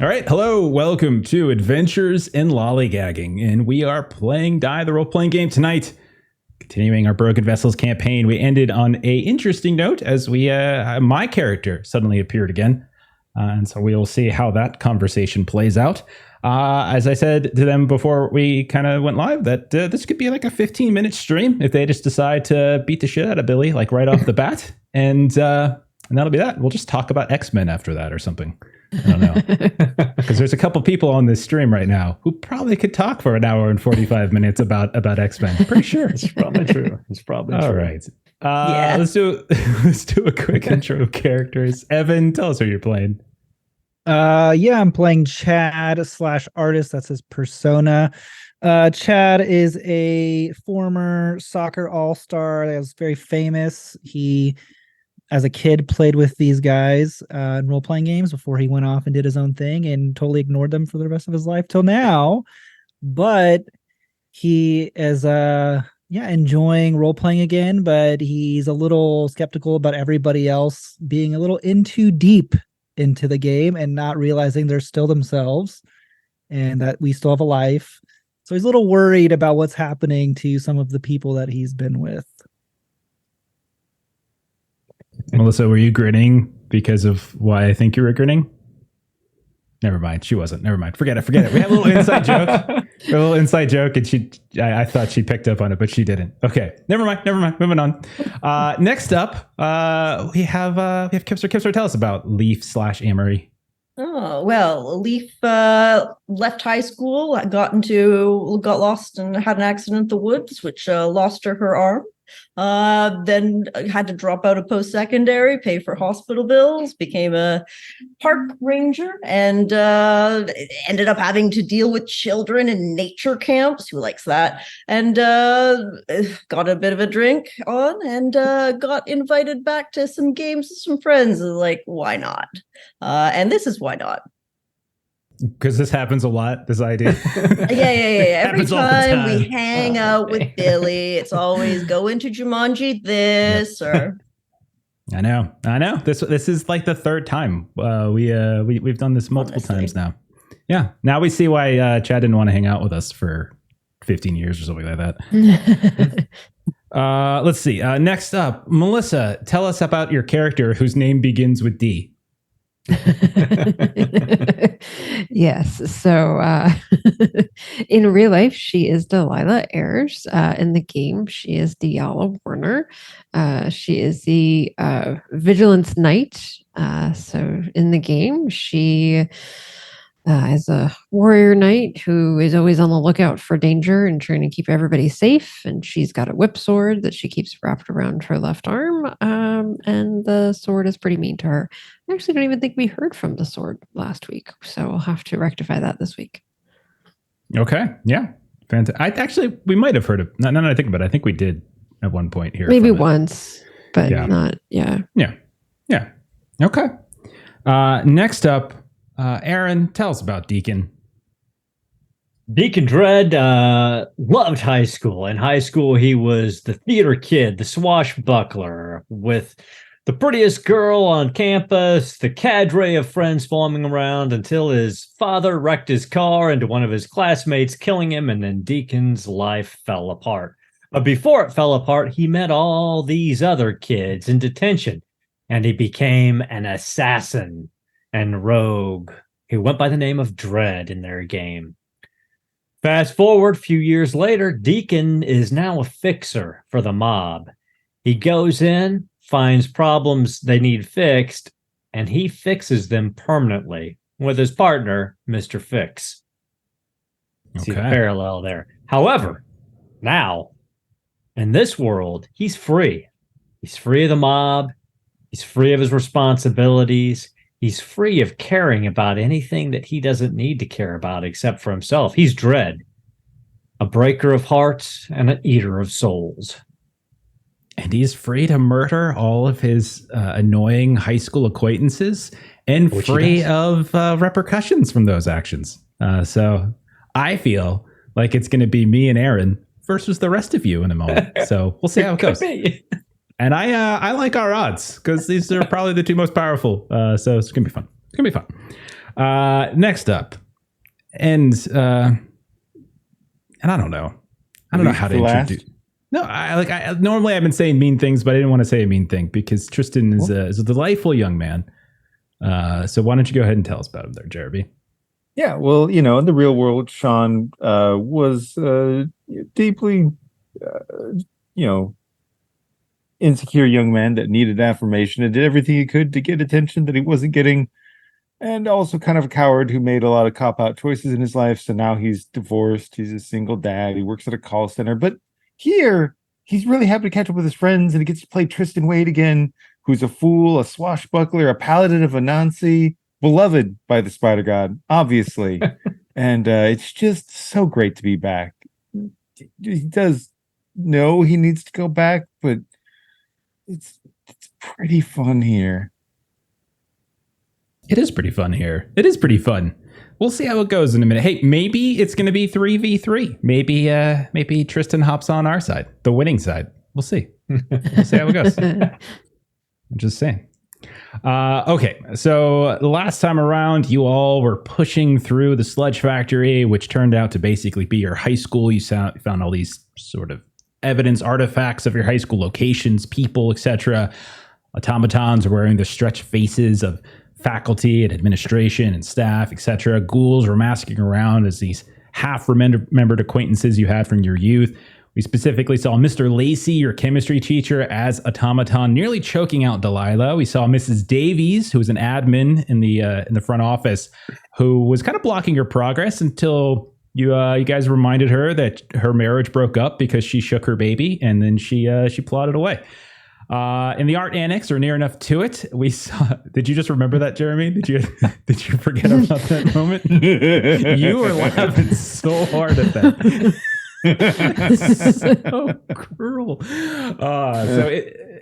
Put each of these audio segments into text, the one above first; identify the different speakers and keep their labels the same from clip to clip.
Speaker 1: All right, hello, welcome to Adventures in Lollygagging, and we are playing Die, the role-playing game tonight. Continuing our Broken Vessels campaign, we ended on a interesting note as my character suddenly appeared again, and so we will see how that conversation plays out. As I said to them before we kind of went live, that this could be like a 15-minute stream if they just decide to beat the shit out of Billy, like right off the bat, and that'll be that. We'll just talk about X-Men after that or something. I don't know, because there's a couple people on this stream right now who probably could talk for an hour and 45 minutes about X-Men. Pretty sure.
Speaker 2: It's probably true. It's probably
Speaker 1: All
Speaker 2: true.
Speaker 1: Right. Let's do a quick intro of characters. Evan, tell us who you're playing.
Speaker 3: I'm playing Chad/artist. That's his persona. Chad is a former soccer all-star that was very famous. He, as a kid, played with these guys in role-playing games before he went off and did his own thing and totally ignored them for the rest of his life till now. But he is enjoying role-playing again, but he's a little skeptical about everybody else being a little in too deep into the game and not realizing they're still themselves and that we still have a life. So he's a little worried about what's happening to some of the people that he's been with.
Speaker 1: Melissa, were you grinning because of why I think you were grinning? Never mind. She wasn't. Never mind. Forget it. We had a little inside joke. And I thought she picked up on it, but she didn't. Okay. Never mind. Moving on. Next up, we have Kipser. Kipser, tell us about Leaf/Amery.
Speaker 4: Oh, well, Leaf left high school, got lost and had an accident in the woods, which lost her arm. Then had to drop out of post-secondary, pay for hospital bills, became a park ranger, and ended up having to deal with children in nature camps. Who likes that? And got a bit of a drink on and got invited back to some games with some friends. Like, why not? And this is why not.
Speaker 1: Because this happens a lot, this idea.
Speaker 4: Yeah. Every time we hang out with Billy, it's always go into Jumanji this or...
Speaker 1: I know. This is like the third time. We've done this multiple times now. Yeah. Now we see why Chad didn't want to hang out with us for 15 years or something like that. Let's see. Next up, Melissa, tell us about your character whose name begins with D.
Speaker 5: Yes. So in real life, she is Delilah Ayers. In the game, she is Diala Warner. She is the Vigilance Knight. So in the game, she is a warrior knight who is always on the lookout for danger and trying to keep everybody safe. And she's got a whip sword that she keeps wrapped around her left arm. And the sword is pretty mean to her. I actually don't even think we heard from the sword last week. So we'll have to rectify that this week.
Speaker 1: Okay. Yeah. Fantastic. We might have heard of, now that I think about it, I think we did at one point here.
Speaker 5: Maybe once, but not,
Speaker 1: Yeah. Okay. Next up, Aaron, tell us about Deacon.
Speaker 2: Deacon Dredd loved high school. In high school, he was the theater kid, the swashbuckler with the prettiest girl on campus, the cadre of friends forming around until his father wrecked his car into one of his classmates, killing him, and then Deacon's life fell apart. But before it fell apart, he met all these other kids in detention, and he became an assassin and rogue who went by the name of Dredd in their game. Fast forward a few years later, Deacon is now a fixer for the mob. He goes in, finds problems they need fixed, and he fixes them permanently with his partner, Mr. Fix. See the parallel there. However, now, in this world, he's free. He's free of the mob. He's free of his responsibilities. He's free of caring about anything that he doesn't need to care about except for himself. He's Dredd, a breaker of hearts and an eater of souls.
Speaker 1: And he's free to murder all of his annoying high school acquaintances and free of repercussions from those actions. So I feel like it's going to be me and Aaron versus the rest of you in a moment. So we'll see how it goes. And I like our odds because these are probably the two most powerful. So it's going to be fun. It's going to be fun. Next up, and I don't know. I don't know how to introduce. No, I normally I've been saying mean things, but I didn't want to say a mean thing because Tristan is a delightful young man. So why don't you go ahead and tell us about him there, Jeremy?
Speaker 6: Yeah, well, in the real world, Sean was deeply, insecure young man that needed affirmation and did everything he could to get attention that he wasn't getting, and also kind of a coward who made a lot of cop-out choices in his life. So now he's divorced. He's a single dad. He works at a call center. But here, he's really happy to catch up with his friends, and he gets to play Tristan Wade again, who's a fool, a swashbuckler, a paladin of Anansi, beloved by the Spider God, obviously. And it's just so great to be back. He does know he needs to go back, but it's pretty fun here.
Speaker 1: It is pretty fun here. It is pretty fun. We'll see how it goes in a minute. Hey, maybe it's going to be 3v3. Maybe Tristan hops on our side, the winning side. We'll see. We'll see how it goes. I'm just saying. Okay, so the last time around, you all were pushing through the sludge factory, which turned out to basically be your high school. You found all these sort of evidence, artifacts of your high school locations, people, etc. Automatons are wearing the stretched faces of faculty and administration and staff, etc. Ghouls were masking around as these half-remembered acquaintances you had from your youth. We specifically saw Mr. Lacey, your chemistry teacher, as automaton, nearly choking out Delilah. We saw Mrs. Davies, who was an admin in the front office, who was kind of blocking your progress until you guys reminded her that her marriage broke up because she shook her baby, and then she plodded away. In the art annex, or near enough to it, we saw. Did you just remember that, Jeremy? Did you forget about that moment? You were laughing so hard at that. So cruel.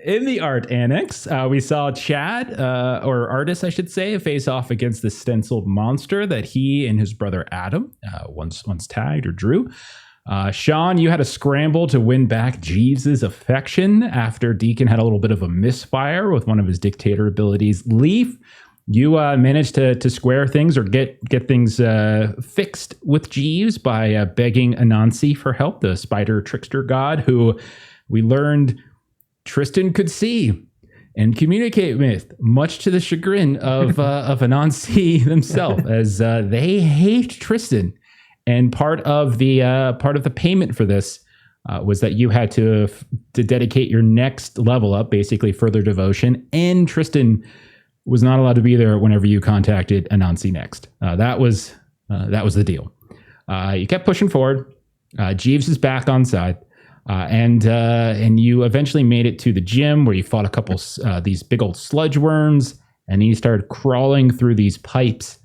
Speaker 1: In the art annex, we saw Chad, or artist, I should say, face off against the stenciled monster that he and his brother Adam once tagged or drew. Sean, you had a scramble to win back Jeeves's affection after Deacon had a little bit of a misfire with one of his dictator abilities. Leaf, you managed to square things or get things fixed with Jeeves by begging Anansi for help, the spider trickster god, who we learned Tristan could see and communicate with, much to the chagrin of Anansi himself, as they hate Tristan. And part of the payment for this was that you had to dedicate your next level up, basically further devotion, and Tristan was not allowed to be there whenever you contacted Anansi next. That was the deal. You kept pushing forward. Jeeves is back on side, and you eventually made it to the gym where you fought a couple these big old sludge worms, and then you started crawling through these pipes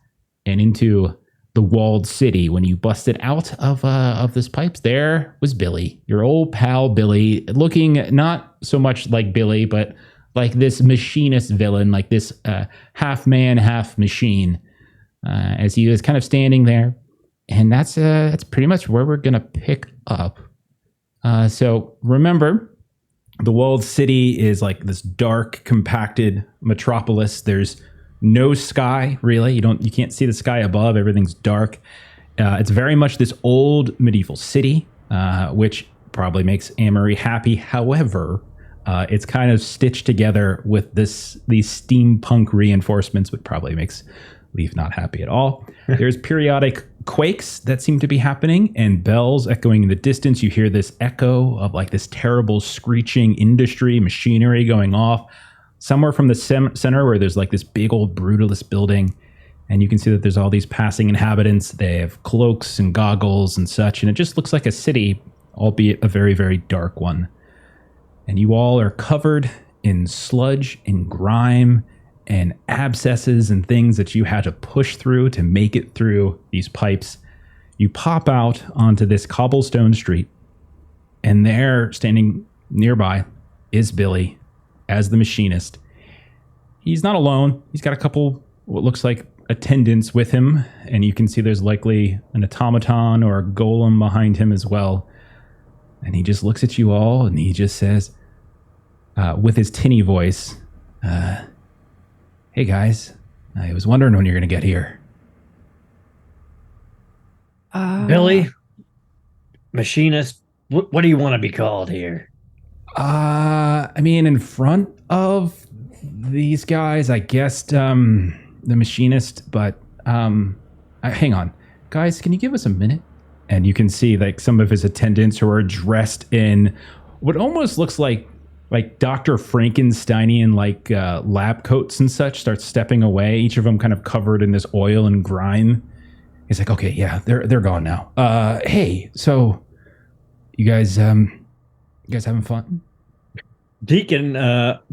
Speaker 1: and into the walled city. When you busted out of this pipes, there was Billy, your old pal Billy, looking not so much like Billy, but like this machinist villain, like this half man, half machine, as he was kind of standing there. And that's pretty much where we're gonna pick up. So remember, the walled city is like this dark, compacted metropolis. There's no sky, really. You can't see the sky above. Everything's dark. It's very much this old medieval city, which probably makes Amery happy. However, it's kind of stitched together with these steampunk reinforcements, which probably makes Leaf not happy at all. There's periodic quakes that seem to be happening and bells echoing in the distance. You hear this echo of like this terrible screeching industry machinery going off somewhere from the center, where there's like this big old brutalist building, and you can see that there's all these passing inhabitants. They have cloaks and goggles and such, and it just looks like a city, albeit a very, very dark one. And you all are covered in sludge and grime and abscesses and things that you had to push through to make it through these pipes. You pop out onto this cobblestone street, and there, standing nearby, is Billy as the machinist. He's not alone. He's got a couple what looks like attendants with him, and you can see there's likely an automaton or a golem behind him as well. And he just looks at you all, and he just says, with his tinny voice, "Hey guys, I was wondering when you're going to get here."
Speaker 2: Billy, machinist, what do you want to be called here?
Speaker 1: I mean, in front of these guys, I guessed the machinist, but hang on. Guys, can you give us a minute? And you can see like some of his attendants who are dressed in what almost looks like Dr. Frankensteinian like lab coats and such start stepping away, each of them kind of covered in this oil and grime. He's like, okay, yeah, they're gone now. Hey, so you guys having fun?
Speaker 2: Deacon,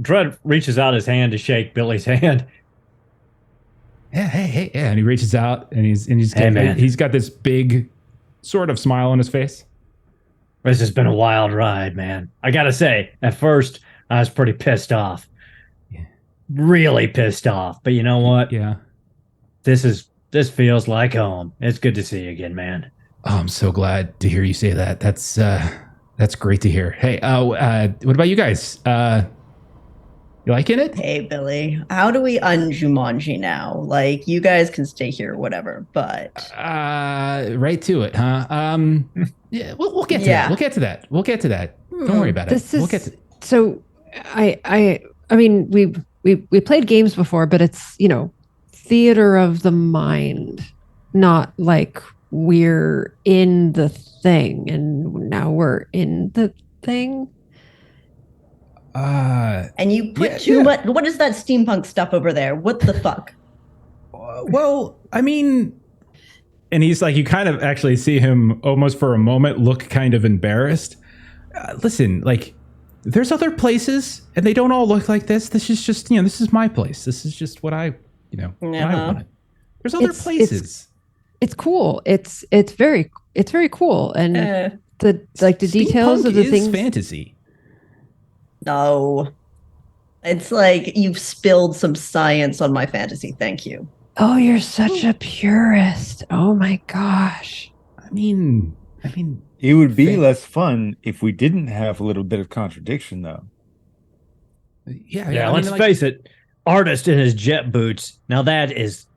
Speaker 2: Dredd reaches out his hand to shake Billy's hand.
Speaker 1: Yeah, hey, yeah. And he reaches out and he's got this big sort of smile on his face.
Speaker 2: This has been a wild ride, man. I gotta say, at first, I was pretty pissed off.
Speaker 1: Yeah.
Speaker 2: Really pissed off. But you know what?
Speaker 1: Yeah.
Speaker 2: This feels like home. It's good to see you again, man.
Speaker 1: Oh, I'm so glad to hear you say that. That's great to hear. Hey, what about you guys? You liking it?
Speaker 4: Hey, Billy, how do we un-Jumanji now? Like, you guys can stay here, whatever, but...
Speaker 1: Right to it, huh? Yeah, we'll get to that. We'll get to that. We'll get to that. Don't worry about it. We'll get to...
Speaker 5: So, I mean, we played games before, but it's, theater of the mind, not like we're in the thing and now we're in the thing.
Speaker 4: And you put too much. What is that steampunk stuff over there? What the fuck?
Speaker 1: Well, I mean, and he's like, you kind of actually see him almost for a moment look kind of embarrassed. Listen, like, there's other places, and they don't all look like this. This is just, this is my place. This is just what I, what I wanted. There's other places.
Speaker 5: It's cool. It's very cool, and the details of the things.
Speaker 1: Fantasy.
Speaker 4: No. It's like you've spilled some science on my fantasy. Thank you.
Speaker 5: Oh, you're such a purist. Oh my gosh.
Speaker 1: I mean,
Speaker 6: it would be less fun if we didn't have a little bit of contradiction, though.
Speaker 1: Yeah.
Speaker 2: Let's face it. Artist in his jet boots. Now that's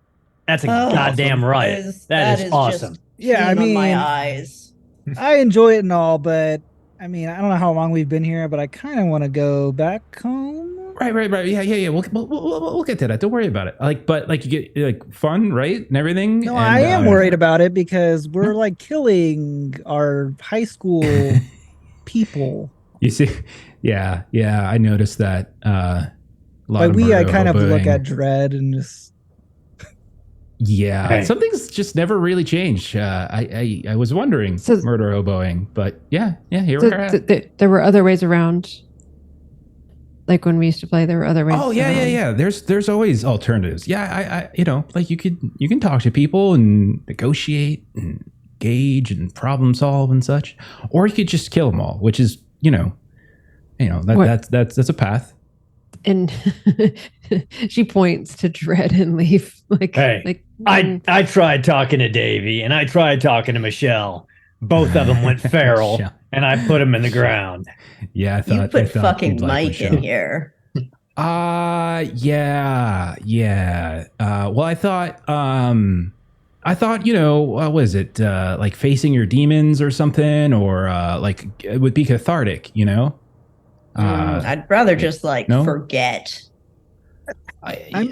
Speaker 2: a goddamn riot. That is awesome.
Speaker 3: Yeah,
Speaker 4: on my eyes.
Speaker 3: I enjoy it and all, but I mean, I don't know how long we've been here, but I kind of want to go back home.
Speaker 1: Right. Yeah. We'll get to that. Don't worry about it. But you get like fun, right, and everything.
Speaker 3: No,
Speaker 1: and,
Speaker 3: I am worried about it because we're like killing our high school people.
Speaker 1: You see, yeah. I noticed that. I
Speaker 3: kind of look at Dredd and just.
Speaker 1: Yeah,
Speaker 2: hey.
Speaker 1: Something's just never really changed. I was wondering, murder hoboing, but yeah, here we are.
Speaker 5: There were other ways around. Like when we used to play, there were other ways.
Speaker 1: Oh yeah. There's always alternatives. Yeah, I you can talk to people and negotiate and engage and problem solve and such, or you could just kill them all, which is that's a path.
Speaker 5: And she points to Dredd and Leaf.
Speaker 2: I tried talking to Davey and I tried talking to Michelle. Both of them went feral, and I put them in the ground.
Speaker 1: Yeah, I thought
Speaker 4: you put fucking Mike in here.
Speaker 1: Yeah. Well, I thought, what was it? Like facing your demons or something, or like it would be cathartic,
Speaker 4: I'd rather just forget.
Speaker 3: I'm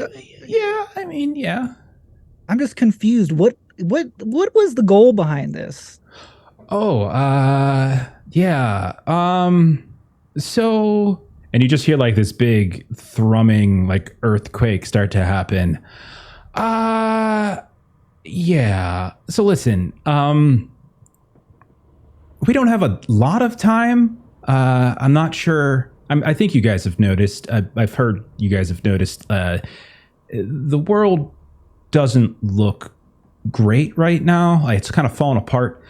Speaker 3: just confused. What was the goal behind this?
Speaker 1: Oh, yeah. So, and you just hear like this big thrumming, like earthquake start to happen. Yeah. So listen, we don't have a lot of time. I'm not sure. I think you guys have noticed. I've heard you guys have noticed. The world doesn't look great right now. It's kind of falling apart.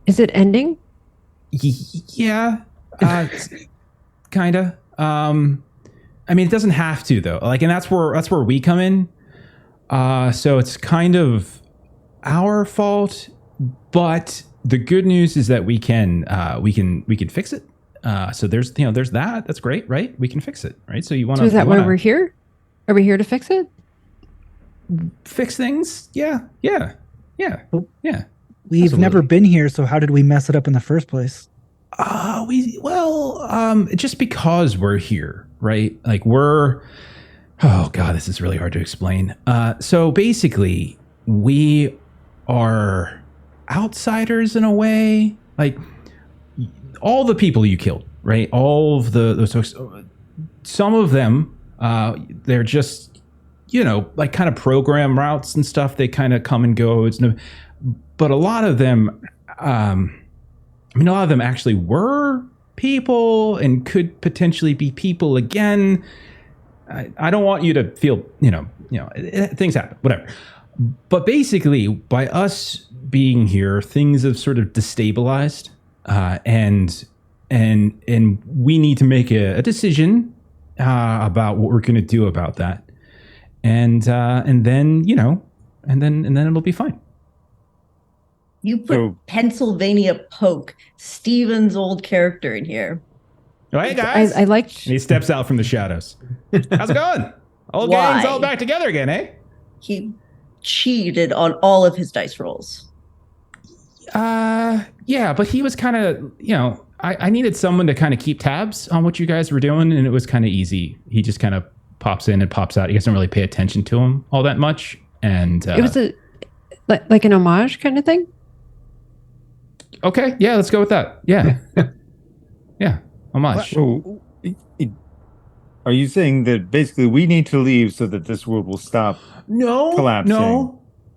Speaker 5: Is it ending?
Speaker 1: Yeah, kind of. I mean, it doesn't have to though. Like, and that's where we come in. So it's kind of our fault, but the good news is that we can fix it. So there's that. That's great, right? We can fix it, right? So you want to?
Speaker 5: So is that why we're here? Are we here to fix it?
Speaker 1: Fix things? Yeah. Yeah. Yeah.
Speaker 3: We've
Speaker 1: Absolutely.
Speaker 3: never been here, so how did we mess it up in the first place?
Speaker 1: Just because we're here, right? Like oh God, this is really hard to explain. So basically we are outsiders in a way, like all the people you killed, right? All of those folks, some of them, they're just, like kind of program routes and stuff. They kind of come and go. But a lot of them, a lot of them actually were people and could potentially be people again. I don't want you to feel, things happen, whatever. But basically, by us being here, things have sort of destabilized, and we need to make a decision about what we're going to do about that, and then it'll be fine.
Speaker 4: You put Pennsylvania Poke, Steven's old character, in here.
Speaker 1: Oh, hey guys!
Speaker 5: I liked.
Speaker 1: And he steps out from the shadows. How's it going? Old
Speaker 4: Why?
Speaker 1: gang's all back together again, eh?
Speaker 4: He cheated on all of his dice rolls.
Speaker 1: Yeah, but he was kind of, I needed someone to kind of keep tabs on what you guys were doing, and it was kind of easy. He just kind of pops in and pops out. You guys don't really pay attention to him all that much, and
Speaker 5: It was like an homage kind of thing.
Speaker 1: Okay, yeah, let's go with that. Yeah, yeah, homage.
Speaker 6: So, are you saying that basically we need to leave so that this world will stop collapsing?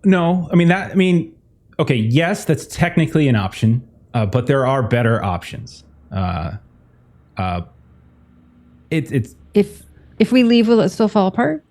Speaker 1: No. Okay, yes, that's technically an option, but there are better options. It's
Speaker 5: If we leave, will it still fall apart?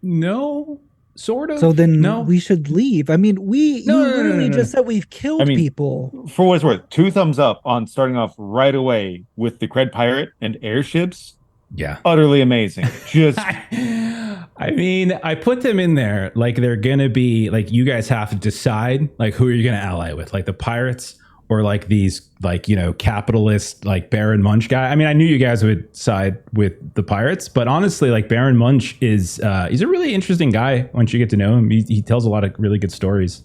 Speaker 1: no, sort of.
Speaker 3: So then
Speaker 1: no.
Speaker 3: we should leave. You literally just said we've killed people.
Speaker 6: For what it's worth, 2 thumbs up on starting off right away with the Cred Pirate and airships.
Speaker 1: Yeah.
Speaker 6: Utterly amazing. Just
Speaker 1: I put them in there like they're gonna be like, you guys have to decide like who are you gonna ally with, like the pirates or like these like capitalist like Baron Munch guy. I knew you guys would side with the pirates, but honestly, like Baron Munch is he's a really interesting guy once you get to know him. He tells a lot of really good stories.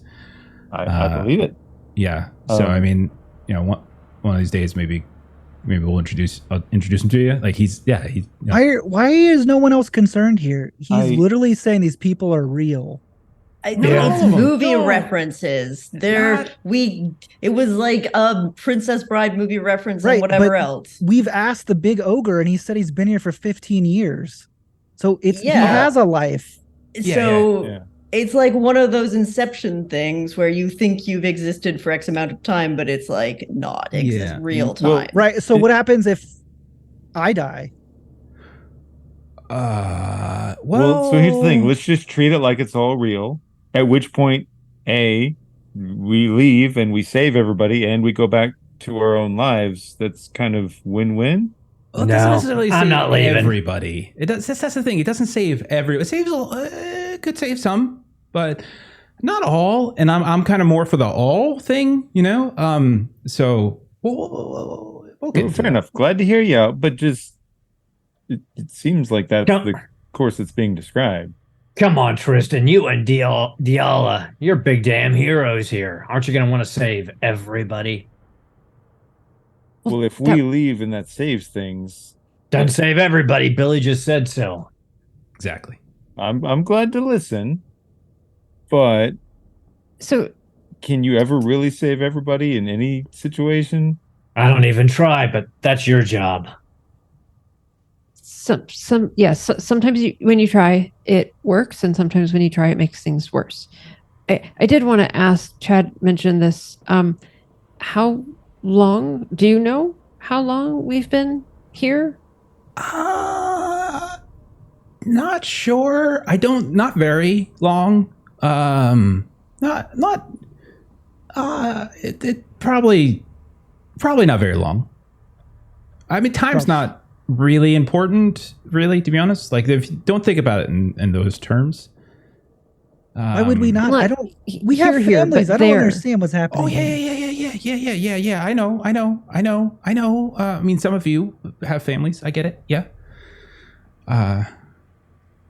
Speaker 6: I believe it.
Speaker 1: Yeah. So one of these days maybe we'll introduce him to you. Like he's.
Speaker 3: Why is no one else concerned here? He's literally saying these people are real.
Speaker 4: It's movie references. It was like a Princess Bride movie reference and whatever else.
Speaker 3: We've asked the big ogre and he said he's been here for 15 years. So he has a life.
Speaker 4: It's like one of those Inception things where you think you've existed for X amount of time, but it's like not real time.
Speaker 3: Right. So what happens if I die?
Speaker 6: So here's the thing. Let's just treat it like it's all real. At which point, we leave and we save everybody and we go back to our own lives. That's kind of win-win.
Speaker 1: Well, it doesn't necessarily save everybody. It does. That's the thing. It doesn't save everyone. It saves. Could save some, but not all. And I'm kind of more for the all thing, So we'll get
Speaker 6: fair enough. Glad to hear you out, but just it seems like that's the course that's being described.
Speaker 2: Come on, Tristan, you and Diala, you're big damn heroes here. Aren't you going to want to save everybody?
Speaker 6: Well, if we leave and that saves things,
Speaker 2: doesn't save everybody. Billy just said so.
Speaker 1: Exactly.
Speaker 6: I'm glad to listen, but can you ever really save everybody in any situation?
Speaker 2: I don't even try, but that's your job.
Speaker 5: Sometimes when you try, it works, and sometimes when you try, it makes things worse. I did want to ask, Chad mentioned this. How long, do you know how long we've been here?
Speaker 1: Not sure. Not very long. It probably not very long. Time's not really important, really, to be honest. Like, don't think about it in those terms.
Speaker 3: Why would we not? We have families. I don't understand what's happening.
Speaker 1: Oh yeah. I know. Some of you have families. I get it. Yeah.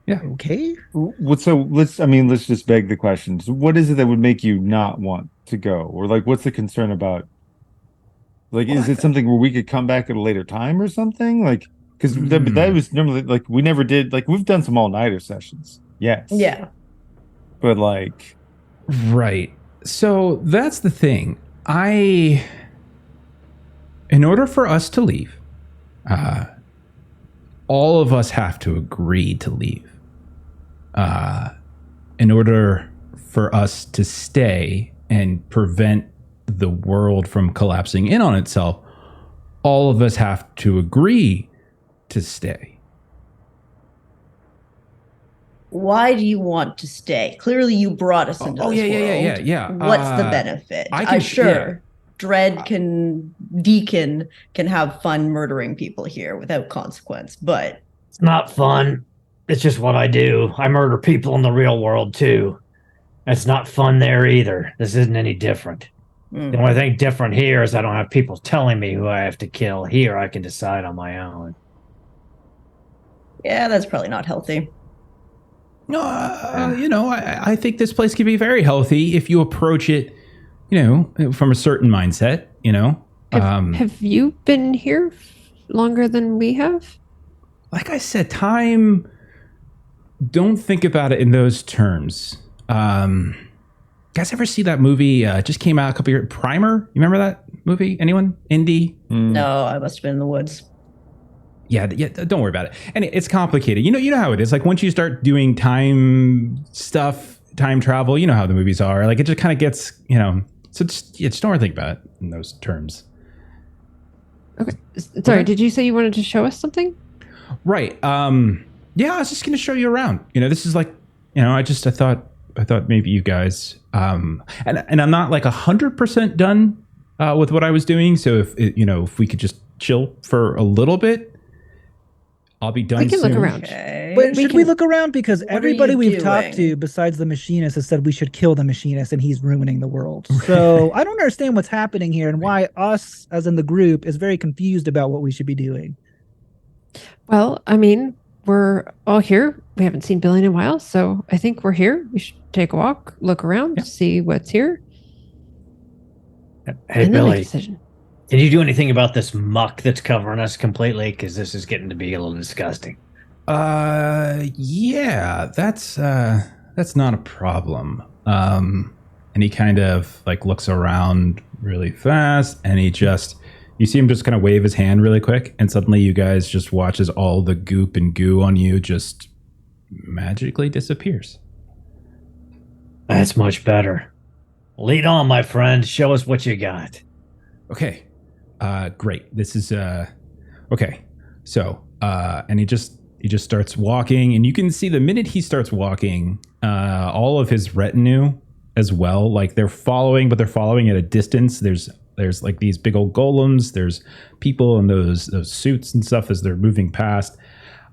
Speaker 3: Okay.
Speaker 6: Let's just beg the question. So what is it that would make you not want to go? Or like, what's the concern about? Like, is it something where we could come back at a later time or something? Like, because that was normally like we never did. Like, we've done some all-nighter sessions. Yes.
Speaker 4: Yeah.
Speaker 6: But like,
Speaker 1: right. So that's the thing. In order for us to leave, all of us have to agree to leave. In order for us to stay and prevent the world from collapsing in on itself, all of us have to agree to stay.
Speaker 4: Why do you want to stay? Clearly, you brought us into this world.
Speaker 1: Yeah.
Speaker 4: What's the benefit? Deacon can have fun murdering people here without consequence, but
Speaker 2: It's not fun. It's just what I do. I murder people in the real world too. It's not fun there either. This isn't any different. The only thing different here is I don't have people telling me who I have to kill. Here, I can decide on my own.
Speaker 4: yeah, that's probably not healthy.
Speaker 1: No, I think this place can be very healthy if you approach it, from a certain mindset,
Speaker 5: Have you been here longer than we have?
Speaker 1: Like I said, time, don't think about it in those terms. Guys ever see that movie? Just came out a couple years. Primer? You remember that movie? Anyone? Indie?
Speaker 4: No, I must have been in the woods.
Speaker 1: Yeah. Don't worry about it. And it's complicated. You know how it is. Like once you start doing time stuff, time travel, you know how the movies are. Like it just kind of gets, So just don't think about it in those terms.
Speaker 5: Okay. Sorry, did you say you wanted to show us something?
Speaker 1: Right. Yeah, I was just going to show you around. This is like, I thought maybe you guys, and I'm not like 100% done with what I was doing. So if we could just chill for a little bit, I'll be done.
Speaker 5: We can
Speaker 1: soon.
Speaker 5: look around.
Speaker 4: Okay.
Speaker 3: But should we look around? Because
Speaker 4: What are
Speaker 3: everybody
Speaker 4: you
Speaker 3: we've talked
Speaker 4: doing?
Speaker 3: to, besides the machinist, has said we should kill the machinist and he's ruining the world. So I don't understand what's happening here and why us, as in the group, is very confused about what we should be doing.
Speaker 5: Well, I mean, we're all here. We haven't seen Billy in a while, so I think we're here. We should take a walk, look around, see what's here,
Speaker 2: Hey,
Speaker 5: and then make a
Speaker 2: Billy,
Speaker 5: decision.
Speaker 2: can you do anything about this muck that's covering us completely? Because this is getting to be a little disgusting.
Speaker 1: Yeah, that's not a problem. And he kind of like looks around really fast, and you see him just kind of wave his hand really quick, and suddenly you guys just watch as all the goop and goo on you just magically disappears.
Speaker 2: That's much better. Lead on, my friend. Show us what you got.
Speaker 1: Okay. Great. This is okay. So, and he just starts walking, and you can see the minute he starts walking, all of his retinue as well, like they're following at a distance. There's like these big old golems, there's people in those suits and stuff as they're moving past.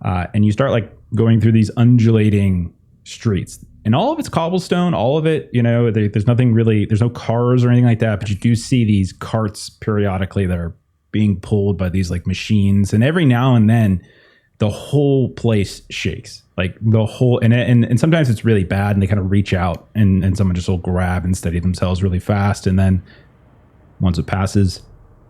Speaker 1: And you start like going through these undulating streets, and all of it's cobblestone, all of it, there's nothing really, there's no cars or anything like that, but you do see these carts periodically that are being pulled by these like machines, and every now and then the whole place shakes, like the whole, and sometimes it's really bad, and they kind of reach out and someone just will grab and steady themselves really fast, and then once it passes,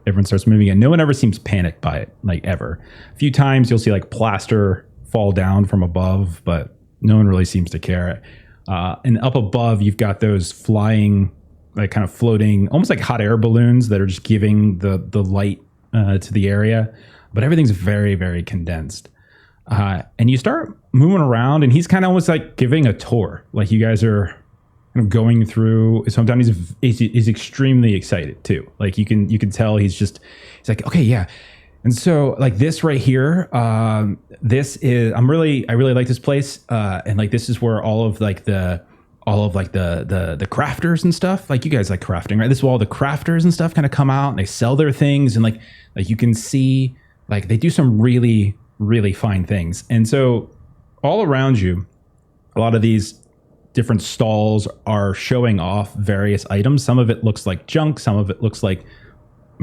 Speaker 1: everyone starts moving, and no one ever seems panicked by it, like ever. A few times you'll see like plaster fall down from above, but no one really seems to care. And up above, you've got those flying, like kind of floating, almost like hot air balloons that are just giving the light to the area. But everything's very, very condensed. And you start moving around, and he's kind of almost like giving a tour. Like you guys are kind of going through. Sometimes he's extremely excited too. Like you can tell he's like, okay, yeah. And so like this right here, this is, I really like this place. And like, this is where all of the crafters and stuff, like you guys like crafting, right? This is where all the crafters and stuff kind of come out and they sell their things. And like you can see, like they do some really, really fine things. And so all around you, a lot of these different stalls are showing off various items. Some of it looks like junk. Some of it looks like,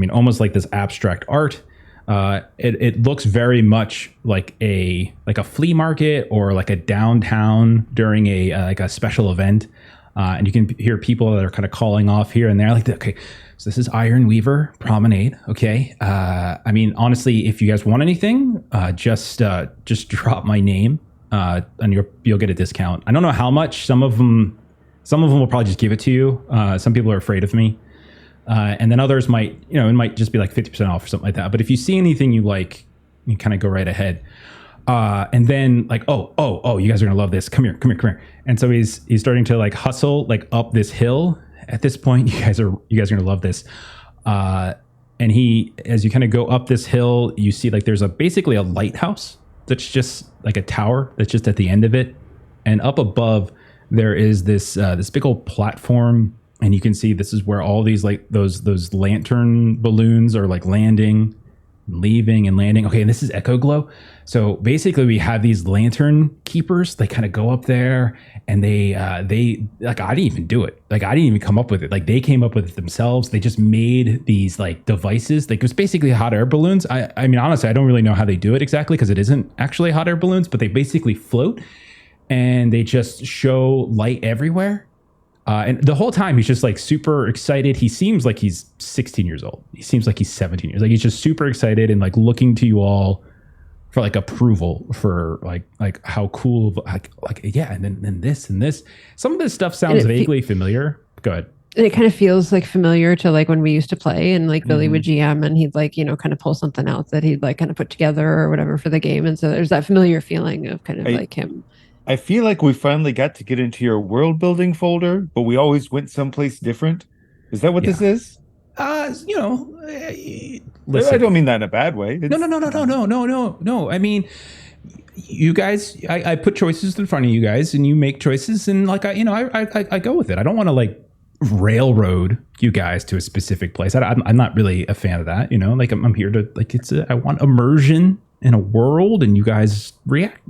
Speaker 1: almost like this abstract art. It looks very much like a flea market or like a downtown during a special event, and you can hear people that are kind of calling off here and there, like, okay, so this is Iron Weaver Promenade. Okay, I mean, honestly, if you guys want anything, just drop my name, and you'll get a discount. I don't know how much. Some of them will probably just give it to you. Some people are afraid of me. And then others might, it might just be like 50% off or something like that. But if you see anything you like, you kind of go right ahead. And then like, oh, you guys are gonna love this. Come here. And so he's starting to like hustle like up this hill. At this point, you guys are gonna love this. And as you kind of go up this hill, you see like there's basically a lighthouse that's just like a tower that's just at the end of it. And up above there is this big old platform. And you can see this is where all these like those lantern balloons are like landing, leaving and landing. Okay, and this is Echo Glow. So basically we have these lantern keepers. They kind of go up there and they like, I didn't even do it. Like, I didn't even come up with it. Like, they came up with it themselves. They just made these like devices. Like, it was basically hot air balloons. I mean, honestly, I don't really know how they do it exactly because it isn't actually hot air balloons, but they basically float and they just show light everywhere. And the whole time he's just like super excited. He seems like he's 16 years old. He seems like he's 17 years. Like, he's just super excited and like looking to you all for like approval for like how cool, like yeah. And then this and this. Some of this stuff sounds vaguely familiar. Go ahead.
Speaker 5: And it kind of feels like familiar to like when we used to play and like Billy would GM and he'd like, kind of pull something out that he'd like kind of put together or whatever for the game. And so there's that familiar feeling of kind of like him.
Speaker 6: I feel like we finally got to get into your world building folder, but we always went someplace different. Is that what this is?
Speaker 1: Listen.
Speaker 6: I don't mean that in a bad way.
Speaker 1: No. I mean, you guys, I put choices in front of you guys, and you make choices, and like I go with it. I don't want to like railroad you guys to a specific place. I'm not really a fan of that. Like I'm here to like I want immersion in a world, and you guys react.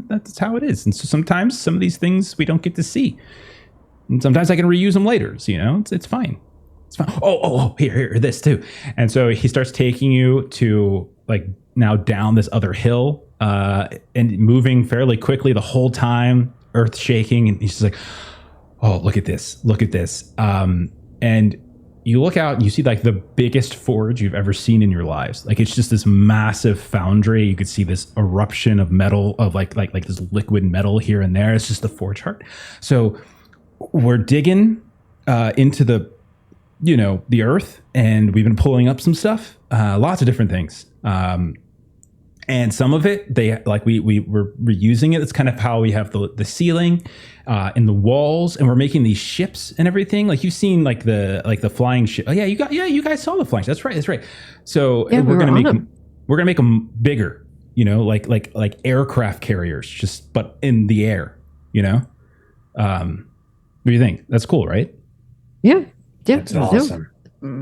Speaker 1: That's how it is. And so sometimes some of these things we don't get to see, and sometimes I can reuse them later. So it's fine. It's fine. Oh, here, this too. And so he starts taking you to like now down this other hill, and moving fairly quickly the whole time, earth shaking, and he's just like, oh, look at this. And you look out and you see like the biggest forge you've ever seen in your lives. Like, it's just this massive foundry. You could see this eruption of metal, of like this liquid metal here and there. It's just the forge heart. So we're digging into the earth, and we've been pulling up some stuff, lots of different things. And some of it, we were reusing it. It's kind of how we have the ceiling and the walls, and we're making these ships and everything. Like, you've seen like the flying ship. Oh yeah, you guys saw the flying ship. That's right. So
Speaker 5: yeah, we're
Speaker 1: gonna make them bigger. Like aircraft carriers, but in the air. What do you think? That's cool, right?
Speaker 5: Yeah.
Speaker 2: That's awesome.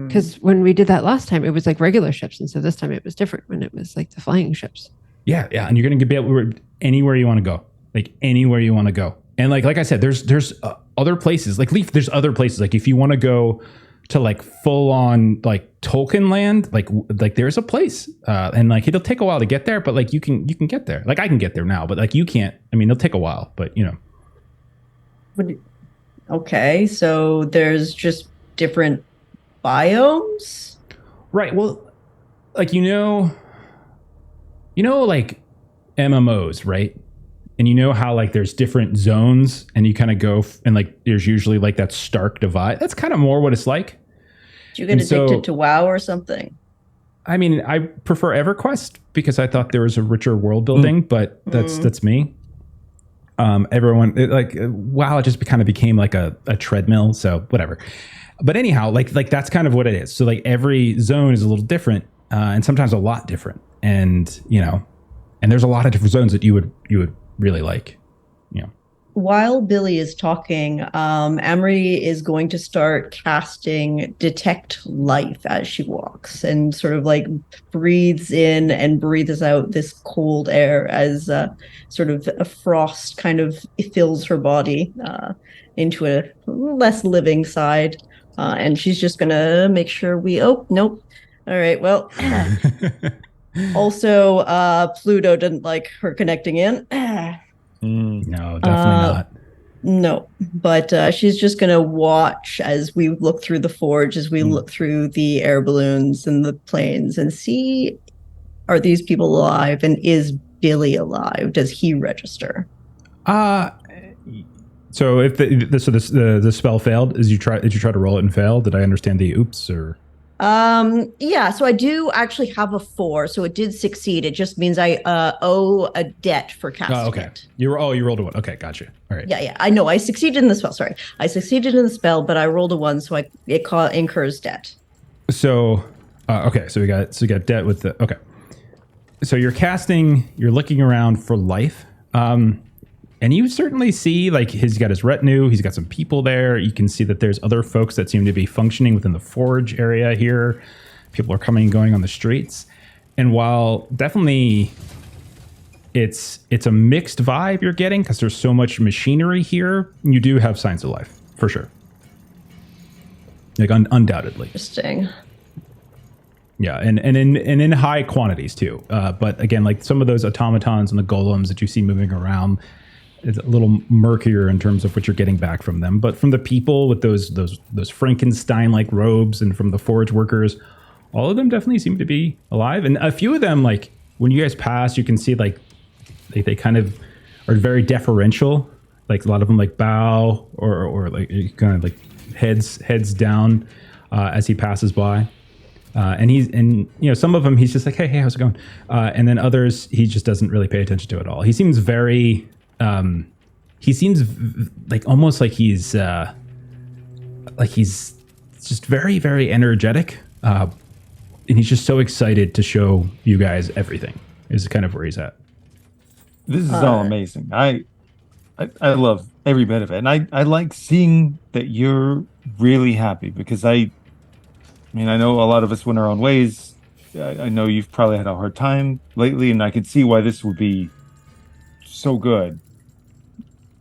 Speaker 5: Because when we did that last time, it was like regular ships, and so this time it was different when it was like the flying ships. Yeah,
Speaker 1: and you're gonna be able to anywhere you want to go, like anywhere you want to go. And like I said, there's other places like Leaf. There's other places like if you want to go to like full on like Tolkien land, like there's a place, and like it'll take a while to get there, but like you can get there. Like I can get there now, but like you can't. I mean, it'll take a while, but
Speaker 4: Okay, so there's just different biomes,
Speaker 1: right? Well, like like MMOs, right? And how like there's different zones, and you kind of go and like there's usually like that stark divide. That's kind of more what it's like.
Speaker 4: Do you get addicted to WoW or something?
Speaker 1: I mean, I prefer EverQuest because I thought there was a richer world building, but that's me. Everyone WoW just kind of became like a treadmill, so whatever. But anyhow, like that's kind of what it is. So like every zone is a little different, and sometimes a lot different, and and there's a lot of different zones that you would really like.
Speaker 4: While Billy is talking, Amery is going to start casting Detect Life as she walks, and sort of like breathes in and breathes out this cold air as sort of a frost kind of fills her body into a less living side. And she's just going to make sure nope. All right, well, Also, Pluto didn't like her connecting in.
Speaker 1: No, definitely not.
Speaker 4: No, but she's just going to watch as we look through the forge, as we look through the air balloons and the planes and see, are these people alive? And is Billy alive? Does he register?
Speaker 1: So if the spell failed, did you try to roll it and fail? Did I understand the oops or?
Speaker 4: Yeah, so I do actually have a 4, so it did succeed. It just means I owe a debt for casting
Speaker 1: Oh, okay.
Speaker 4: it.
Speaker 1: You rolled a 1. Okay, gotcha. All right.
Speaker 4: Yeah, I know. I succeeded in the spell. Sorry, I succeeded in the spell, but I rolled a 1, so it incurs debt.
Speaker 1: So, okay. So we got debt with the okay. So you're casting. You're looking around for life. And you certainly see, like, he's got his retinue. He's got some people there. You can see that there's other folks that seem to be functioning within the forge area here. People are coming and going on the streets. And while definitely it's a mixed vibe you're getting because there's so much machinery here, you do have signs of life, for sure. Like, undoubtedly.
Speaker 4: Interesting.
Speaker 1: Yeah, and in high quantities, too. But again, like, some of those automatons and the golems that you see moving around, it's a little murkier in terms of what you're getting back from them. But from the people with those Frankenstein-like robes and from the forge workers, all of them definitely seem to be alive. And a few of them, like, when you guys pass, you can see, like, they kind of are very deferential. Like, a lot of them, like, bow or like, kind of, like, heads down as he passes by. And some of them, he's just like, hey, how's it going? And then others, he just doesn't really pay attention to at all. He seems very... like almost like he's just very, very energetic. And he's just so excited to show you guys everything is kind of where he's at.
Speaker 6: This is all amazing. I love every bit of it. And I like seeing that you're really happy because I know a lot of us went our own ways. I know you've probably had a hard time lately, and I can see why this would be so good.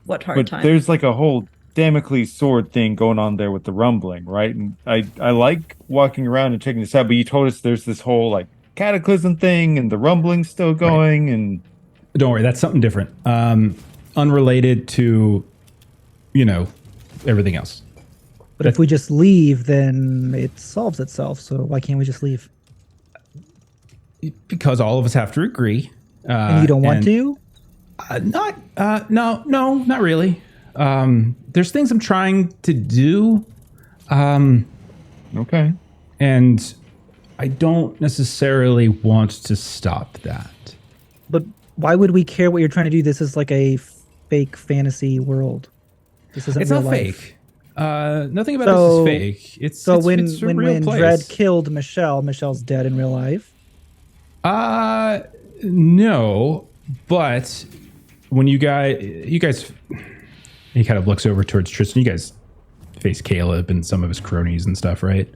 Speaker 4: What hard time?
Speaker 6: There's like a whole Damocles sword thing going on there with the rumbling, right? And I like walking around and checking this out, but you told us there's this whole like cataclysm thing and the rumbling's still going. Right. And
Speaker 1: don't worry, that's something different. Unrelated to, everything else.
Speaker 3: But if we just leave, then it solves itself. So why can't we just leave?
Speaker 1: Because all of us have to agree.
Speaker 3: And you don't want to?
Speaker 1: No, not really. There's things I'm trying to do.
Speaker 6: Okay.
Speaker 1: And I don't necessarily want to stop that.
Speaker 3: But why would we care what you're trying to do? This is like a fake fantasy world. This isn't real life.
Speaker 1: Fake. Nothing about this is fake. It's a real place.
Speaker 3: Dredd killed Michelle's dead in real life.
Speaker 1: No, but when you guys, he kind of looks over towards Tristan. You guys face Caleb and some of his cronies and stuff, right?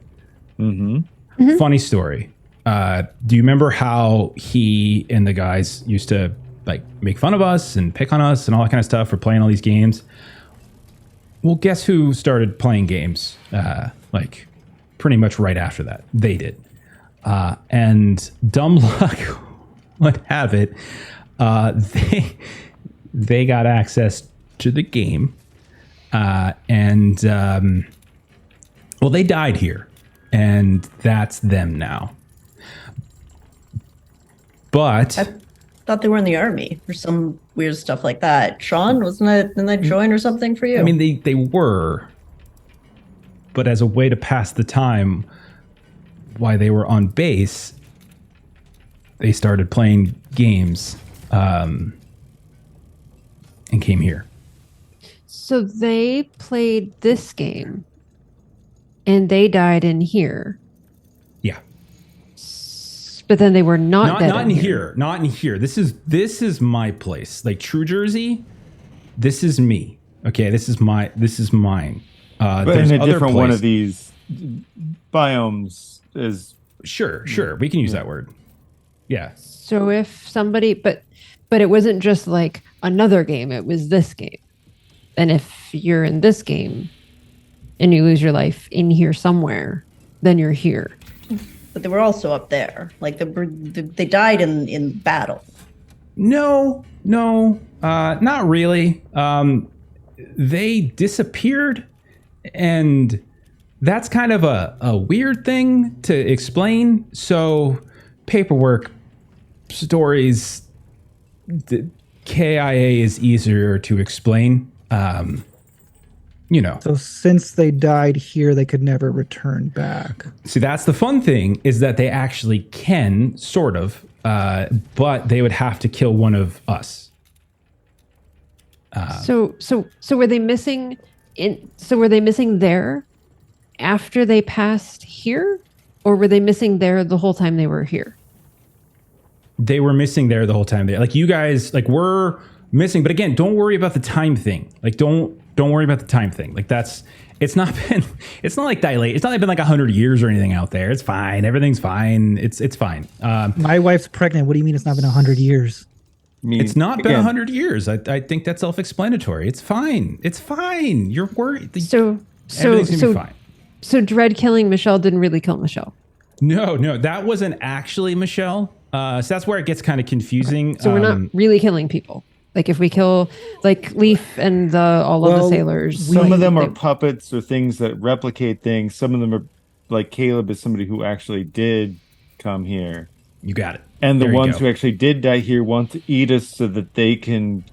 Speaker 6: Mm-hmm.
Speaker 5: Mm-hmm.
Speaker 1: Funny story. Do you remember how he and the guys used to like make fun of us and pick on us and all that kind of stuff for playing all these games? Well, guess who started playing games? Like pretty much right after that. They did. And dumb luck would have it. They got access to the game. And they died here. And that's them now. But
Speaker 4: I thought they were in the army or some weird stuff like that. Sean, didn't that join or something for you?
Speaker 1: I mean, they were. But as a way to pass the time, while they were on base, they started playing games and came here.
Speaker 5: So they played this game and they died in here.
Speaker 1: Yeah.
Speaker 5: But then they were not dead
Speaker 1: in here. Not in here. This is my place. Like True Jersey, this is me. Okay, this is mine.
Speaker 6: But in a different one of these biomes is
Speaker 1: sure. We can use that word. Yeah.
Speaker 5: So if somebody, but it wasn't just like another game. It was this game. And if you're in this game and you lose your life in here somewhere, then you're here.
Speaker 4: but they were also up there. Like they died in battle.
Speaker 1: No, not really. They disappeared, and that's kind of a weird thing to explain. So, paperwork, stories, the KIA is easier to explain.
Speaker 3: So since they died here, they could never return back.
Speaker 1: See, that's the fun thing, is that they actually can, sort of, but they would have to kill one of us.
Speaker 5: So were they missing there after they passed here, or were they missing there the whole time they were here?
Speaker 1: They were missing there the whole time. Like, you guys, like, were missing, but again, don't worry about the time thing. Like, don't worry about the time thing. Like, it's not like dilate. It's not been like 100 years or anything out there. It's fine. Everything's fine. It's fine.
Speaker 3: My wife's pregnant. What do you mean it's not been 100 years?
Speaker 1: It's not been 100 years. I think that's self-explanatory. It's fine. It's fine. You're worried. Everything's gonna be fine.
Speaker 5: So Dredd killing Michelle didn't really kill Michelle.
Speaker 1: No, that wasn't actually Michelle. So that's where it gets kind of confusing.
Speaker 5: So we're not really killing people. Like, if we kill, like, Leaf and all of the sailors.
Speaker 6: Some of them are puppets or things that replicate things. Some of them are, like, Caleb is somebody who actually did come here.
Speaker 1: You got it.
Speaker 6: And the ones who actually did die here want to eat us so that they can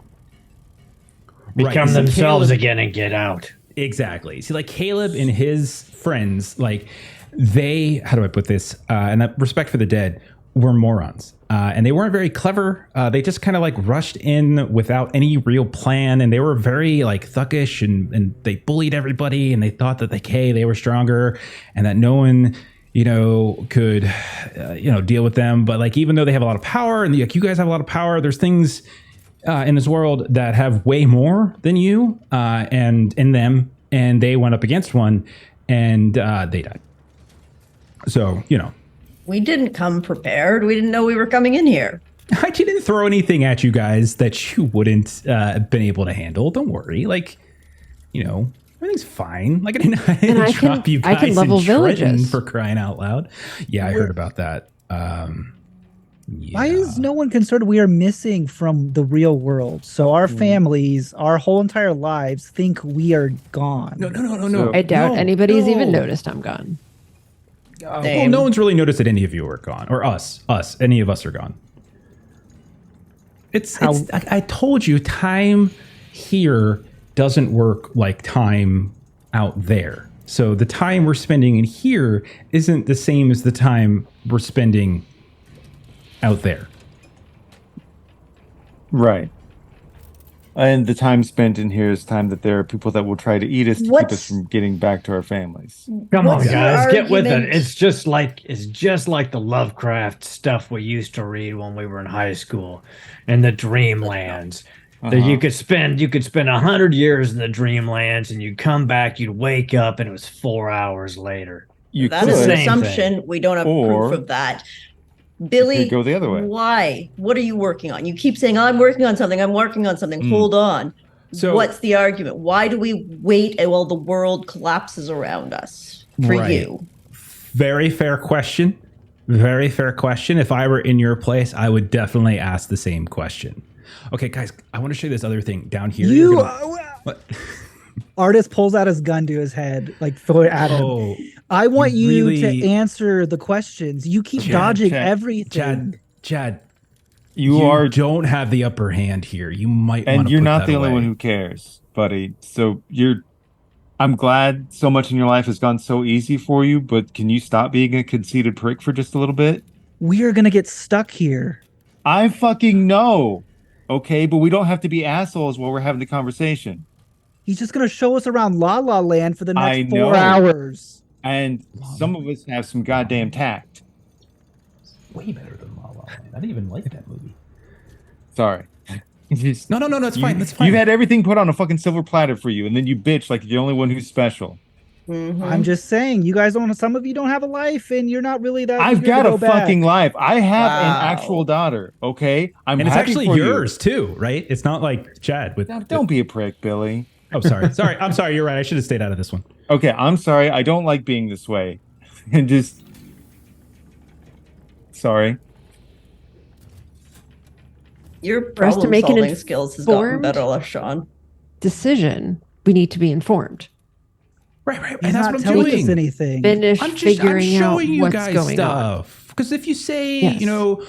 Speaker 2: become themselves again and get out.
Speaker 1: Exactly. See, like, Caleb and his friends, like, they, how do I put this? And that respect for the dead, were morons. And they weren't very clever. They just kind of, like, rushed in without any real plan. And they were very, like, thuckish, and they bullied everybody. And they thought that, like, hey, they were stronger and that no one, could, deal with them. But, like, even though they have a lot of power, and like, you guys have a lot of power, there's things in this world that have way more than you and in them. And they went up against one, and they died. So,
Speaker 4: We didn't come prepared. We didn't know we were coming in here.
Speaker 1: I didn't throw anything at you guys that you wouldn't been able to handle. Don't worry. Like, everything's fine. Like, I didn't drop you guys
Speaker 5: I can level
Speaker 1: in Trenton,
Speaker 5: villages,
Speaker 1: for crying out loud. Yeah, I heard about that.
Speaker 3: Why is no one concerned we are missing from the real world? So our families, our whole entire lives think we are gone.
Speaker 1: No.
Speaker 5: I doubt anybody's even noticed I'm gone.
Speaker 1: Well, no one's really noticed that any of you are gone, or us. Any of us are gone. I told you, time here doesn't work like time out there. So the time we're spending in here isn't the same as the time we're spending out there.
Speaker 6: Right. And the time spent in here is time that there are people that will try to eat us to keep us from getting back to our families.
Speaker 2: Come on,
Speaker 4: What's your
Speaker 2: guys, get with it.
Speaker 4: argument?
Speaker 2: It's just like the Lovecraft stuff we used to read when we were in high school, and the Dreamlands. That you could spend 100 years in the Dreamlands, and you'd come back, you'd wake up, and it was 4 hours later.
Speaker 4: That is an
Speaker 2: Same
Speaker 4: assumption.
Speaker 2: thing.
Speaker 4: We don't have
Speaker 6: Or
Speaker 4: proof of that. Billy,
Speaker 6: go the other way.
Speaker 4: Why? What are you working on? You keep saying, I'm working on something. Hold on.
Speaker 1: So-
Speaker 4: what's the argument? Why do we wait while the world collapses around us for
Speaker 1: Right.
Speaker 4: you?
Speaker 1: Very fair question. Very fair question. If I were in your place, I would definitely ask the same question. Okay, guys, I want to show you this other thing down here. What?
Speaker 3: Artist pulls out his gun to his head, like throw it at him.
Speaker 1: Oh,
Speaker 3: I want you
Speaker 1: really-
Speaker 3: to answer the questions. You keep dodging everything.
Speaker 1: Chad,
Speaker 6: You
Speaker 1: don't have the upper hand here. You might,
Speaker 6: and
Speaker 1: wanna
Speaker 6: you're
Speaker 1: put
Speaker 6: not
Speaker 1: that
Speaker 6: the only
Speaker 1: away.
Speaker 6: one who cares, buddy. So I'm glad so much in your life has gone so easy for you, but can you stop being a conceited prick for just a little bit?
Speaker 3: We are gonna get stuck here.
Speaker 6: I fucking know. Okay, but we don't have to be assholes while we're having the conversation.
Speaker 3: He's just gonna show us around La La Land for the
Speaker 6: I
Speaker 3: next
Speaker 6: know.
Speaker 3: 4 hours.
Speaker 6: And some of us have some goddamn tact.
Speaker 1: Way better than La La Land. I didn't even like that movie.
Speaker 6: Sorry.
Speaker 1: No, it's fine. That's fine.
Speaker 6: You've had everything put on a fucking silver platter for you, and then you bitch like you're the only one who's special.
Speaker 3: I'm just saying, you guys don't. Some of you don't have a life, and you're not really that.
Speaker 6: I've
Speaker 3: eager
Speaker 6: got
Speaker 3: to
Speaker 6: a
Speaker 3: go back.
Speaker 6: fucking life. I have
Speaker 4: Wow.
Speaker 6: an actual daughter. Okay, I'm
Speaker 1: and it's
Speaker 6: happy
Speaker 1: actually
Speaker 6: for you.
Speaker 1: yours too, right? It's not like Chad with.
Speaker 6: Now, don't be a prick, Billy.
Speaker 1: Oh, sorry. I'm sorry. You're right. I should have stayed out of this one.
Speaker 6: Okay, I'm sorry. I don't like being this way. And just Sorry.
Speaker 4: Your
Speaker 5: For us to
Speaker 4: problem
Speaker 5: make an
Speaker 4: solving skills has gotten
Speaker 5: informed-
Speaker 4: better, Sean.
Speaker 5: Decision. We need to be informed.
Speaker 1: Right.
Speaker 3: He's
Speaker 1: And that's
Speaker 3: not
Speaker 1: what I'm
Speaker 3: telling
Speaker 1: doing.
Speaker 3: us anything.
Speaker 5: Finish
Speaker 1: I'm
Speaker 5: figuring out
Speaker 1: showing you
Speaker 5: what's
Speaker 1: guys
Speaker 5: going on.
Speaker 1: stuff. Because if you say,
Speaker 5: Yes.
Speaker 1: you know,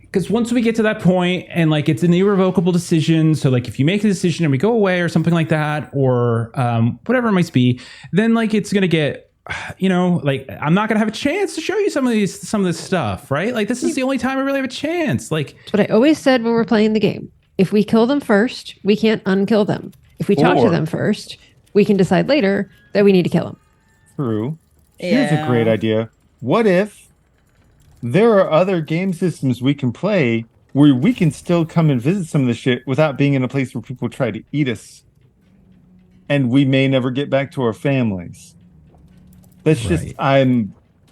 Speaker 1: because once we get to that point and like it's an irrevocable decision, so like if you make a decision and we go away or something like that, or whatever it might be, then like it's gonna get, you know, like I'm not gonna have a chance to show you some of this stuff, right? Like this is the only time I really have a chance. Like
Speaker 5: That's what I always said when we're playing the game. If we kill them first, we can't unkill them. If we talk to
Speaker 6: Or-
Speaker 5: them first, we can decide later that we need to kill them.
Speaker 6: True. Here's a
Speaker 4: Yeah.
Speaker 6: great idea. What if there are other game systems we can play where we can still come and visit some of the shit without being in a place where people try to eat us? And we may never get back to our families. That's just, I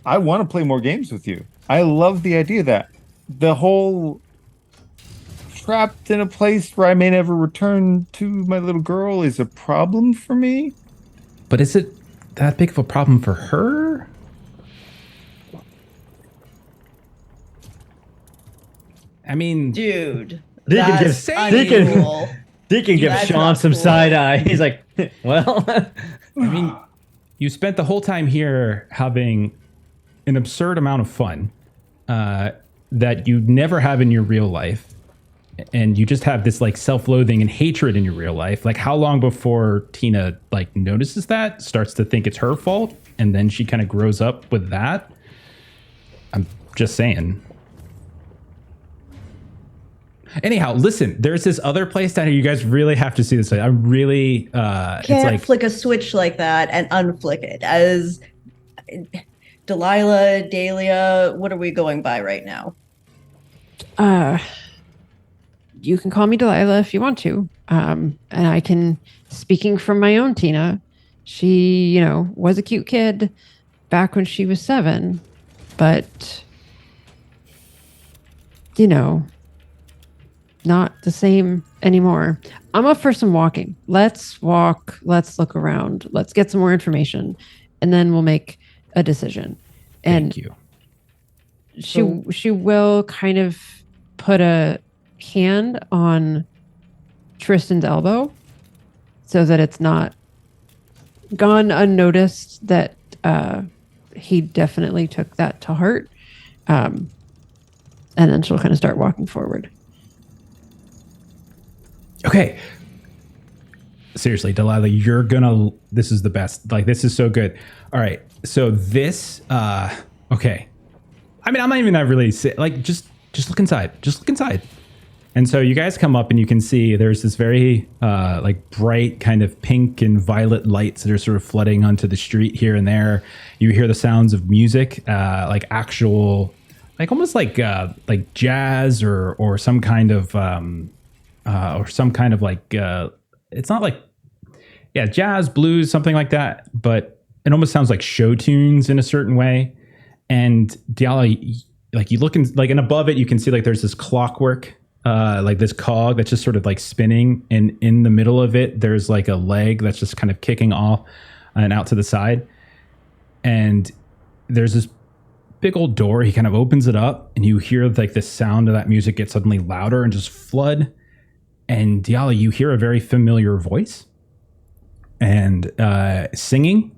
Speaker 6: want to play more games with you. I love the idea that the whole trapped in a place where I may never return to my little girl is a problem for me.
Speaker 1: but is it that big of a problem for her? I mean,
Speaker 2: Deacon
Speaker 4: Dude.
Speaker 2: gives
Speaker 4: That's
Speaker 2: Deacon
Speaker 4: uncool.
Speaker 2: Deacon gives
Speaker 4: That's
Speaker 2: Sean
Speaker 4: not
Speaker 2: some
Speaker 4: cool.
Speaker 2: side eye. He's like, well,
Speaker 1: I mean, you spent the whole time here having an absurd amount of fun that you never have in your real life. And you just have this like self-loathing and hatred in your real life. Like how long before Tina like notices that, starts to think it's her fault, and then she kind of grows up with that? I'm just saying. Anyhow, listen, there's this other place down here. You guys really have to see this. I really, it's
Speaker 4: Can't
Speaker 1: like,
Speaker 4: flick a switch like that and unflick it. As Delilah, Dahlia, what are we going by right now?
Speaker 5: You can call me Delilah if you want to. And I can, speaking from my own Tina, she, you know, was a cute kid back when she was 7, but, you know, not the same anymore. I'm up for some walking. Let's walk. Let's look around. Let's get some more information, and then we'll make a decision. And
Speaker 1: thank you.
Speaker 5: she will kind of put a hand on Tristan's elbow so that it's not gone unnoticed that he definitely took that to heart. And then she'll kind of start walking forward.
Speaker 1: Okay. Seriously, Delilah, this is the best. Like, this is so good. All right. So this, okay. I mean, I'm not even that really, like, just look inside. Just look inside. And so you guys come up and you can see there's this very, like, bright kind of pink and violet lights that are sort of flooding onto the street here and there. You hear the sounds of music, like actual, like almost like jazz or some kind of, like, it's not like, yeah, jazz, blues, something like that, but it almost sounds like show tunes in a certain way. And Diala, like you look in, like, and above it, you can see like there's this clockwork, like this cog that's just sort of like spinning, and in the middle of it, there's like a leg that's just kind of kicking off and out to the side. And there's this big old door. He kind of opens it up, and you hear like the sound of that music get suddenly louder and just flood. And Diala, you hear a very familiar voice and singing.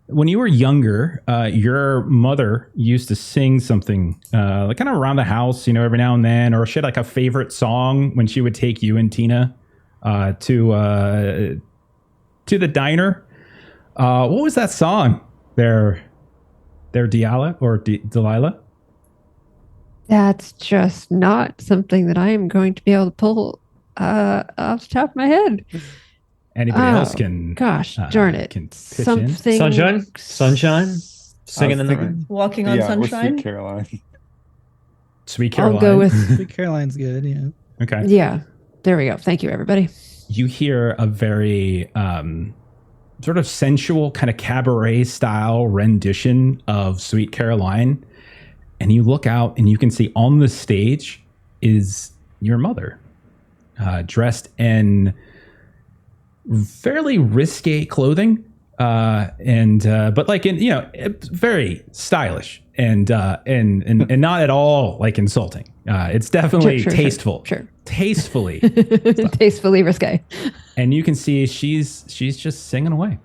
Speaker 1: When you were younger, your mother used to sing something like kind of around the house, you know, every now and then, or she had like a favorite song when she would take you and Tina to the diner. What was that song? There, Diala or Delilah?
Speaker 5: That's just not something that I am going to be able to pull off the top of my head.
Speaker 1: Anybody else can?
Speaker 5: Gosh, darn it!
Speaker 1: Can pitch
Speaker 5: Something.
Speaker 2: Sunshine, singing in the rain.
Speaker 4: Walking on
Speaker 6: Or
Speaker 4: sunshine?
Speaker 6: Sweet Caroline.
Speaker 1: Sweet Caroline.
Speaker 5: I'll go with.
Speaker 3: Sweet Caroline's good, yeah.
Speaker 1: Okay.
Speaker 5: Yeah, there we go. Thank you, everybody.
Speaker 1: You hear a very sort of sensual kind of cabaret style rendition of Sweet Caroline. And you look out and you can see on the stage is your mother, dressed in fairly risque clothing. But like it's very stylish and not at all like insulting. It's definitely tasteful.
Speaker 5: Sure.
Speaker 1: Tastefully.
Speaker 5: Tastefully risque.
Speaker 1: And you can see she's just singing away.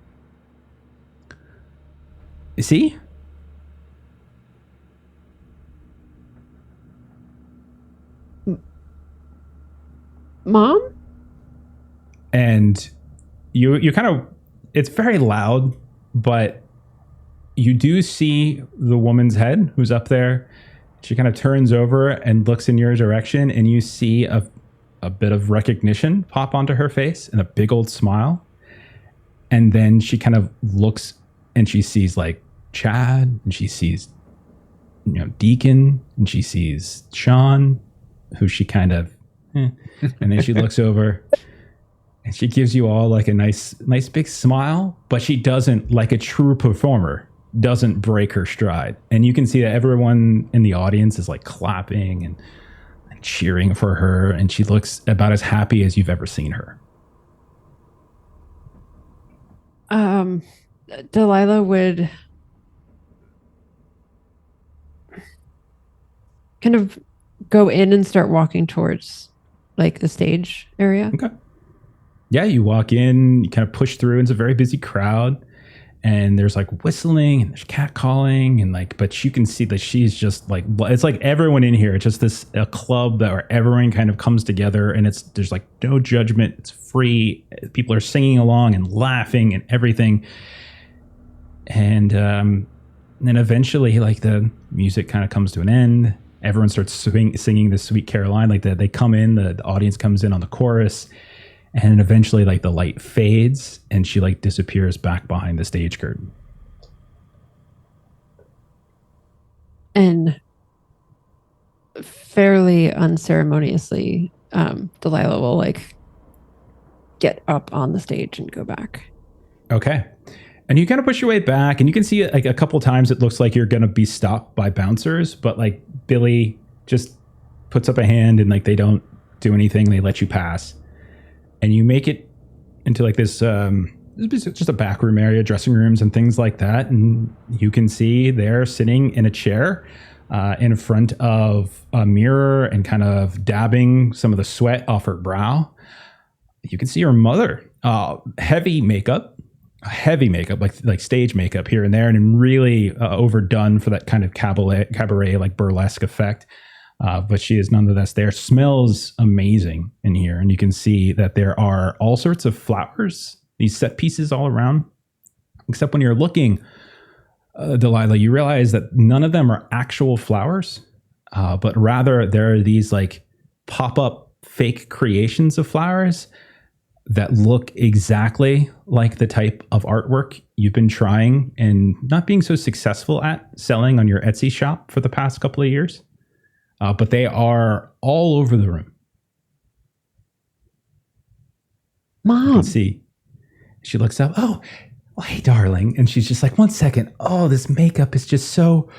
Speaker 1: You see?
Speaker 5: Mom?
Speaker 1: And you kind of, it's very loud, but you do see the woman's head who's up there. She kind of turns over and looks in your direction, and you see a bit of recognition pop onto her face and a big old smile. And then she kind of looks and she sees like Chad, and she sees, Deacon, and she sees Sean, who she kind of, and then she looks over and she gives you all like a nice big smile, but she doesn't, like a true performer, doesn't break her stride. And you can see that everyone in the audience is like clapping and cheering for her, and she looks about as happy as you've ever seen her.
Speaker 5: Delilah would kind of go in and start walking towards like the stage area.
Speaker 1: Okay. Yeah, you walk in, you kind of push through. It's a very busy crowd, and there's like whistling and there's cat calling, and like, but you can see that she's just like, it's like everyone in here. It's just a club where everyone kind of comes together, and there's like no judgment. It's free. People are singing along and laughing and everything. And then eventually, like, the music kind of comes to an end. Everyone starts singing the Sweet Caroline. Like they come in, the audience comes in on the chorus. And eventually, like, the light fades, and she like disappears back behind the stage curtain.
Speaker 5: And fairly unceremoniously, Delilah will like get up on the stage and go back.
Speaker 1: Okay. And you kind of push your way back, and you can see like a couple times it looks like you're going to be stopped by bouncers, but like Billy just puts up a hand and like they don't do anything. They let you pass. And you make it into like this, just a back room area, dressing rooms and things like that. And you can see they're sitting in a chair in front of a mirror and kind of dabbing some of the sweat off her brow. You can see her mother, heavy makeup, like stage makeup here and there, and really overdone for that kind of cabaret like burlesque effect. But she is nonetheless there. Smells amazing in here. And you can see that there are all sorts of flowers, these set pieces all around. Except when you're looking, Delilah, you realize that none of them are actual flowers, but rather there are these like pop-up fake creations of flowers that look exactly like the type of artwork you've been trying and not being so successful at selling on your Etsy shop for the past couple of years. But they are all over the room.
Speaker 5: Mom.
Speaker 1: You can see. She looks up. Oh, hey, darling. And she's just like, 1 second. Oh, this makeup is just so,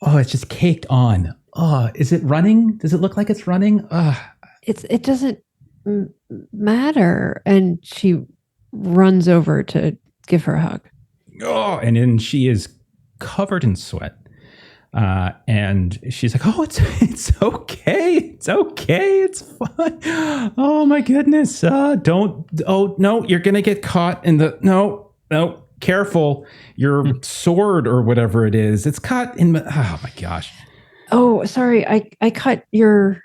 Speaker 1: it's just caked on. Oh, is it running? Does it look like it's running?
Speaker 5: It doesn't matter. And she runs over to give her a hug.
Speaker 1: Oh, and then she is covered in sweat. And she's like, oh, it's okay. It's okay. It's fine. Oh my goodness. No, you're going to get caught in no, careful. Your sword or whatever it is. It's caught in, oh my gosh.
Speaker 5: Oh, sorry. I cut your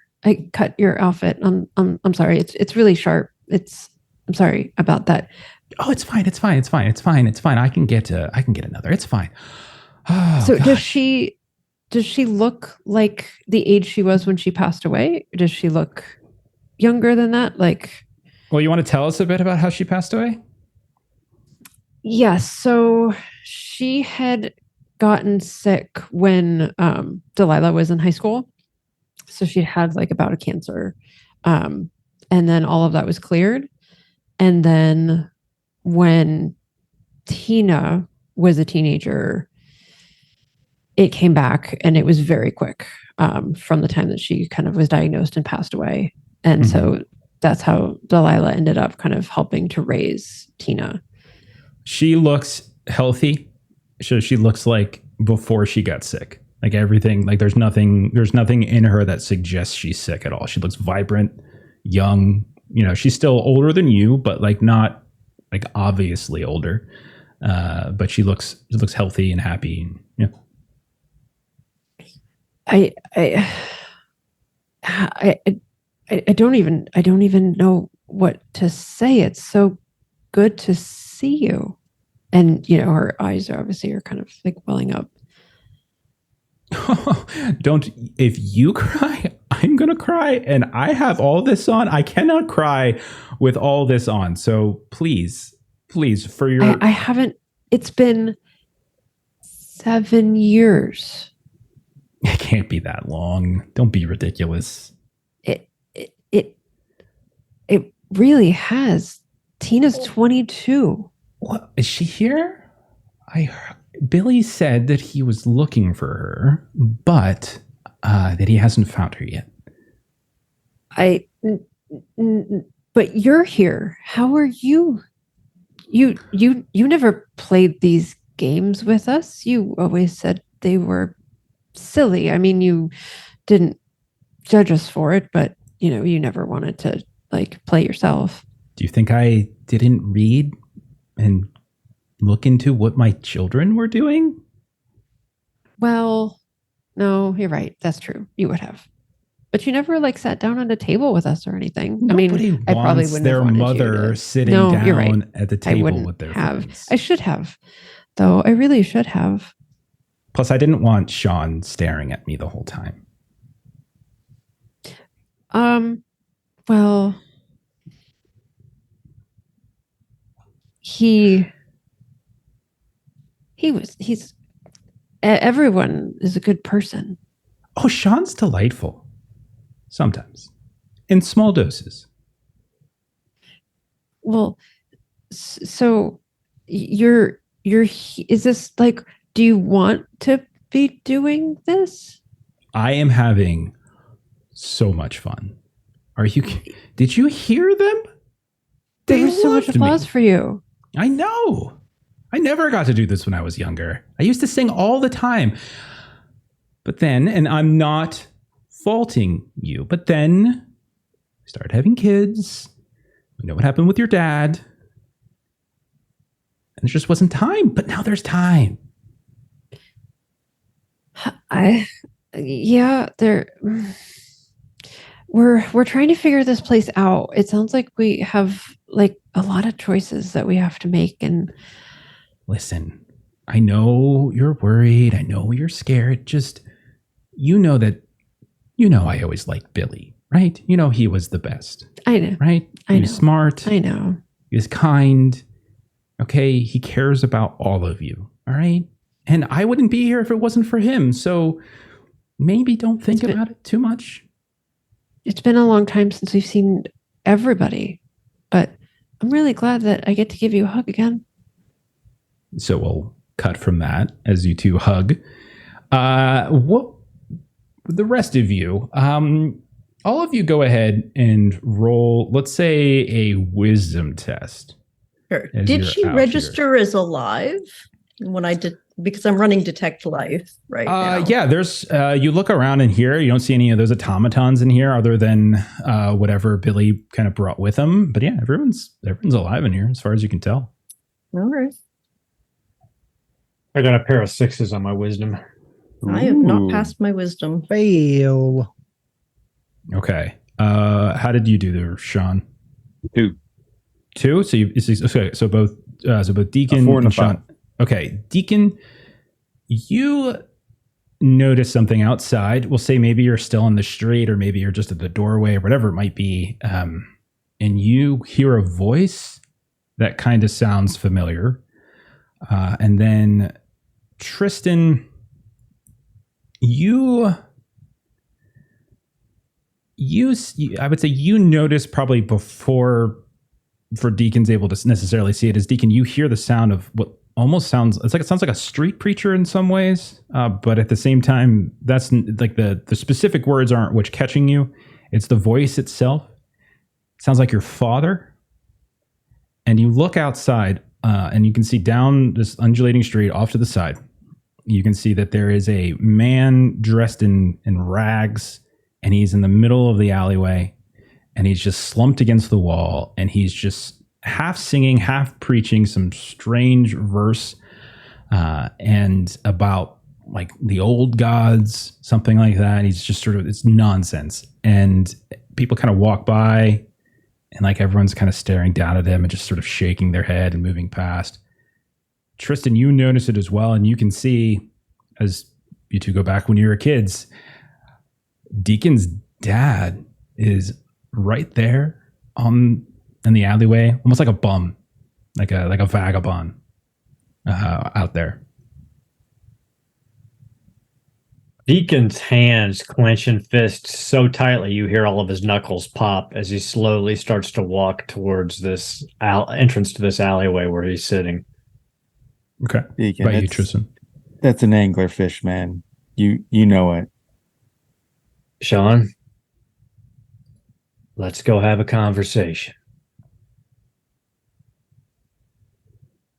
Speaker 5: outfit. I'm sorry. It's really sharp. I'm sorry about that.
Speaker 1: Oh, it's fine. It's fine. I can get another. It's fine. Oh,
Speaker 5: so
Speaker 1: gosh.
Speaker 5: Does she look like the age she was when she passed away? Or does she look younger than that? Like,
Speaker 1: well, you want to tell us a bit about how she passed away?
Speaker 5: Yes. So she had gotten sick when Delilah was in high school. So she had like a bout of cancer. And then all of that was cleared. And then when Tina was a teenager, it came back, and it was very quick from the time that she kind of was diagnosed and passed away. And so that's how Delilah ended up kind of helping to raise Tina.
Speaker 1: She looks healthy. She looks like before she got sick. Like everything, like there's nothing in her that suggests she's sick at all. She looks vibrant, young. You know, she's still older than you, but like not like obviously older. But she looks healthy and happy. Yeah.
Speaker 5: I don't even know what to say. It's so good to see you. And you know, her eyes are kind of like welling up.
Speaker 1: Don't, if you cry, I'm gonna cry, and I have all this on. I cannot cry with all this on. So please, for your
Speaker 5: I haven't, it's been 7 years.
Speaker 1: It can't be that long. Don't be ridiculous.
Speaker 5: It really has. Tina's 22.
Speaker 1: What, is she here? Billy said that he was looking for her, but that he hasn't found her yet.
Speaker 5: But you're here. How are you? You never played these games with us. You always said they were silly. I mean, you didn't judge us for it, but you know, you never wanted to like play yourself.
Speaker 1: Do you think I didn't read and look into what my children were doing?
Speaker 5: Well, no, you're right. That's true. You would have. But you never like sat down at a table with us or anything.
Speaker 1: Nobody
Speaker 5: I probably wouldn't
Speaker 1: their
Speaker 5: have wanted
Speaker 1: mother
Speaker 5: you to.
Speaker 1: sitting
Speaker 5: No,
Speaker 1: down
Speaker 5: you're right.
Speaker 1: at the
Speaker 5: I
Speaker 1: table
Speaker 5: wouldn't
Speaker 1: with their
Speaker 5: have.
Speaker 1: friends.
Speaker 5: I should have, though. I really should have.
Speaker 1: Plus, I didn't want Sean staring at me the whole time.
Speaker 5: Well, he's everyone is a good person.
Speaker 1: Oh, Sean's delightful. Sometimes. In small doses.
Speaker 5: Well, so is this like, do you want to be doing this?
Speaker 1: I am having so much fun. Did you hear them?
Speaker 5: There was so much
Speaker 1: loved
Speaker 5: applause
Speaker 1: me.
Speaker 5: for you.
Speaker 1: I know. I never got to do this when I was younger. I used to sing all the time. But then, and I'm not faulting you, but then we started having kids. We know what happened with your dad. And there just wasn't time. But now there's time.
Speaker 5: We're trying to figure this place out. It sounds like we have like a lot of choices that we have to make. And
Speaker 1: listen, I know you're worried. I know you're scared. Just, I always liked Billy, right? You know, he was the best.
Speaker 5: I know.
Speaker 1: Right?
Speaker 5: I
Speaker 1: He
Speaker 5: know.
Speaker 1: was smart.
Speaker 5: I know.
Speaker 1: He was kind. Okay. He cares about all of you. All right. And I wouldn't be here if it wasn't for him. So maybe don't think about it too much.
Speaker 5: It's been a long time since we've seen everybody, but I'm really glad that I get to give you a hug again.
Speaker 1: So we'll cut from that as you two hug. What the rest of you, all of you go ahead and roll, let's say, a wisdom test.
Speaker 4: Sure.
Speaker 1: As
Speaker 4: Did
Speaker 1: you're
Speaker 4: she
Speaker 1: out
Speaker 4: register as alive when I did? Because I'm running Detect Life right now.
Speaker 1: Yeah, there's you look around in here, you don't see any of those automatons in here other than whatever Billy kind of brought with him. But yeah, everyone's alive in here as far as you can tell.
Speaker 4: All right.
Speaker 2: I got a pair of 6s on my wisdom.
Speaker 4: I have not
Speaker 6: Ooh.
Speaker 4: passed my wisdom.
Speaker 3: Fail.
Speaker 1: Okay. How did you do there, Sean?
Speaker 6: 2.
Speaker 1: 2? So both Deacon
Speaker 6: 4 and a
Speaker 1: and Sean.
Speaker 6: 5.
Speaker 1: Okay, Deacon, you notice something outside. We'll say maybe you're still in the street, or maybe you're just at the doorway, or whatever it might be. And you hear a voice that kind of sounds familiar. And then Tristan, I would say you notice probably before Deacon's able to necessarily see it, is Deacon, you hear the sound of what almost sounds like a street preacher in some ways, but at the same time, that's like the specific words aren't what's catching you. It's the voice itself. It sounds like your father. And you look outside. and you can see down this undulating street off to the side, you can see that there is a man dressed in rags, and he's in the middle of the alleyway, and he's just slumped against the wall, and he's just half singing, half preaching some strange verse and about like the old gods, something like that. He's just sort of, it's nonsense. And people kind of walk by, and like everyone's kind of staring down at him and just sort of shaking their head and moving past. Tristan, you notice it as well, and you can see, as you two go back when you were kids, Deacon's dad is right there in the alleyway, almost like a bum, like a vagabond out there.
Speaker 2: Deacon's hands clench in fists so tightly you hear all of his knuckles pop as he slowly starts to walk towards this entrance to this alleyway where he's sitting.
Speaker 1: Okay.
Speaker 6: Deacon,
Speaker 1: By you, Tristan.
Speaker 6: That's an anglerfish, man. You know it.
Speaker 2: Sean, let's go have a conversation.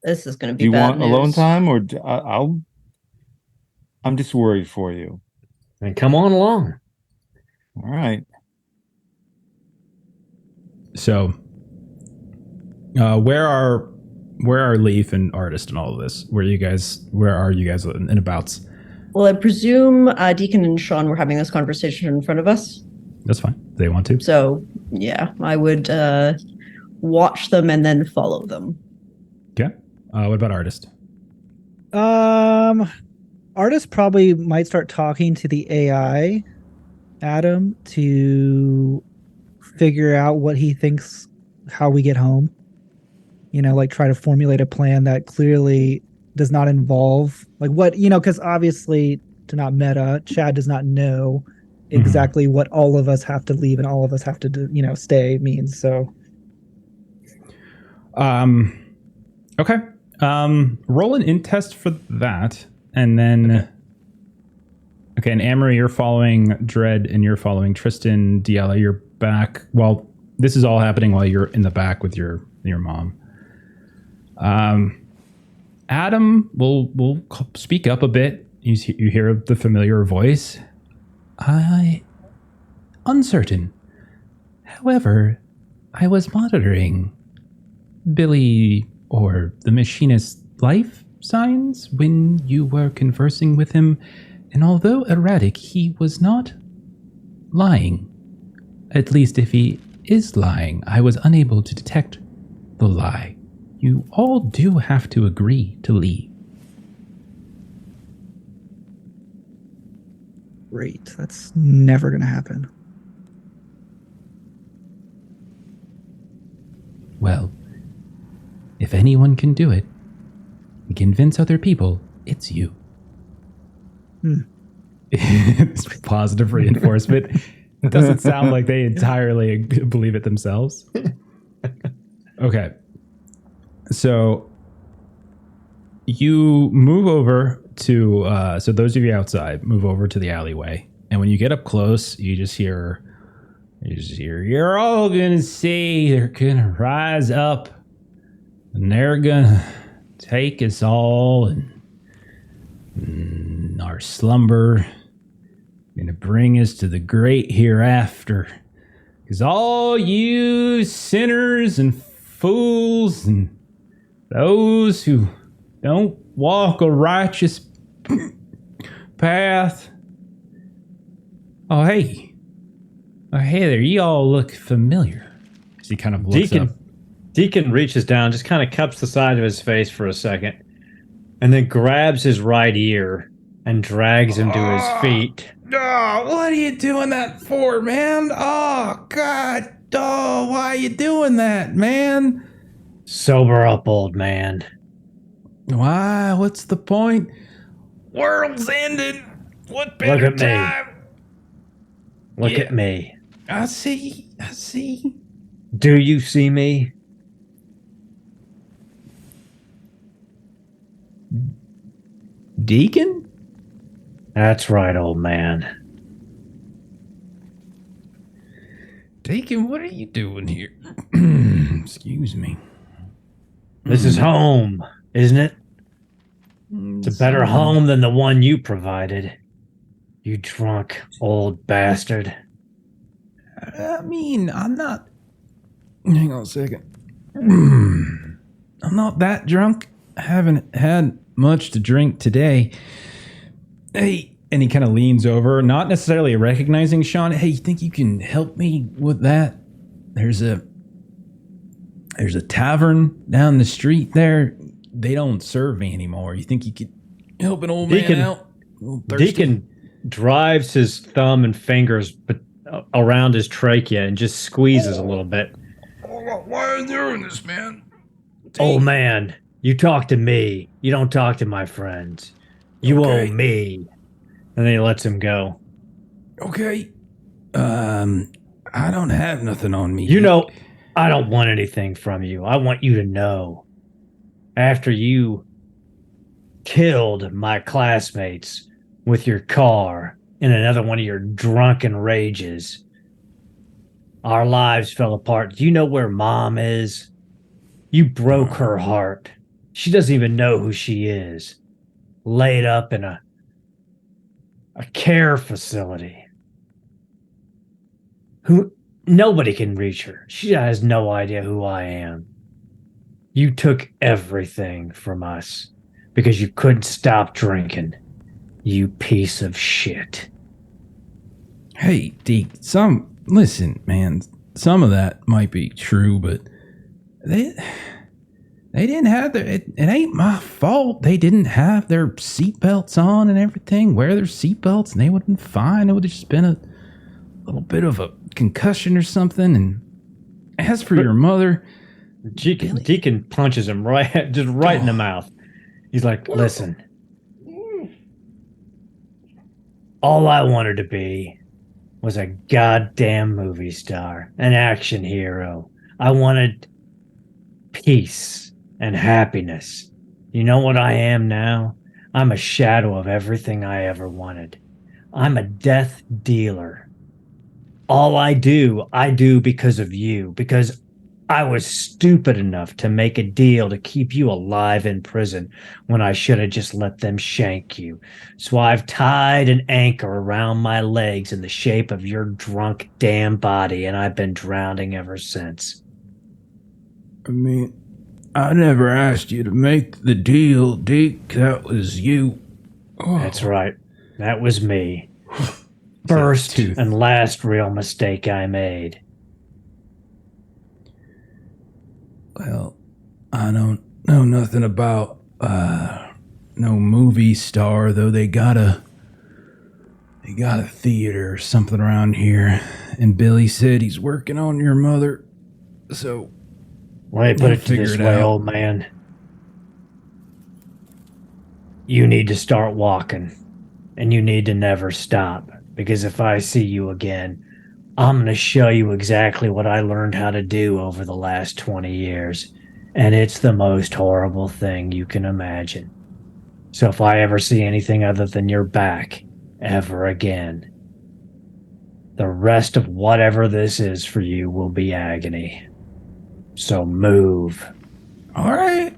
Speaker 4: This is going to be
Speaker 6: Do you
Speaker 4: bad
Speaker 6: want alone
Speaker 4: news.
Speaker 6: time, or I'm just worried for you.
Speaker 2: Then come on along.
Speaker 6: All right.
Speaker 1: So, where are Leaf and Artist and all of this? Where are you guys in abouts?
Speaker 4: Well, I presume Deacon and Sean were having this conversation in front of us.
Speaker 1: That's fine. They want to.
Speaker 4: So, yeah, I would watch them and then follow them.
Speaker 1: Okay. What about Artist?
Speaker 3: Artist probably might start talking to the AI, Adam, to figure out what he thinks, how we get home. You know, like try to formulate a plan that clearly does not involve, like what, you know, because obviously, to not meta, Chad does not know exactly what all of us have to leave and all of us have to do, you know, stay means. So,
Speaker 1: okay. Roll an int test for that, and then okay. And Amery, you're following Dread, and you're following Tristan. Diala, you're back. Well, this is all happening while you're in the back with your mom. Adam will speak up a bit. You hear the familiar voice. Uncertain. However, I was monitoring Billy or the machinist's life signs when you were conversing with him, and although erratic, he was not lying. At least if he is lying, I was unable to detect the lie. You all do have to agree to leave.
Speaker 3: great. That's never going to happen.
Speaker 1: Well, if anyone can do it and convince other people, it's you. It's positive reinforcement. It doesn't sound like they entirely believe it themselves. Okay. So you move over to, so those of you outside, move over to the alleyway. And when you get up close, you just hear, you're all gonna see, they're gonna rise up and they're gonna take us all and our slumber, gonna bring us to the great hereafter. Because all you sinners and fools and those who don't walk a righteous path. Oh, hey there, you all look familiar. As he kind of looks up.
Speaker 2: Deacon reaches down, just kind of cups the side of his face for a second, and then grabs his right ear and drags him to his feet.
Speaker 1: Oh, what are you doing that for, man? Oh, God. Oh, why are you doing that, man?
Speaker 2: Sober up, old man.
Speaker 1: Why? What's the point? World's ended. What better
Speaker 2: Look at me.
Speaker 1: time?
Speaker 2: Look
Speaker 1: Yeah.
Speaker 2: at me.
Speaker 1: I see.
Speaker 2: Do you see me?
Speaker 1: Deacon?
Speaker 2: That's right, old man.
Speaker 1: Deacon, what are you doing here? Excuse me.
Speaker 2: This is home, isn't it? It's a better home than the one you provided. You drunk old bastard.
Speaker 1: I mean, I'm not. Hang on a second. I'm not that drunk. I haven't had much to drink today. Hey, and he kind of leans over, not necessarily recognizing Sean. Hey, you think you can help me with that? There's a tavern down the street there. They don't serve me anymore. You think you could help an old man out?
Speaker 2: Deacon drives his thumb and fingers around his trachea and just squeezes a little bit.
Speaker 1: Why are you doing this, man?
Speaker 2: Old man, you talk to me. You don't talk to my friends. You owe me. And then he lets him go.
Speaker 1: Okay. I don't have nothing on me.
Speaker 2: You know, I don't want anything from you. I want you to know. After you killed my classmates with your car in another one of your drunken rages, our lives fell apart. Do you know where Mom is? You broke her heart. She doesn't even know who she is. Laid up in a care facility. Nobody can reach her. She has no idea who I am. You took everything from us because you couldn't stop drinking. You piece of shit.
Speaker 1: Hey, Deke, listen, man, some of that might be true, but they didn't have it ain't my fault. They didn't have their seatbelts on and everything. Wear their seatbelts and they would have been fine. It would have just been a little bit of a concussion or something. And as for your mother,
Speaker 2: Deacon punches him right in the mouth. He's like, listen, all I wanted to be was a goddamn movie star, an action hero. I wanted peace and happiness. You know what I am now? I'm a shadow of everything I ever wanted. I'm a death dealer. All I do because of you, because I was stupid enough to make a deal to keep you alive in prison when I should have just let them shank you. So I've tied an anchor around my legs in the shape of your drunk damn body, and I've been drowning ever since.
Speaker 1: I mean, I never asked you to make the deal, Deke. That was you.
Speaker 2: Oh. That's right. That was me. First and last real mistake I made.
Speaker 1: Well, I don't know nothing about no movie star, though they got a theater or something around here, and Billy said he's working on your mother, so
Speaker 2: let me put it this way, old man. You need to start walking, and you need to never stop, because if I see you again, I'm going to show you exactly what I learned how to do over the last 20 years, and it's the most horrible thing you can imagine. So if I ever see anything other than your back ever again, the rest of whatever this is for you will be agony. So move.
Speaker 1: All right,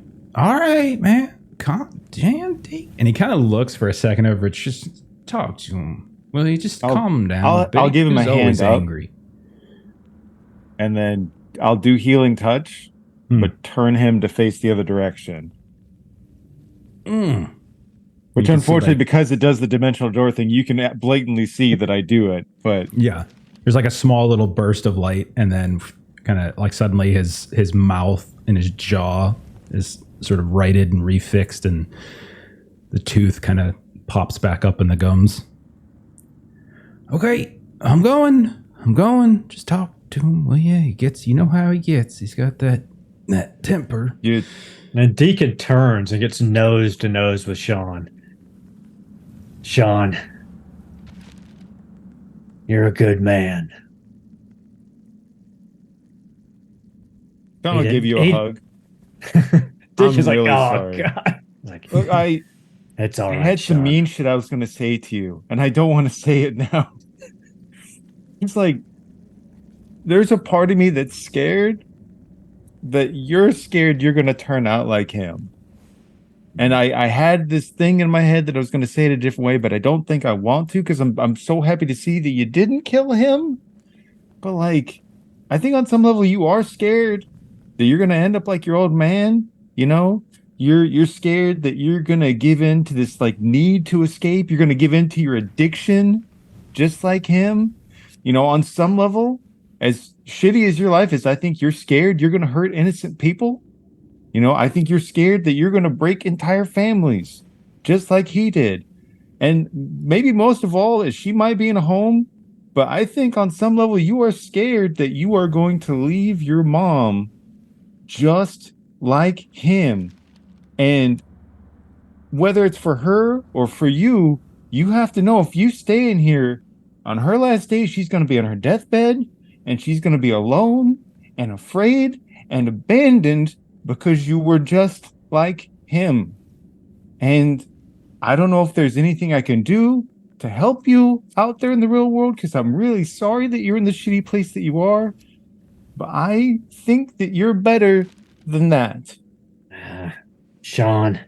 Speaker 1: man. Calm down, Deke. And he kind of looks for a second over. Just talk to him. Will he just calm him down?
Speaker 6: I'll give him a hand up.
Speaker 1: Angry.
Speaker 6: And then I'll do healing touch, but turn him to face the other direction. Which unfortunately, because it does the dimensional door thing, you can blatantly see that I do it. But
Speaker 1: yeah, there's like a small little burst of light, and then kind of like suddenly his mouth and his jaw is sort of righted and refixed, and the tooth kind of pops back up in the gums. Okay, I'm going. Just talk to him. Well, yeah, you know how he gets. He's got that temper.
Speaker 2: And Deacon turns and gets nose to nose with Sean. Sean, you're a good man.
Speaker 6: Sean will give you a hug.
Speaker 2: Deacon's like,
Speaker 6: really
Speaker 2: oh,
Speaker 6: sorry.
Speaker 2: God. Like,
Speaker 6: look,
Speaker 2: it's all right.
Speaker 6: I had
Speaker 2: Sean.
Speaker 6: some mean shit I was going to say to you, and I don't want to say it now. It's like, there's a part of me that's scared, that you're scared you're going to turn out like him. And I had this thing in my head that I was going to say it a different way, but I don't think I want to because I'm so happy to see that you didn't kill him. But like, I think on some level you are scared that you're going to end up like your old man. You know, you're scared that you're going to give in to this like need to escape. You're going to give in to your addiction, just like him. You know, on some level, as shitty as your life is, I think you're scared you're going to hurt innocent people. You know, I think you're scared that you're going to break entire families, just like he did. And maybe most of all is she might be in a home, but I think on some level you are scared that you are going to leave your mom just like him. And whether it's for her or for you, you have to know if you stay in here on her last day, she's going to be on her deathbed and she's going to be alone and afraid and abandoned because you were just like him. And I don't know if there's anything I can do to help you out there in the real world, because I'm really sorry that you're in the shitty place that you are. But I think that you're better than that.
Speaker 2: Sean,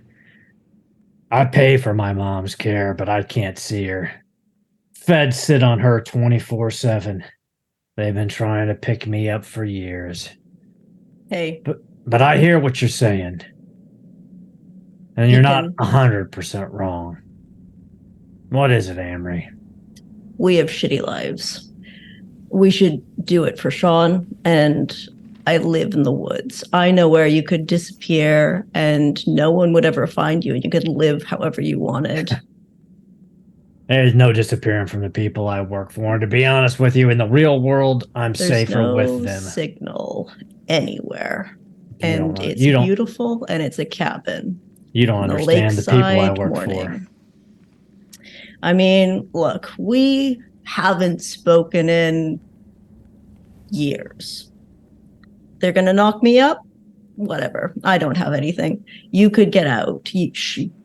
Speaker 2: I pay for my mom's care, but I can't see her. Feds sit on her 24/7. They've been trying to pick me up for years.
Speaker 4: Hey,
Speaker 2: But I hear what you're saying. And you're not
Speaker 4: Deacon.
Speaker 2: 100% wrong. What is it, Amery?
Speaker 4: we have shitty lives. We should do it for Sean, and I live in the woods. I know where you could disappear and no one would ever find you, and you could live however you wanted.
Speaker 2: There's no disappearing from the people I work for. And to be honest with you, in the real world, I'm
Speaker 4: There's
Speaker 2: safer
Speaker 4: no
Speaker 2: with them.
Speaker 4: signal anywhere.
Speaker 2: You
Speaker 4: And
Speaker 2: don't-
Speaker 4: it's
Speaker 2: you don't-
Speaker 4: beautiful, and it's a cabin.
Speaker 2: You don't
Speaker 4: on the
Speaker 2: understand the people I
Speaker 4: lakeside
Speaker 2: work
Speaker 4: morning.
Speaker 2: for.
Speaker 4: I mean, look, we haven't spoken in years. They're going to knock me up? Whatever. I don't have anything. You could get out. You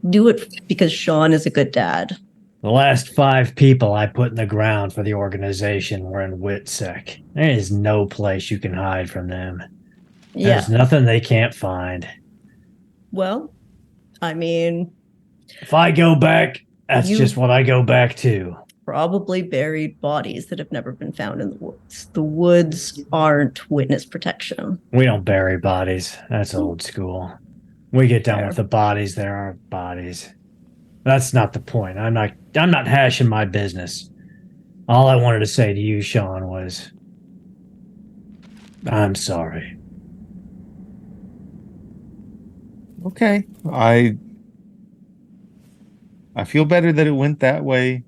Speaker 4: do it because Sean is a good dad.
Speaker 2: The last 5 people I put in the ground for the organization were in Witsec. There is no place you can hide from them.
Speaker 4: Yeah.
Speaker 2: There's nothing they can't find.
Speaker 4: Well, I mean,
Speaker 2: If I go back, that's
Speaker 4: You-
Speaker 2: just what I go back to.
Speaker 4: probably buried bodies that have never been found in the woods. The woods aren't witness protection.
Speaker 2: We don't bury bodies. That's old school. We get down
Speaker 4: Fair.
Speaker 2: with the bodies. There are bodies. That's not the point. I'm not hashing my business. All I wanted to say to you, Sean, was I'm sorry.
Speaker 6: Okay. I feel better that it went that way.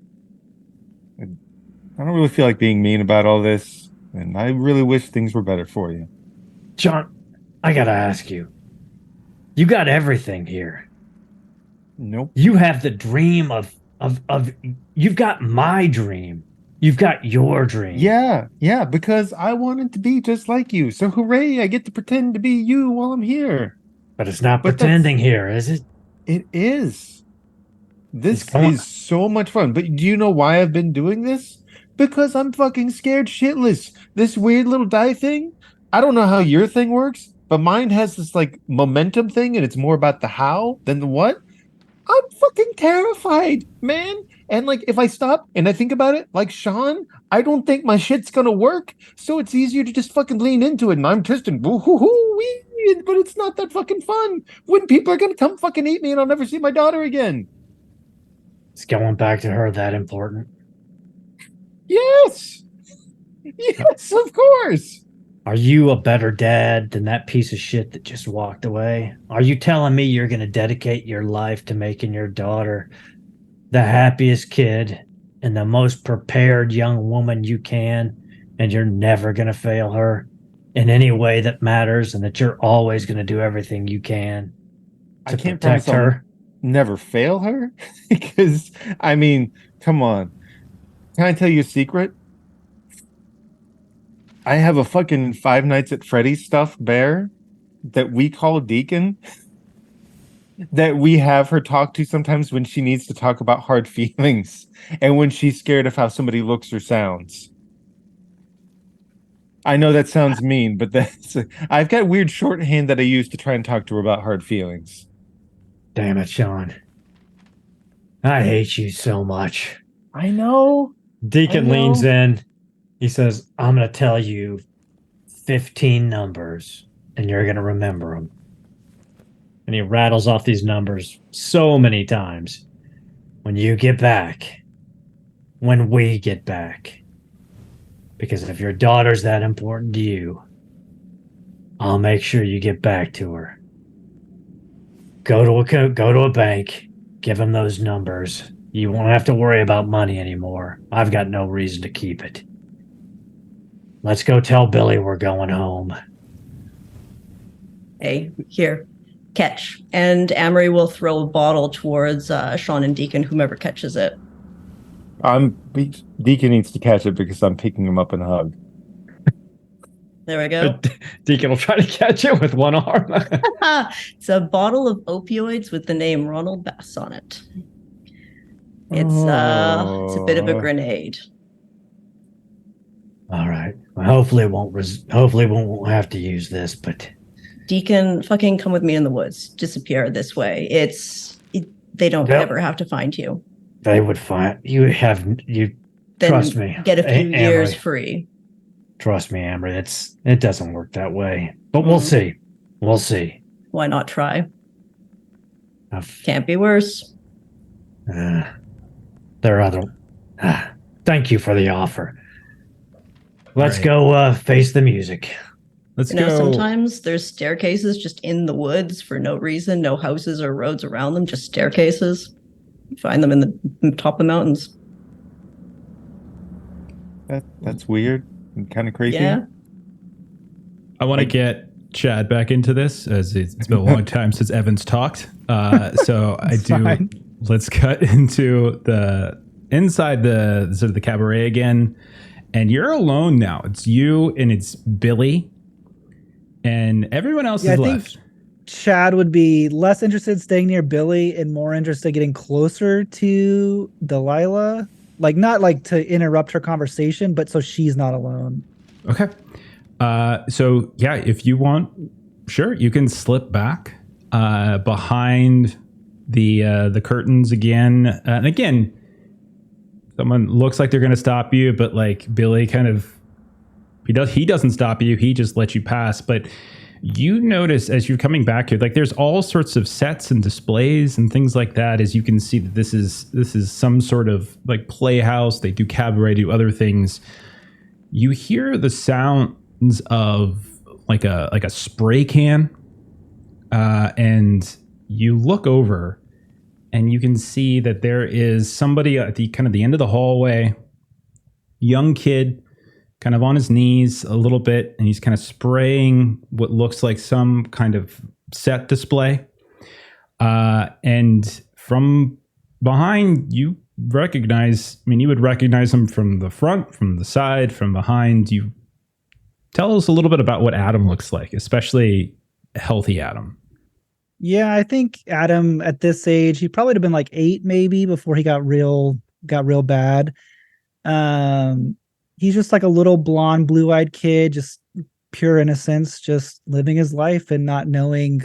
Speaker 6: I don't really feel like being mean about all this, and I really wish things were better for you.
Speaker 2: John, I gotta ask you. You got everything here.
Speaker 6: Nope.
Speaker 2: You have the dream of you've got my dream. You've got your dream.
Speaker 6: Yeah, because I wanted to be just like you. So hooray, I get to pretend to be you while I'm here.
Speaker 2: But it's not
Speaker 6: But that's-
Speaker 2: pretending here, is it?
Speaker 6: It is. This
Speaker 2: It's going-
Speaker 6: is so much fun. But do you know why I've been doing this? Because I'm fucking scared shitless. This weird little die thing, I don't know how your thing works, but mine has this like momentum thing and it's more about the how than the what. I'm fucking terrified, man. And like if I stop and I think about it, like Sean, I don't think my shit's gonna work. So it's easier to just fucking lean into it. And I'm Tristan, woo-hoo-hoo-wee, but it's not that fucking fun when people are gonna come fucking eat me and I'll never see my daughter again.
Speaker 2: It's going back to her that important.
Speaker 6: Yes. Yes, of course.
Speaker 2: Are you a better dad than that piece of shit that just walked away? Are you telling me you're going to dedicate your life to making your daughter the happiest kid and the most prepared young woman you can, and you're never going to fail her in any way that matters, and that you're always going to do everything you can to
Speaker 6: I can't
Speaker 2: protect
Speaker 6: promise I'll
Speaker 2: her?
Speaker 6: never fail her because I mean, come on. Can I tell you a secret? I have a fucking Five Nights at Freddy's stuffed bear that we call Deacon that we have her talk to sometimes when she needs to talk about hard feelings and when she's scared of how somebody looks or sounds. I know that sounds mean, but I've got weird shorthand that I use to try and talk to her about hard feelings.
Speaker 2: Damn it, Sean. I hate you so much.
Speaker 6: I know.
Speaker 2: Deacon
Speaker 6: I know.
Speaker 2: leans in. He says, I'm going to tell you 15 numbers, and you're going to remember them. And he rattles off these numbers so many times. When you get back, when we get back. Because if your daughter's that important to you, I'll make sure you get back to her. Go to a bank, give him those numbers. You won't have to worry about money anymore. I've got no reason to keep it. Let's go tell Billy we're going home.
Speaker 4: Hey, here, catch. And Amery will throw a bottle towards Sean and Deacon, whomever catches it.
Speaker 6: Deacon needs to catch it because I'm picking him up and hug.
Speaker 4: There we go.
Speaker 2: Deacon will try to catch it with one arm.
Speaker 4: It's a bottle of opioids with the name Ronald Bass on it. It's a bit of a grenade.
Speaker 2: All right. Well, hopefully we won't have to use this, but
Speaker 4: Deacon, fucking come with me in the woods. Disappear this way. They don't ever have to find you.
Speaker 2: they would find you. Then trust me.
Speaker 4: Get a few years free.
Speaker 2: Trust me, Amery. It doesn't work that way. But we'll see. We'll see.
Speaker 4: Why not try? Can't be worse.
Speaker 2: There are other. Thank you for the offer. Let's go face the music.
Speaker 1: Let's
Speaker 4: go.
Speaker 1: go.
Speaker 4: Sometimes there's staircases just in the woods for no reason, no houses or roads around them, just staircases. You find them in the top of the mountains.
Speaker 6: That's weird and kind of creepy.
Speaker 4: Yeah.
Speaker 1: I want to get Chad back into this, as it's been a long time since Evan's talked. So I do.
Speaker 3: Fine.
Speaker 1: Let's cut into inside the sort of the cabaret again, and you're alone now. It's you and it's Billy, and everyone else is left.
Speaker 3: Think Chad would be less interested in staying near Billy and more interested in getting closer to Delilah. Like, not like to interrupt her conversation, but so she's not alone.
Speaker 1: Okay. So yeah, if you want, sure, you can slip back behind the curtains again. And again, someone looks like they're going to stop you, but like Billy kind of, he doesn't stop you. He just lets you pass. But you notice as you're coming back here, like there's all sorts of sets and displays and things like that. As you can see that this is some sort of like playhouse. They do cabaret, do other things. You hear the sounds of like a spray can, and you look over and you can see that there is somebody at the kind of the end of the hallway, young kid, kind of on his knees a little bit, and he's kind of spraying what looks like some kind of set display. And from behind, you would recognize him from the front, from the side, from behind. You tell us a little bit about what Adam looks like, especially healthy Adam.
Speaker 3: Yeah, I think Adam at this age, he probably would have been like 8 maybe before he got real bad. He's just like a little blonde, blue-eyed kid, just pure innocence, just living his life and not knowing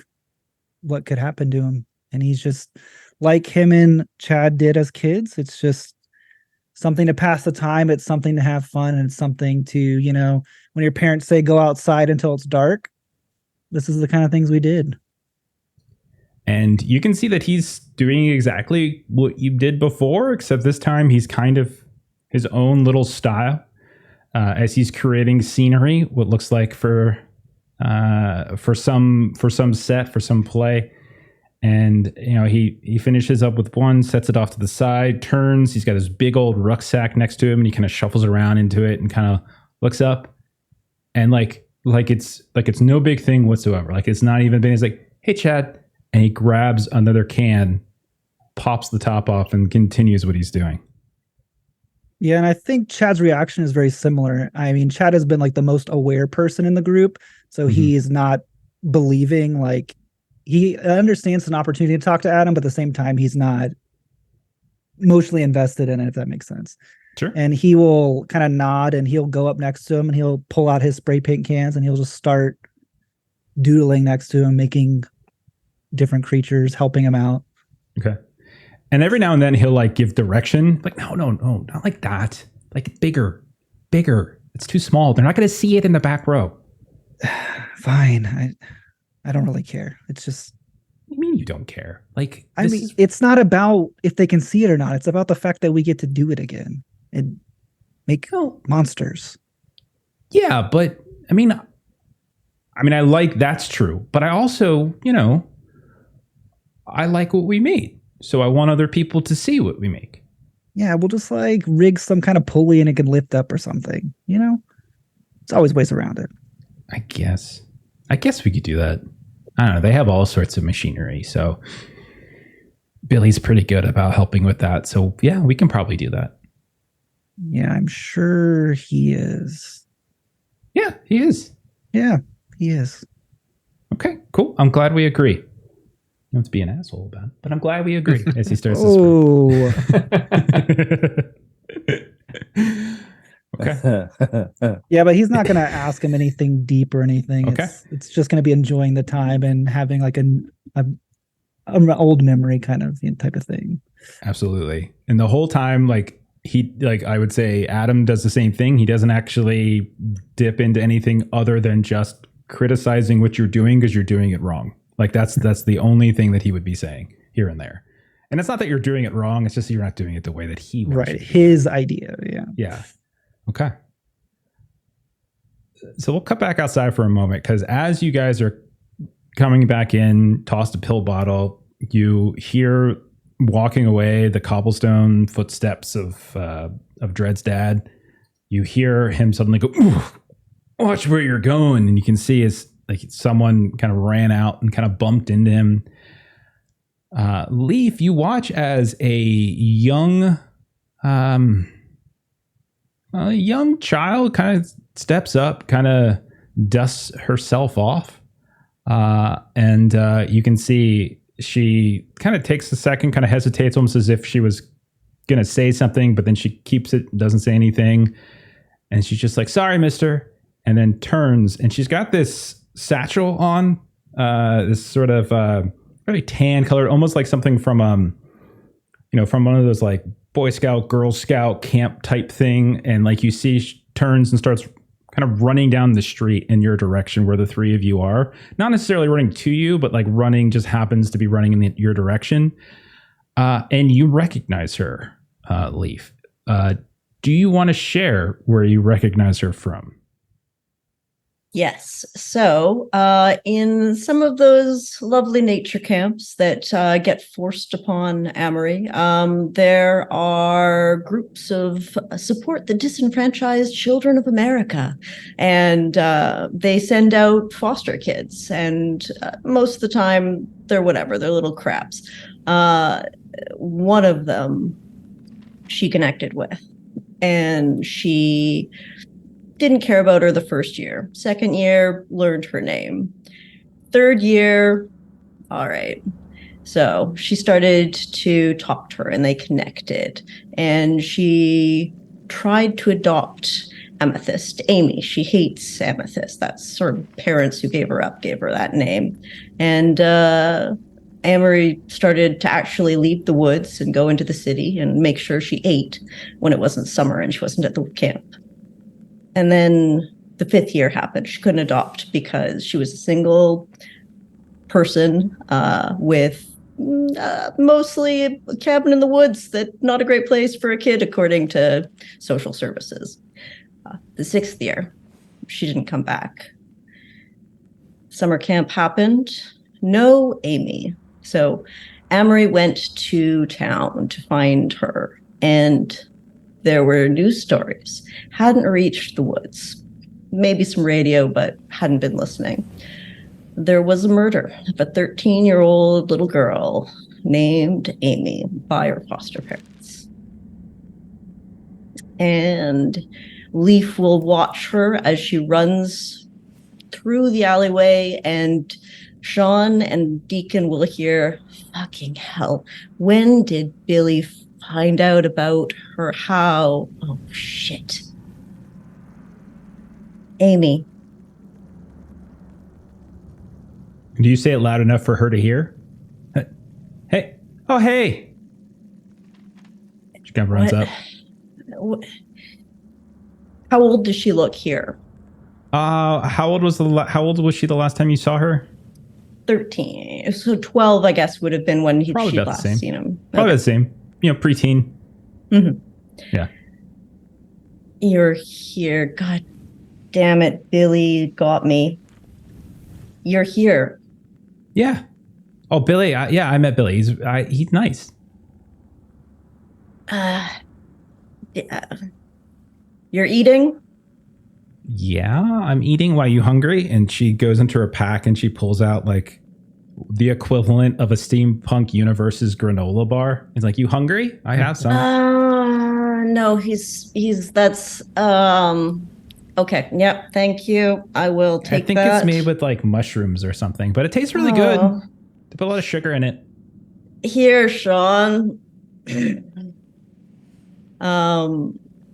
Speaker 3: what could happen to him. And he's just like him and Chad did as kids. It's just something to pass the time. It's something to have fun. And it's something to, when your parents say go outside until it's dark, this is the kind of things we did.
Speaker 1: And you can see that he's doing exactly what you did before, except this time he's kind of his own little style. As he's creating scenery, what looks like for some set, for some play. And, he finishes up with one, sets it off to the side, turns. He's got his big old rucksack next to him, and he kind of shuffles around into it and kind of looks up. And like it's no big thing whatsoever. Like it's not even been, he's like, hey, Chad. And he grabs another can, pops the top off, and continues what he's doing.
Speaker 3: Yeah, and I think Chad's reaction is very similar. I mean, Chad has been like the most aware person in the group, so he is not believing, like, he understands an opportunity to talk to Adam, but at the same time, he's not emotionally invested in it, if that makes sense.
Speaker 1: Sure.
Speaker 3: And he will kind of nod and he'll go up next to him and he'll pull out his spray paint cans and he'll just start doodling next to him, making different creatures, helping him out.
Speaker 1: Okay. And every now and then he'll like give direction. Like, no, not like that. Like bigger. It's too small. They're not going to see it in the back row.
Speaker 3: Fine. I don't really care. It's just.
Speaker 1: What do you mean you don't care? Like,
Speaker 3: I mean, it's not about if they can see it or not. It's about the fact that we get to do it again and make monsters.
Speaker 1: Yeah, but I mean, I like that's true. But I also, I like what we made. So I want other people to see what we make.
Speaker 3: Yeah, we'll just like rig some kind of pulley and it can lift up or something. There's always ways around it.
Speaker 1: I guess we could do that. I don't know. They have all sorts of machinery. So Billy's pretty good about helping with that. So yeah, we can probably do that.
Speaker 3: Yeah, I'm sure he is.
Speaker 1: Yeah, he is.
Speaker 3: Yeah, he is.
Speaker 1: Okay, cool. I'm glad we agree. You don't have to be an asshole about it, but I'm glad we agree as he starts
Speaker 3: Oh.
Speaker 1: Okay.
Speaker 3: Yeah, but he's not going to ask him anything deep or anything.
Speaker 1: Okay.
Speaker 3: It's just going to be enjoying the time and having like an old memory kind of type of thing.
Speaker 1: Absolutely. And the whole time, I would say Adam does the same thing. He doesn't actually dip into anything other than just criticizing what you're doing because you're doing it wrong. Like that's the only thing that he would be saying here and there. And it's not that you're doing it wrong. It's just that you're not doing it the way that he wants.
Speaker 3: Right. His idea. Yeah.
Speaker 1: Yeah. Okay. So we'll cut back outside for a moment because as you guys are coming back in, tossed a pill bottle, you hear walking away the cobblestone footsteps of Dred's dad. You hear him suddenly go, "Ooh, watch where you're going," and you can see someone kind of ran out and kind of bumped into him. Leaf, you watch as a young child kind of steps up, kind of dusts herself off. And you can see she kind of takes a second, kind of hesitates almost as if she was going to say something, but then she keeps it, doesn't say anything. And she's just like, "Sorry, mister." And then turns and she's got this satchel on, this sort of very tan color, almost like something from, from one of those like Boy Scout, Girl Scout camp type thing. And like you see, she turns and starts kind of running down the street in your direction where the three of you are. Not necessarily running to you, but like just happens to be running in your direction. And you recognize her, Leaf. Do you want to share where you recognize her from?
Speaker 4: Yes. So in some of those lovely nature camps that get forced upon Amery, there are groups of support the disenfranchised children of America. And they send out foster kids. And most of the time, they're little craps. One of them she connected with. And she didn't care about her the first year. Second year, learned her name. Third year, all right. So she started to talk to her and they connected. And she tried to adopt Amethyst, Amy. She hates Amethyst. That's her parents who gave her that name. And Amery started to actually leave the woods and go into the city and make sure she ate when it wasn't summer and she wasn't at the camp. And then the fifth year happened. She couldn't adopt because she was a single person with mostly a cabin in the woods. That not a great place for a kid, according to social services. The sixth year, she didn't come back. Summer camp happened. No Amy. So Amery went to town to find her, and there were news stories. Hadn't reached the woods. Maybe some radio, but hadn't been listening. There was a murder of a 13-year-old little girl named Amy by her foster parents. And Leaf will watch her as she runs through the alleyway, and Sean and Deacon will hear, "Fucking hell, when did Billy find out about her. How? Oh, shit. Amy.
Speaker 1: Do you say it loud enough for her to hear? Hey. Oh, hey. She kind of runs up.
Speaker 4: How old does she look here?
Speaker 1: How old was she the last time you saw her?
Speaker 4: 13. So 12, I guess, would have been when she
Speaker 1: about the
Speaker 4: last
Speaker 1: same.
Speaker 4: seen him.
Speaker 1: Probably the same. Preteen.
Speaker 4: Mhm.
Speaker 1: Yeah.
Speaker 4: You're here. God damn it. Billy got me. You're here.
Speaker 1: Yeah. Oh, Billy. I met Billy. He's nice.
Speaker 4: Yeah. You're eating?
Speaker 1: Yeah, I'm eating. Why, you hungry? And she goes into her pack and she pulls out like the equivalent of a steampunk universe's granola bar. He's like, you hungry? I have some.
Speaker 4: No, that's okay. Yep, thank you. I will take that.
Speaker 1: I think it's made with like mushrooms or something, but it tastes really good. They put a lot of sugar in it.
Speaker 4: Here, Sean.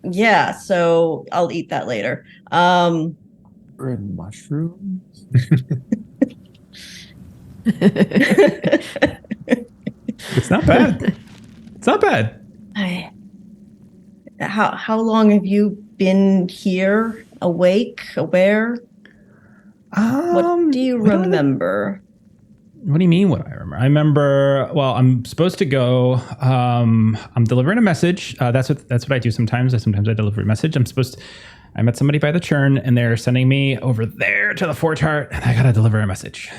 Speaker 4: Yeah, so I'll eat that later.
Speaker 6: Bread and mushrooms.
Speaker 1: It's not bad. It's not bad.
Speaker 4: How long have you been here? Awake? Aware? What do you remember?
Speaker 1: What do you mean what I remember? I remember, well, I'm supposed to go, I'm delivering a message. That's what I do sometimes. Sometimes I deliver a message. I met somebody by the churn and they're sending me over there to the Fort Hart and I got to deliver a message.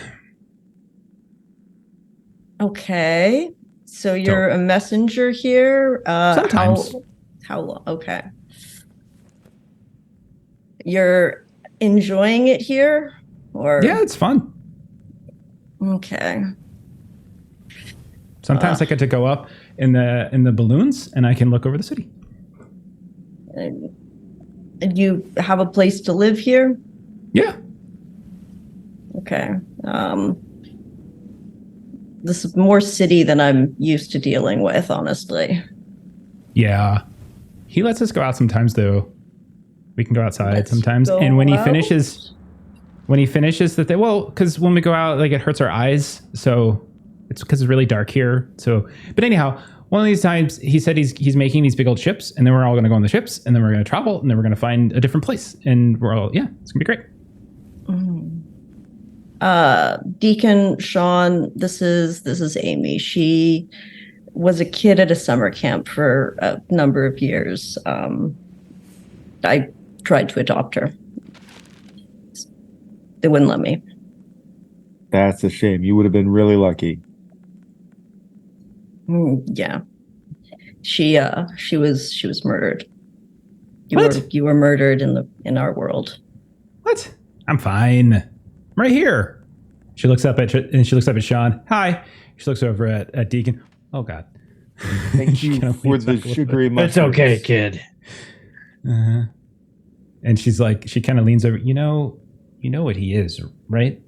Speaker 4: Okay. So you're a messenger here?
Speaker 1: Sometimes.
Speaker 4: How long? Okay. You're enjoying it here? Or
Speaker 1: Yeah, it's fun.
Speaker 4: Okay.
Speaker 1: Sometimes I get to go up in the balloons and I can look over the city.
Speaker 4: You have a place to live here?
Speaker 1: Yeah.
Speaker 4: Okay. This is more city than I'm used to dealing with, honestly.
Speaker 1: Yeah. He lets us go out sometimes though. We can go outside
Speaker 4: Let's
Speaker 1: sometimes.
Speaker 4: go
Speaker 1: And when he
Speaker 4: out?
Speaker 1: finishes because when we go out, like it hurts our eyes. So it's because it's really dark here. So, but anyhow, one of these times he said he's making these big old ships and then we're all going to go on the ships and then we're going to travel and then we're going to find a different place. And we're all, yeah, it's gonna be great.
Speaker 4: Deacon, Sean, this is Amy. She was a kid at a summer camp for a number of years. I tried to adopt her. They wouldn't let me.
Speaker 6: That's a shame. You would have been really lucky.
Speaker 4: Yeah. She was murdered.
Speaker 1: What?
Speaker 4: You were murdered in our world.
Speaker 1: What? I'm fine. I'm right here. She looks up at Sean. Hi. She looks over at Deacon. Oh God.
Speaker 6: Thank
Speaker 1: She
Speaker 6: you
Speaker 1: kinda
Speaker 6: for
Speaker 1: leans
Speaker 6: the
Speaker 1: back a little
Speaker 6: sugary
Speaker 1: bit.
Speaker 6: mushrooms.
Speaker 2: It's okay, kid.
Speaker 1: And she's like, she kind of leans over. You know what he is, right?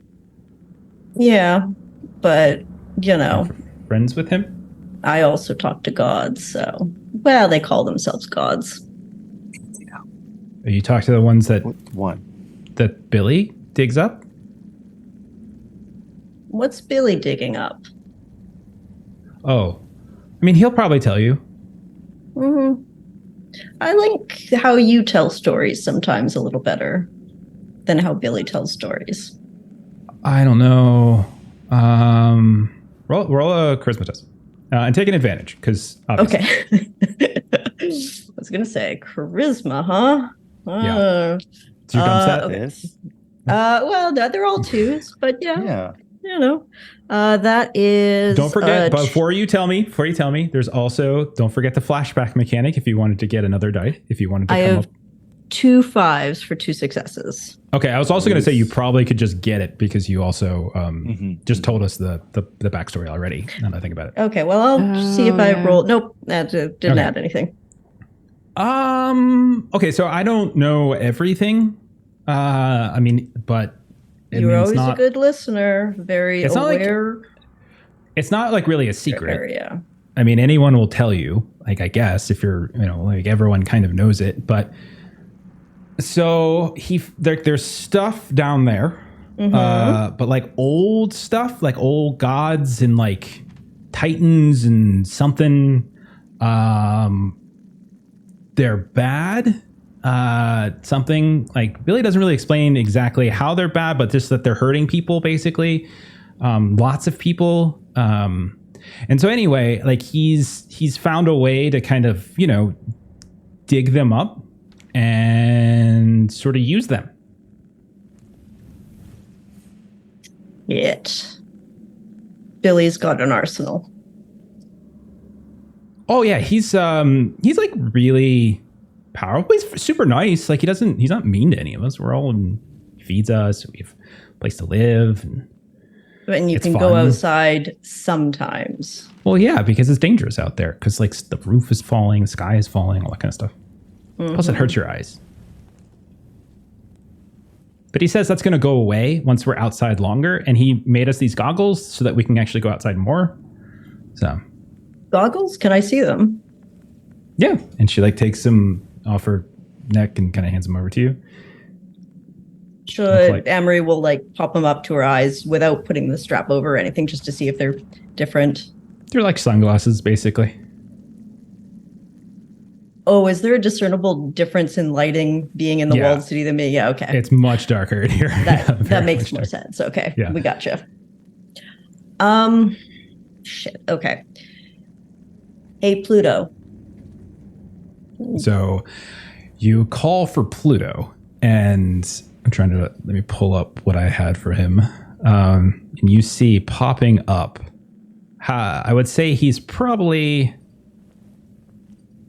Speaker 4: Yeah, but
Speaker 1: Friends with him.
Speaker 4: I also talk to gods, so they call themselves gods.
Speaker 1: You talk to the ones that
Speaker 6: One.
Speaker 1: Billy digs up.
Speaker 4: What's Billy digging up?
Speaker 1: Oh, I mean, he'll probably tell you.
Speaker 4: I like how you tell stories sometimes a little better than how Billy tells stories.
Speaker 1: I don't know. Roll a charisma test and take an advantage because
Speaker 4: Okay. I was gonna say charisma, huh?
Speaker 1: Yeah. It's your dumb set.
Speaker 4: Okay.
Speaker 6: This.
Speaker 4: Well, no, they're all twos, but
Speaker 6: Yeah.
Speaker 4: that is.
Speaker 1: Don't forget, before you tell me, there's also, don't forget the flashback mechanic if you wanted to get another die, if you wanted to
Speaker 4: I
Speaker 1: come
Speaker 4: have
Speaker 1: up.
Speaker 4: 2 5s for 2 successes.
Speaker 1: Okay, I was also going to say you probably could just get it because you also just told us the backstory already, now that I think about it.
Speaker 4: Okay, well, I'll see if I
Speaker 5: yeah.
Speaker 4: roll. Nope, that didn't
Speaker 1: Okay.
Speaker 4: add anything.
Speaker 1: Okay, so I don't know everything. I mean, but it
Speaker 4: You're
Speaker 1: means
Speaker 4: always
Speaker 1: not,
Speaker 4: a good listener, very
Speaker 1: It's not like-
Speaker 4: aware.
Speaker 1: it's not like really a secret.
Speaker 4: Area.
Speaker 1: I mean, anyone will tell you, like, I guess if you're, like everyone kind of knows it, but so there's stuff down there, but like old stuff, like old gods and like titans and something, they're bad. Something like Billy doesn't really explain exactly how they're bad, but just that they're hurting people, basically. Lots of people. And so anyway, like he's found a way to kind of, dig them up and sort of use them.
Speaker 4: Billy's got an arsenal.
Speaker 1: Oh yeah, he's like really powerful. He's super nice. Like he's not mean to any of us. He feeds us. We have a place to live.
Speaker 4: And you can go outside sometimes.
Speaker 1: Well, yeah, because it's dangerous out there. Because like the roof is falling, the sky is falling, all that kind of stuff. Plus, it hurts your eyes. But he says that's going to go away once we're outside longer. And he made us these goggles so that we can actually go outside more. So,
Speaker 4: goggles? Can I see them?
Speaker 1: Yeah, and she like takes them off her neck and kind of hands them over to you.
Speaker 4: Amery will like pop them up to her eyes without putting the strap over or anything, just to see if they're different.
Speaker 1: They're like sunglasses, basically.
Speaker 4: Oh, is there a discernible difference in lighting being in the walled city than me? Yeah, okay.
Speaker 1: It's much darker in here.
Speaker 4: That makes more sense. Okay, we gotcha. Shit. Okay. Hey, Pluto.
Speaker 1: So you call for Pluto, and I'm trying to let me pull up what I had for him. And you see popping up. I would say he's probably.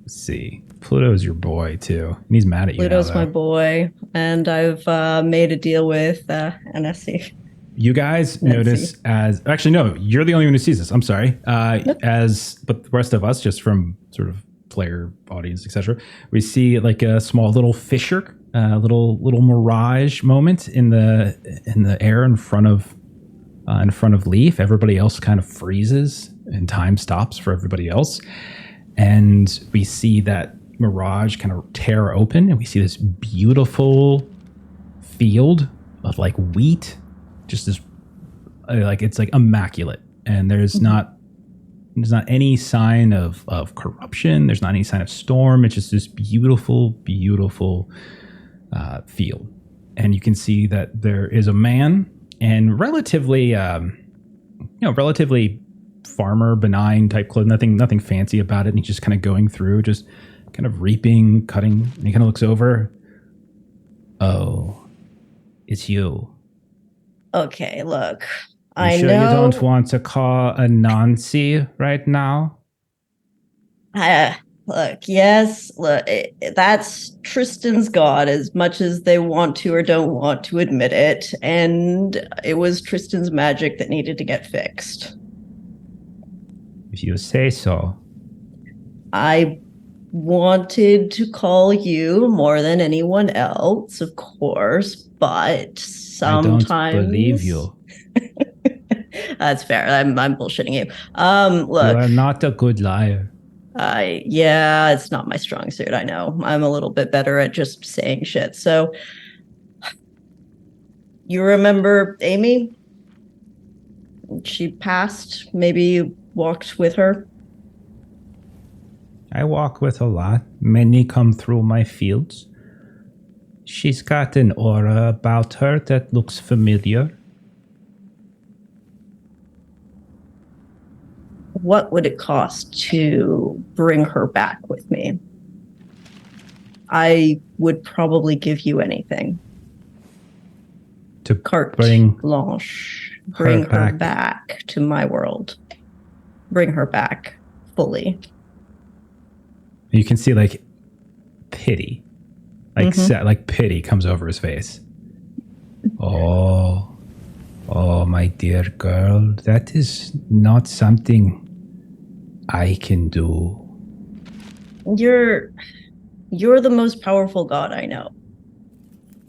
Speaker 1: Let's see. Pluto's your boy too, and he's mad at you.
Speaker 4: Pluto's my boy, and I've made a deal with NSC.
Speaker 1: You guys notice actually no, you're the only one who sees this. I'm sorry. But the rest of us, just from sort of player, audience, etc., we see like a small little fissure, little mirage moment in the air in front of Leaf. Everybody else kind of freezes, and time stops for everybody else. And we see that mirage kind of tear open, and we see this beautiful field of like wheat, just this like it's like immaculate, and there's not any sign of corruption. There's not any sign of storm. It's just this beautiful field, and you can see that there is a man, and relatively farmer, benign type clothes, nothing fancy about it. And he's just kind of going through, just kind of reaping, cutting, and he kind of looks over. Oh, it's you.
Speaker 4: Okay, look.
Speaker 1: You sure you don't want to call a Nancy right now?
Speaker 4: Look, that's Tristan's god, as much as they want to or don't want to admit it. And it was Tristan's magic that needed to get fixed.
Speaker 1: If you say so.
Speaker 4: I wanted to call you more than anyone else, of course, but sometimes
Speaker 1: I don't believe you.
Speaker 4: That's fair. I'm bullshitting you. Look,
Speaker 1: you are not a good liar.
Speaker 4: It's not my strong suit. I know. I'm a little bit better at just saying shit. So, you remember Amy? She passed. Maybe you walked with her.
Speaker 1: I walk with a lot. Many come through my fields. She's got an aura about her that looks familiar.
Speaker 4: What would it cost to bring her back with me? I would probably give you anything.
Speaker 1: To
Speaker 4: Carte
Speaker 1: bring
Speaker 4: blanche. Bring her back to my world. Bring her back fully.
Speaker 1: You can see like pity, like pity comes over his face. Oh, my dear girl, that is not something I can do.
Speaker 4: You're the most powerful god I know.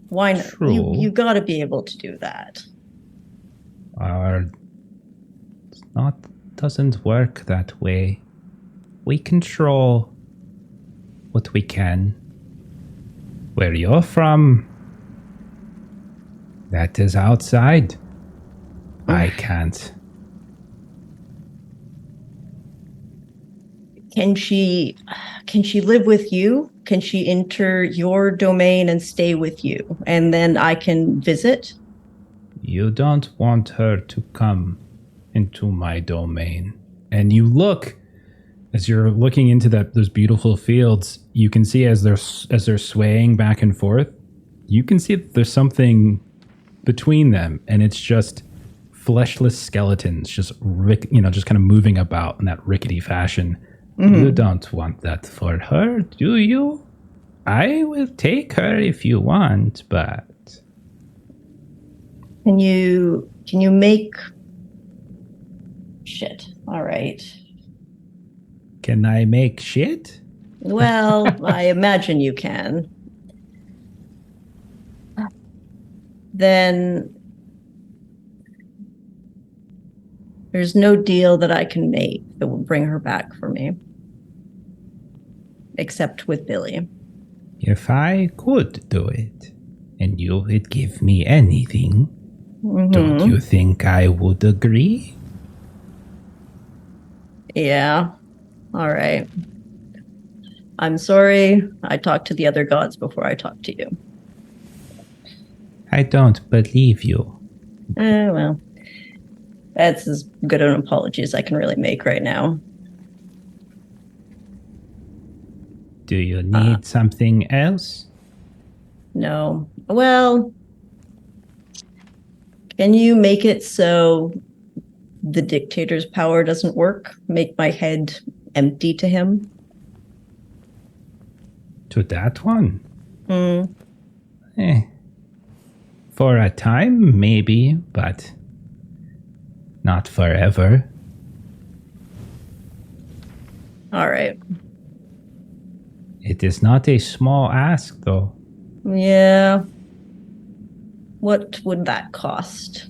Speaker 4: Why not?
Speaker 1: True.
Speaker 4: You got to be able to do that.
Speaker 1: Doesn't work that way. we control what we can. Where you're from, that is outside. I can't.
Speaker 4: Can she live with you? Can she enter your domain and stay with you? And then I can visit?
Speaker 1: You don't want her to come into my domain. And you look, as you're looking into those beautiful fields, you can see as they're swaying back and forth, you can see that there's something between them, and it's just fleshless skeletons, just kind of moving about in that rickety fashion. Mm-hmm. You don't want that for her, do you? I will take her if you want, but
Speaker 4: can you make shit? All right.
Speaker 1: Can I make shit?
Speaker 4: Well, I imagine you can. Then there's no deal that I can make that will bring her back for me. Except with Billy.
Speaker 1: If I could do it, and you would give me anything, don't you think I would agree?
Speaker 4: Yeah. All right. I'm sorry. I talked to the other gods before I talked to you.
Speaker 1: I don't believe you.
Speaker 4: Well, that's as good an apology as I can really make right now.
Speaker 1: Do you need something else?
Speaker 4: No. Well, can you make it so the dictator's power doesn't work? Make my head empty to him?
Speaker 1: To that one? For a time, maybe, but not forever.
Speaker 4: All right.
Speaker 1: It is not a small ask, though.
Speaker 4: Yeah. What would that cost?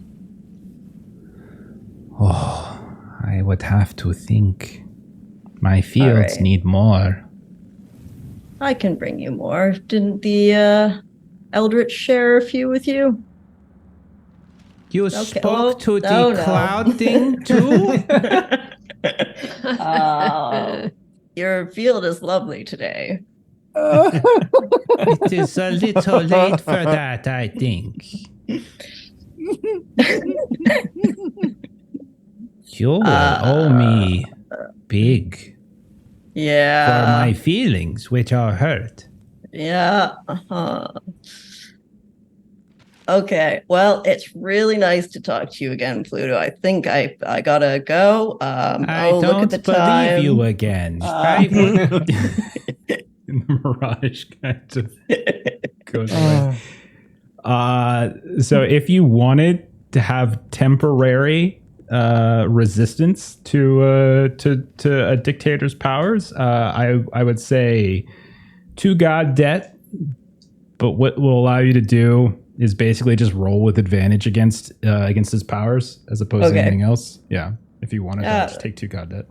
Speaker 1: Oh, I would have to think. My fields need more.
Speaker 4: I can bring you more. Didn't the Eldritch share a few with you?
Speaker 1: You spoke to the cloud thing, too?
Speaker 4: Your field is lovely today.
Speaker 1: It is a little late for that, I think. You will owe me big.
Speaker 4: Yeah.
Speaker 1: For my feelings, which are hurt.
Speaker 4: Yeah. Okay. Well, it's really nice to talk to you again, Pluto. I think I gotta go.
Speaker 1: I don't
Speaker 4: look at the
Speaker 1: believe
Speaker 4: time.
Speaker 1: you again. Mirage kind of goes away. So if you wanted to have temporary resistance to a dictator's powers, I would say 2 god debt, but what will allow you to do is basically just roll with advantage against his powers as opposed to anything else. Yeah, if you wanted to just take 2 god debt.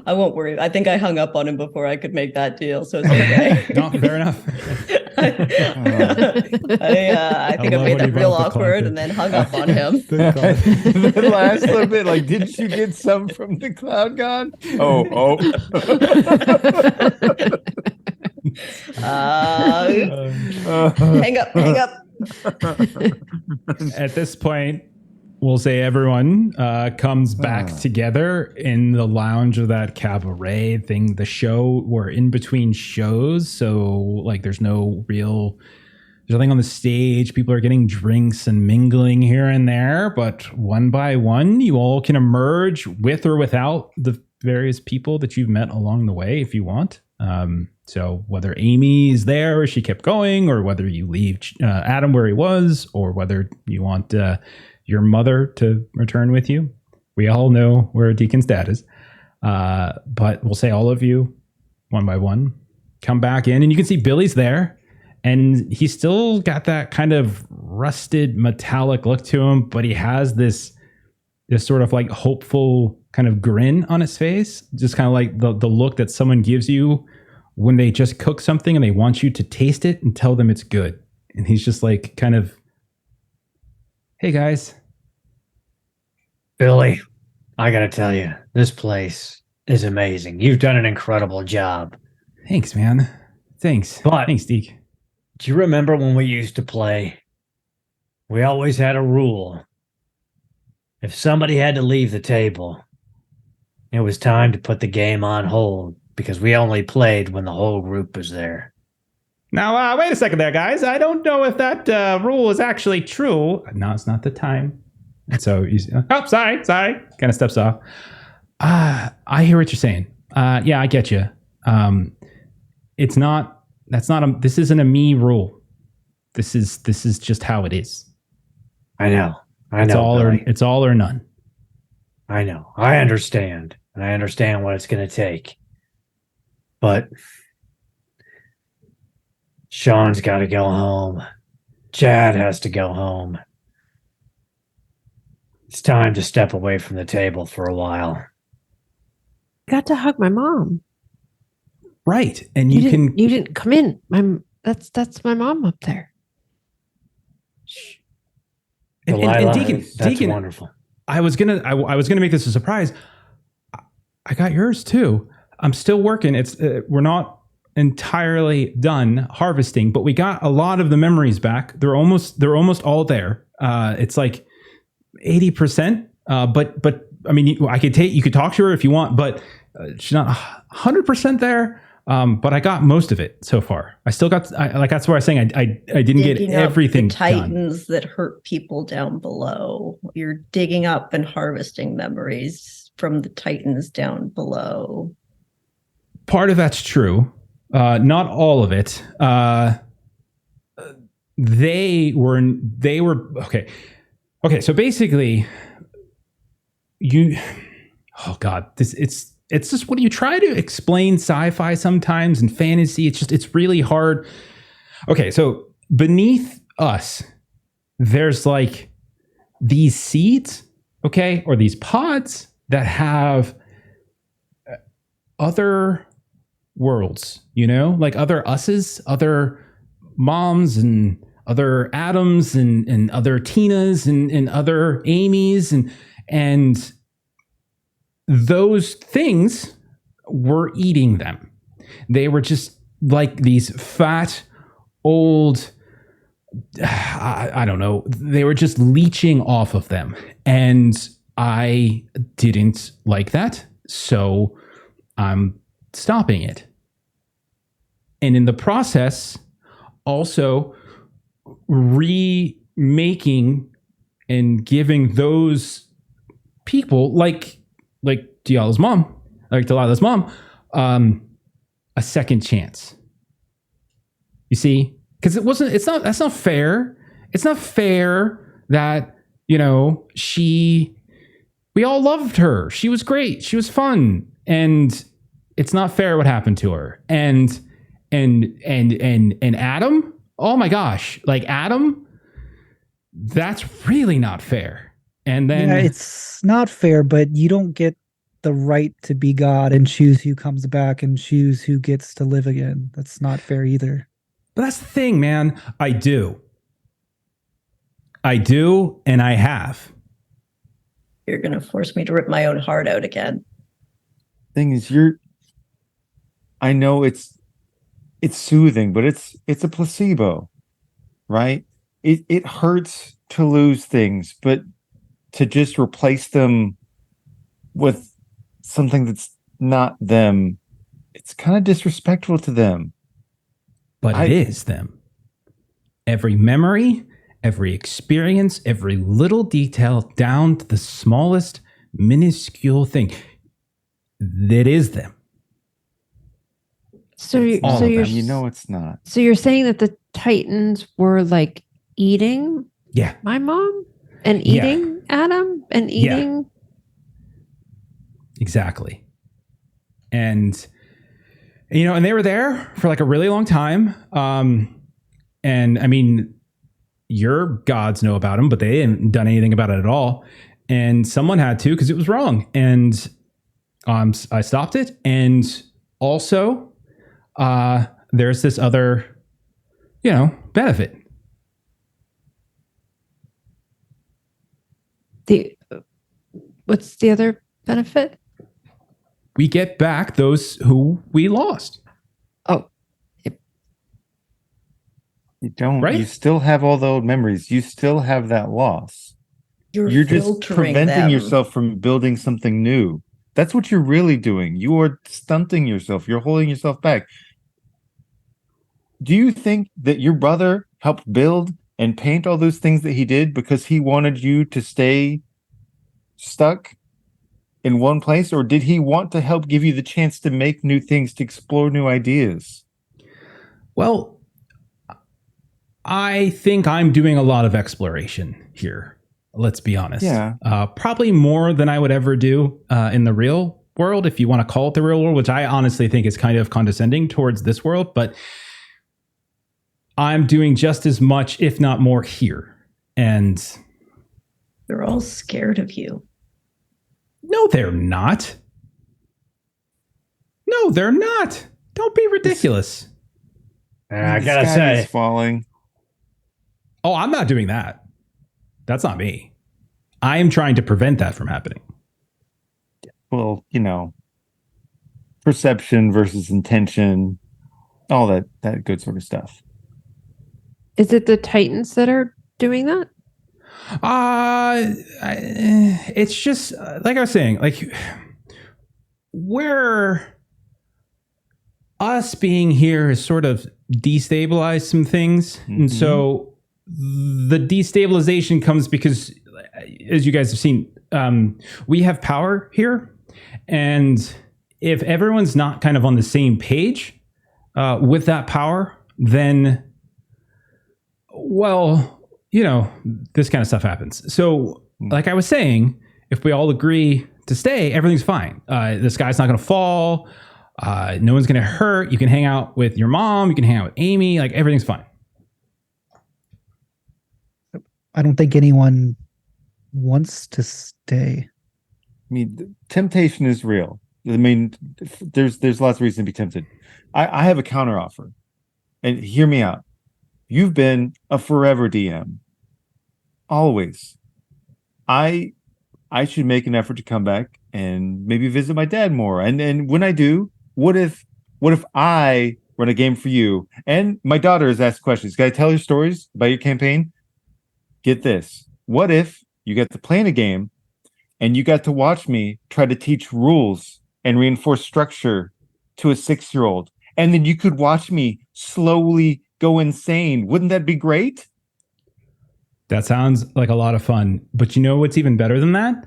Speaker 4: I won't worry. I think I hung up on him before I could make that deal, so it's okay.
Speaker 1: No, fair enough.
Speaker 4: I think I made that real awkward and then hung up on him.
Speaker 6: The last little bit, like, didn't you get some from the cloud god? Oh.
Speaker 4: Hang up.
Speaker 1: At this point, we'll say everyone comes back together in the lounge of that cabaret thing. The show, we're in between shows, so like there's nothing on the stage. People are getting drinks and mingling here and there, but one by one, you all can emerge with or without the various people that you've met along the way if you want. So whether Amy is there or she kept going, or whether you leave Adam where he was, or whether you want your mother to return with you. We all know where Deacon's dad is. But we'll say all of you, one by one, come back in, and you can see Billy's there, and he's still got that kind of rusted metallic look to him, but he has this sort of like hopeful kind of grin on his face, just kind of like the look that someone gives you when they just cook something and they want you to taste it and tell them it's good. And he's just like, kind of, hey guys.
Speaker 2: Billy, I gotta tell you, this place is amazing. You've done an incredible job.
Speaker 1: Thanks, man. Thanks.
Speaker 2: But
Speaker 1: Thanks, Deke.
Speaker 2: do you remember when we used to play? We always had a rule. If somebody had to leave the table, it was time to put the game on hold because we only played when the whole group was there.
Speaker 1: Now, wait a second there, guys. I don't know if that rule is actually true. No, it's not the time. And so he's, oh, sorry. Kind of steps off. I hear what you're saying. Yeah, I get you. This isn't a me rule. This is just how it is.
Speaker 2: I know.
Speaker 1: Billy. It's all or none.
Speaker 2: I know. I understand. And I understand what it's going to take. But Sean's got to go home. Chad has to go home. It's time to step away from the table for a while.
Speaker 5: Got to hug my mom.
Speaker 1: Right. And
Speaker 5: You didn't come in. That's my mom up there. Shh.
Speaker 2: Delilah,
Speaker 1: Deacon,
Speaker 2: that's wonderful.
Speaker 1: I was gonna make this a surprise. I got yours too. I'm still working. We're not entirely done harvesting, but we got a lot of the memories back. They're almost all there. It's like 80%. But I mean, you could talk to her if you want, but she's not 100% there. But I got most of it so far. I still got, that's why I was saying I didn't get everything
Speaker 4: the titans
Speaker 1: done.
Speaker 4: that hurt people down below. You're digging up and harvesting memories from the titans down below.
Speaker 1: Part of that's true. Not all of it. They were okay. Okay, so basically, oh God, it's just when you try to explain sci-fi sometimes and fantasy, it's really hard. Okay, so beneath us, there's like these seeds, okay, or these pods that have other worlds, like other us's, other moms and other Adams and other Tinas and other Amy's and those things were eating them. They were just like these fat, old, I don't know, they were just leeching off of them. And I didn't like that, so I'm stopping it. And in the process, also remaking and giving those people like Delilah's mom, a second chance. You see, because that's not fair. It's not fair that, we all loved her. She was great. She was fun. And it's not fair what happened to her. And Adam, oh my gosh, like Adam, that's really not fair. And then
Speaker 3: it's not fair, but you don't get the right to be God and choose who comes back and choose who gets to live again. That's not fair either.
Speaker 1: But that's the thing, man. I do, and I have.
Speaker 4: You're going to force me to rip my own heart out again.
Speaker 6: Thing is, I know it's soothing, but it's a placebo, right? It hurts to lose things, but to just replace them with something that's not them, it's kind of disrespectful to them.
Speaker 1: But it is them. Every memory, every experience, every little detail, down to the smallest minuscule thing, that is them.
Speaker 5: So you're
Speaker 6: it's not.
Speaker 5: So you're saying that the Titans were like eating my mom and eating Adam and eating.
Speaker 1: Exactly. And and they were there for like a really long time. And I mean, your gods know about them, but they hadn't done anything about it at all. and someone had to because it was wrong. And I stopped it. And also, there's this other, benefit.
Speaker 5: What's the other benefit?
Speaker 1: We get back those who we lost.
Speaker 5: Oh,
Speaker 6: You don't.
Speaker 1: Right?
Speaker 6: You still have all the old memories. You still have that loss. You're just
Speaker 4: filtering
Speaker 6: preventing
Speaker 4: them.
Speaker 6: yourself from building something new. That's what you're really doing. You are stunting yourself. You're holding yourself back. Do you think that your brother helped build and paint all those things that he did because he wanted you to stay stuck in one place? Or did he want to help give you the chance to make new things, to explore new ideas?
Speaker 1: Well, I think I'm doing a lot of exploration here. Let's be honest.
Speaker 6: Yeah.
Speaker 1: Probably more than I would ever do in the real world, if you want to call it the real world, which I honestly think is kind of condescending towards this world. But I'm doing just as much, if not more, here. And
Speaker 4: They're all scared of you.
Speaker 1: no, they're not. No, they're not. Don't be ridiculous.
Speaker 2: I
Speaker 6: The
Speaker 2: gotta
Speaker 6: sky
Speaker 2: say,
Speaker 6: is falling.
Speaker 1: Oh, I'm not doing that. That's not me. I am trying to prevent that from happening.
Speaker 6: Well, perception versus intention, all that good sort of stuff.
Speaker 5: is it the Titans that are doing that?
Speaker 1: It's just like I was saying, like where us being here has sort of destabilized some things, and so the destabilization comes because, as you guys have seen, we have power here, and if everyone's not kind of on the same page with that power, then, well, this kind of stuff happens. So, like I was saying, if we all agree to stay, everything's fine. The sky's not going to fall. No one's going to hurt. You can hang out with your mom. You can hang out with Amy. Like, everything's fine.
Speaker 3: I don't think anyone wants to stay.
Speaker 6: I mean, temptation is real. I mean, there's lots of reason to be tempted. I have a counter offer, and hear me out. You've been a forever DM. Always. I should make an effort to come back and maybe visit my dad more. And when I do, what if I run a game for you? And my daughter has asked questions. Can I tell her stories about your campaign? Get this. What if you get to play in a game and you got to watch me try to teach rules and reinforce structure to a 6-year-old, and then you could watch me slowly go insane? Wouldn't that be great?
Speaker 1: That sounds like a lot of fun. But you know what's even better than that?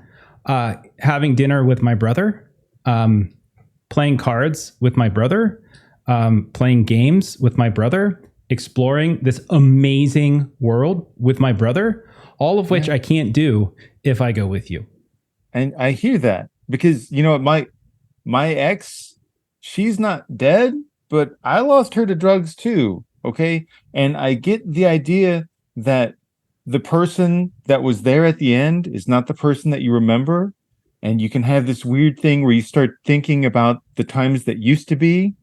Speaker 1: Having dinner with my brother, playing cards with my brother, playing games with my brother, exploring this amazing world with my brother, all of which I can't do if I go with you.
Speaker 6: And I hear that because, my ex, she's not dead, but I lost her to drugs too. Okay. And I get the idea that the person that was there at the end is not the person that you remember. And you can have this weird thing where you start thinking about the times that used to be.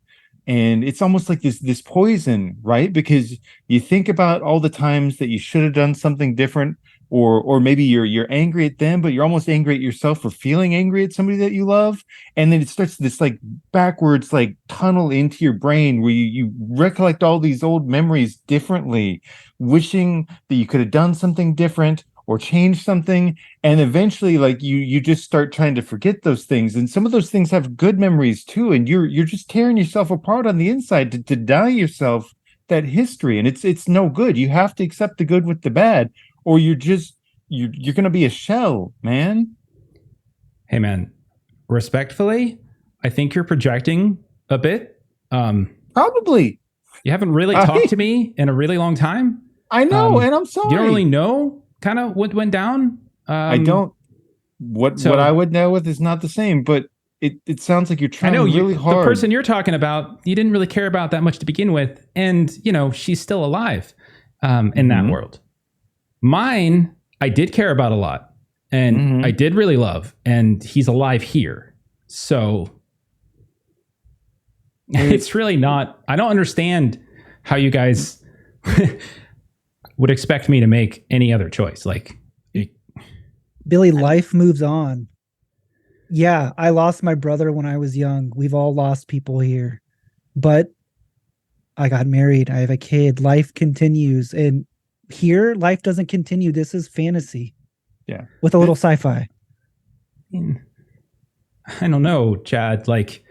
Speaker 6: And it's almost like this poison, right? Because you think about all the times that you should have done something different, or maybe you're angry at them, but you're almost angry at yourself for feeling angry at somebody that you love. And then it starts this like backwards like tunnel into your brain where you recollect all these old memories differently, wishing that you could have done something different or changed something. And eventually like you just start trying to forget those things. And some of those things have good memories too. And you're just tearing yourself apart on the inside to deny yourself that history. And it's no good. You have to accept the good with the bad, or you're going to be a shell, man.
Speaker 1: Hey, man, respectfully, I think you're projecting a bit.
Speaker 6: Probably.
Speaker 1: You haven't really talked to me in a really long time.
Speaker 6: I know, and I'm sorry.
Speaker 1: You don't really know kind of what went down.
Speaker 6: I don't. What I would know with is not the same, but it sounds like you're trying really hard.
Speaker 1: The person you're talking about, you didn't really care about that much to begin with, and she's still alive in that world. Mine, I did care about a lot, and
Speaker 6: Mhm.
Speaker 1: I did really love, and he's alive here. So it's really not. I don't understand how you guys would expect me to make any other choice. Like,
Speaker 3: Billy, life moves on. Yeah, I lost my brother when I was young. We've all lost people here. But I got married. I have a kid. Life continues. And here, life doesn't continue. This is fantasy.
Speaker 6: Yeah.
Speaker 3: With a little sci-fi.
Speaker 1: I don't know, Chad. Like,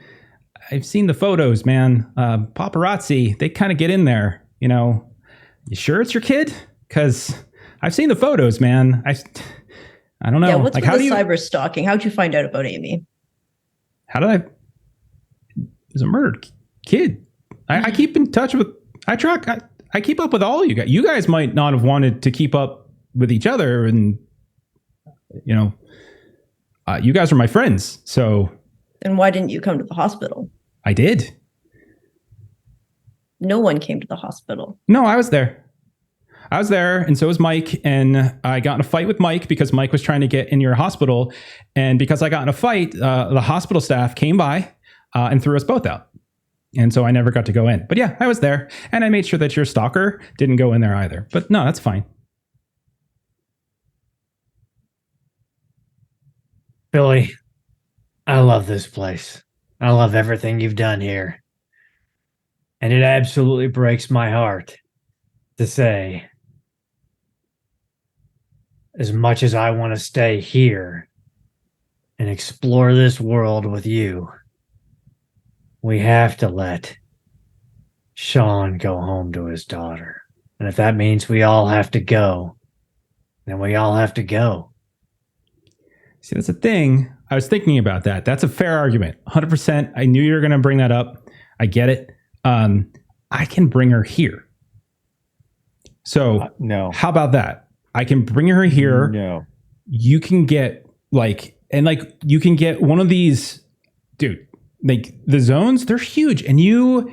Speaker 1: I've seen the photos, man. Paparazzi, they kind of get in there. You know, you sure it's your kid? Because I've seen the photos, man. I don't know.
Speaker 4: Yeah, what's
Speaker 1: like,
Speaker 4: with
Speaker 1: how
Speaker 4: the
Speaker 1: do you?
Speaker 4: cyber stalking? How'd you find out about Amy?
Speaker 1: How did I? There's a murdered kid. I keep in touch with. I keep up with all you guys. You guys might not have wanted to keep up with each other, and you know, you guys are my friends. So
Speaker 4: Then why didn't you come to the hospital?
Speaker 1: I did.
Speaker 4: No one came to the hospital.
Speaker 1: No, I was there. And so was Mike. And I got in a fight with Mike because Mike was trying to get in your hospital. And because I got in a fight, the hospital staff came by and threw us both out. And so I never got to go in. But yeah, I was there. And I made sure that your stalker didn't go in there either. But no, that's fine.
Speaker 2: Billy, I love this place. I love everything you've done here. And it absolutely breaks my heart to say, as much as I want to stay here and explore this world with you, we have to let Sean go home to his daughter. And if that means we all have to go, then we all have to go.
Speaker 1: See, that's the thing. I was thinking about that. That's a fair argument. 100%. I knew you were going to bring that up. I get it. I can bring her here. So
Speaker 6: No.
Speaker 1: how about that? I can bring her here.
Speaker 6: No.
Speaker 1: You can get you can get one of these, dude, like the zones, they're huge, and you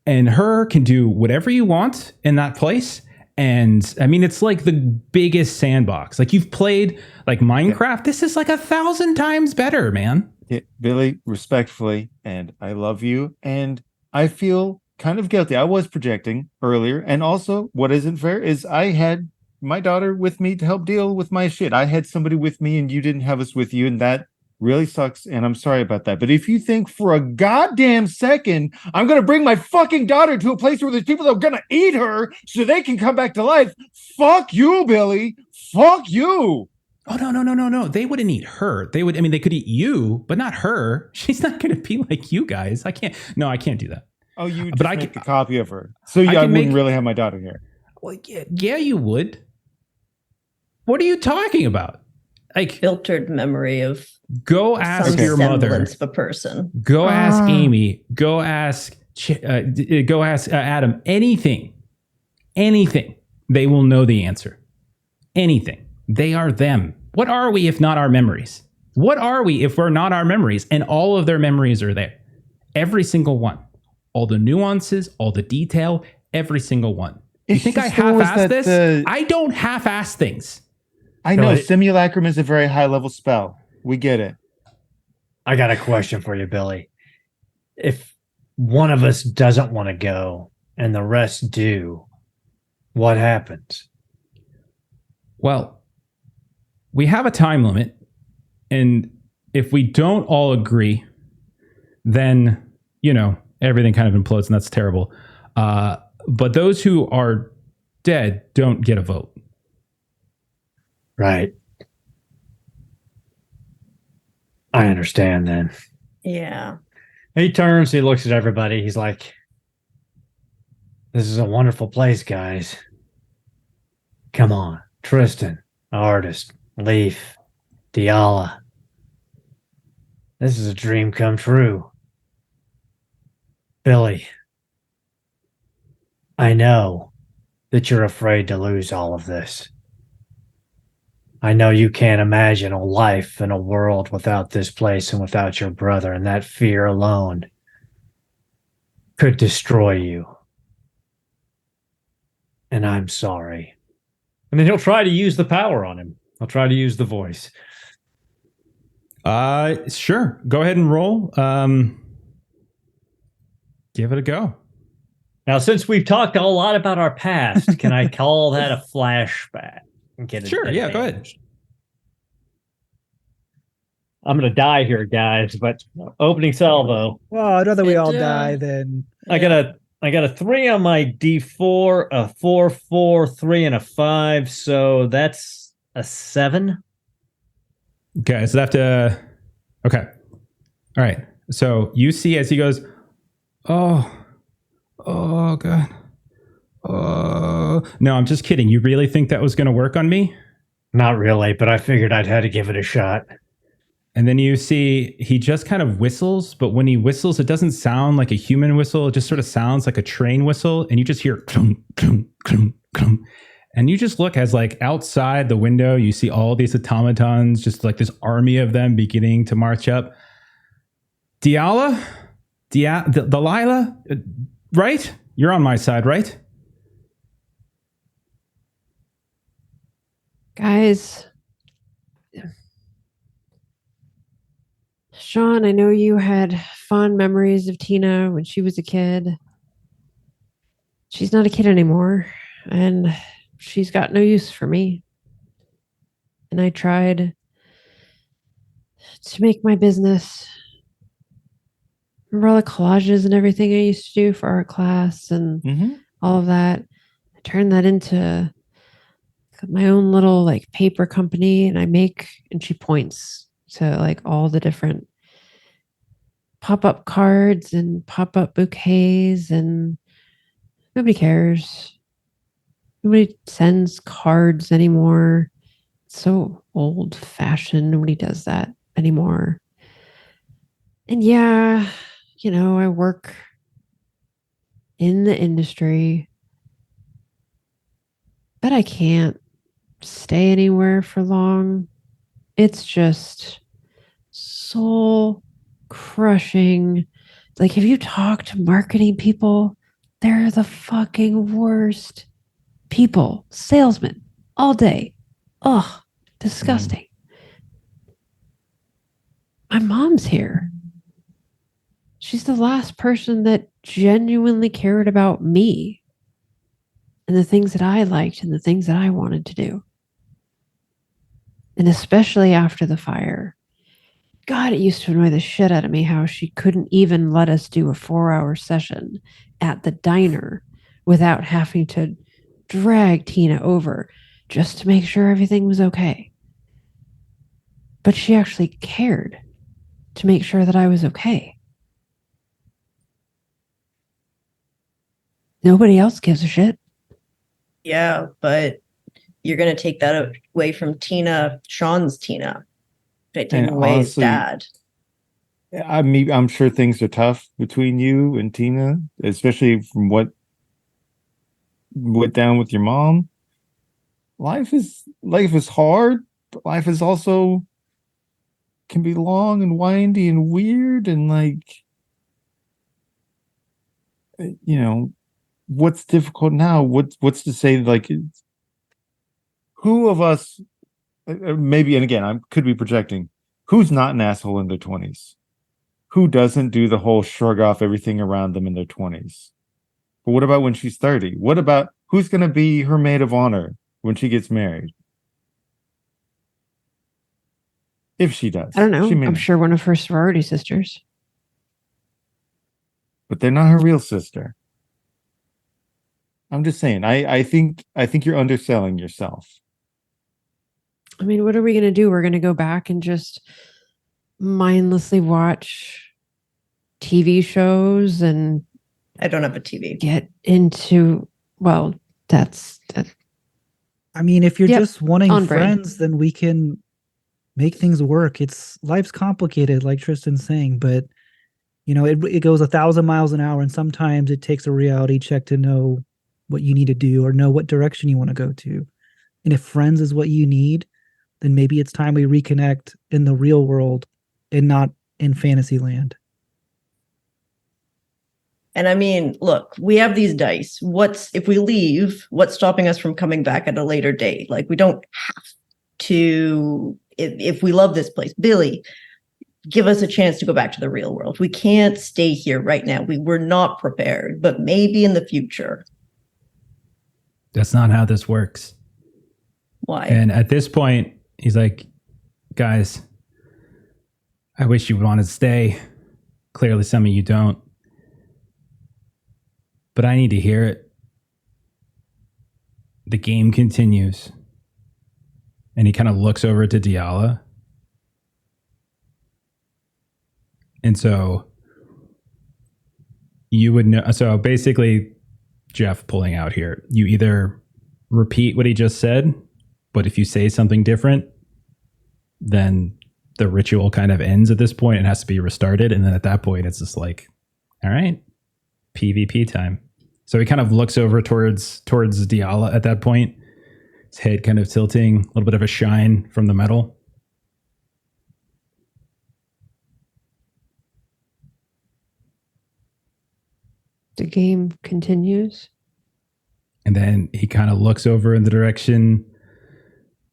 Speaker 1: and her can do whatever you want in that place. And I mean, it's like the biggest sandbox. Like, you've played like Minecraft. This is like 1,000 times better, man.
Speaker 6: Yeah, Billy, respectfully, and I love you, and I feel kind of guilty. I was projecting earlier, and also what isn't fair is I had my daughter with me to help deal with my shit. I had somebody with me, and you didn't have us with you, and that really sucks, and I'm sorry about that. But if you think for a goddamn second I'm gonna bring my fucking daughter to a place where there's people that are gonna eat her so they can come back to life, fuck you, Billy. Fuck you.
Speaker 1: Oh, no. They wouldn't eat her. They could eat you, but not her. She's not going to be like you guys. I can't do that.
Speaker 6: Oh, you
Speaker 1: But
Speaker 6: just
Speaker 1: I
Speaker 6: make
Speaker 1: can-
Speaker 6: a copy of her. So yeah, I
Speaker 1: can
Speaker 6: wouldn't
Speaker 1: make-
Speaker 6: really have my daughter here.
Speaker 1: Well, yeah, you would. What are you talking about? Like,
Speaker 4: Filtered memory of
Speaker 1: go ask
Speaker 4: some
Speaker 1: your mother.
Speaker 4: semblance of a person.
Speaker 1: Go ask Amy. Go ask Adam. Anything. They will know the answer. Anything. They are them. What are we if not our memories? What are we if we're not our memories? And all of their memories are there. Every single one. All the nuances, all the detail, every single one. You
Speaker 6: It's
Speaker 1: think I
Speaker 6: just there was
Speaker 1: half-ass
Speaker 6: that,
Speaker 1: this? I don't half-ass things.
Speaker 6: I know
Speaker 2: Billy-
Speaker 6: simulacrum is a very high level spell. We get it.
Speaker 2: I got a question for you, Billy. If one of us doesn't want to go and the rest do, what happens?
Speaker 1: Well, we have a time limit, and if we don't all agree, then, everything kind of implodes, and that's terrible. But those who are dead don't get a vote.
Speaker 2: Right. I understand then.
Speaker 4: Yeah.
Speaker 2: He turns, he looks at everybody. He's like, this is a wonderful place, guys. Come on. Tristan, artist, Leaf, Diala. This is a dream come true. Billy, I know that you're afraid to lose all of this. I know you can't imagine a life in a world without this place and without your brother, and that fear alone could destroy you. And I'm sorry. And then he'll try to use the power on him. He'll try to use the voice.
Speaker 1: Sure. Go ahead and roll. Give it a go.
Speaker 2: Now, since we've talked a lot about our past, can I call that a flashback? And get
Speaker 1: Sure. Yeah, go ahead.
Speaker 2: advantage? I'm going to die here, guys, but opening salvo.
Speaker 3: Well, I'd rather we all
Speaker 4: It,
Speaker 3: die than
Speaker 2: I got a 3 on my D4, a 4, 4, 3, and a 5. So that's a 7.
Speaker 1: Okay, so okay. All right. So you see as he goes, oh God. Oh, no, I'm just kidding. You really think that was going to work on me?
Speaker 2: Not really, but I figured I'd had to give it a shot.
Speaker 1: And then you see he just kind of whistles, but when he whistles, it doesn't sound like a human whistle. It just sort of sounds like a train whistle. And you just hear, klum, klum, klum, klum. And you just look as like outside the window, you see all these automatons, just like this army of them beginning to march up. Delilah, right? You're on my side, right?
Speaker 5: Guys, Sean, I know you had fond memories of Tina when she was a kid. She's not a kid anymore, and she's got no use for me. And I tried to make my business. Remember all the collages and everything I used to do for art class and all of that? I turned that into my own little like paper company, and and she points to like all the different pop-up cards and pop-up bouquets, and nobody cares. Nobody sends cards anymore. It's so old-fashioned. Nobody does that anymore. And yeah, I work in the industry, but I can't stay anywhere for long. It's just soul crushing. Like, have you talked to marketing people? They're the fucking worst people. Salesmen all day. Ugh, disgusting. My mom's here. She's the last person that genuinely cared about me and the things that I liked and the things that I wanted to do. And especially after the fire. God, it used to annoy the shit out of me how she couldn't even let us do a 4-hour session at the diner without having to drag Tina over just to make sure everything was okay. But she actually cared to make sure that I was okay. Nobody else gives a shit.
Speaker 4: Yeah, but you're going to take that away from Tina, Sean's Tina. Taking away his dad.
Speaker 6: I'm sure things are tough between you and Tina, especially from what went down with your mom. Life is hard, but life is also can be long and windy and weird, and what's difficult now? What's to say, like, who of us, maybe, and again, I could be projecting, who's not an asshole in their 20s? Who doesn't do the whole shrug off everything around them in their 20s? But what about when she's 30? What about who's going to be her maid of honor when she gets married? If she does.
Speaker 5: I don't know.
Speaker 6: I'm
Speaker 5: sure one of her sorority sisters.
Speaker 6: But they're not her real sister. I'm just saying, I think you're underselling yourself.
Speaker 5: I mean, what are we going to do? We're going to go back and just mindlessly watch TV shows and
Speaker 4: I don't have a TV.
Speaker 5: Get into, well, that's
Speaker 3: I mean, if you're just wanting
Speaker 5: on
Speaker 3: friends, then we can make things work. Life's complicated, like Tristan's saying, but it goes 1,000 miles an hour, and sometimes it takes a reality check to know what you need to do or know what direction you want to go to. And if friends is what you need, then maybe it's time we reconnect in the real world and not in fantasy land.
Speaker 4: And I mean, look, we have these dice. If we leave, what's stopping us from coming back at a later date? Like, we don't have to, if we love this place. Billy, give us a chance to go back to the real world. We can't stay here right now. We were not prepared, but maybe in the future.
Speaker 1: That's not how this works.
Speaker 4: Why?
Speaker 1: And at this point, he's like, guys, I wish you would want to stay. Clearly, some of you don't. But I need to hear it. The game continues. And he kind of looks over to Diala. And so you would know. So basically, Jeff pulling out here, you either repeat what he just said, but if you say something different, then the ritual kind of ends at this point. It has to be restarted. And then at that point, it's just like, all right, PvP time. So he kind of looks over towards Diala at that point, his head kind of tilting, a little bit of a shine from the metal.
Speaker 5: The game continues.
Speaker 1: And then he kind of looks over in the direction.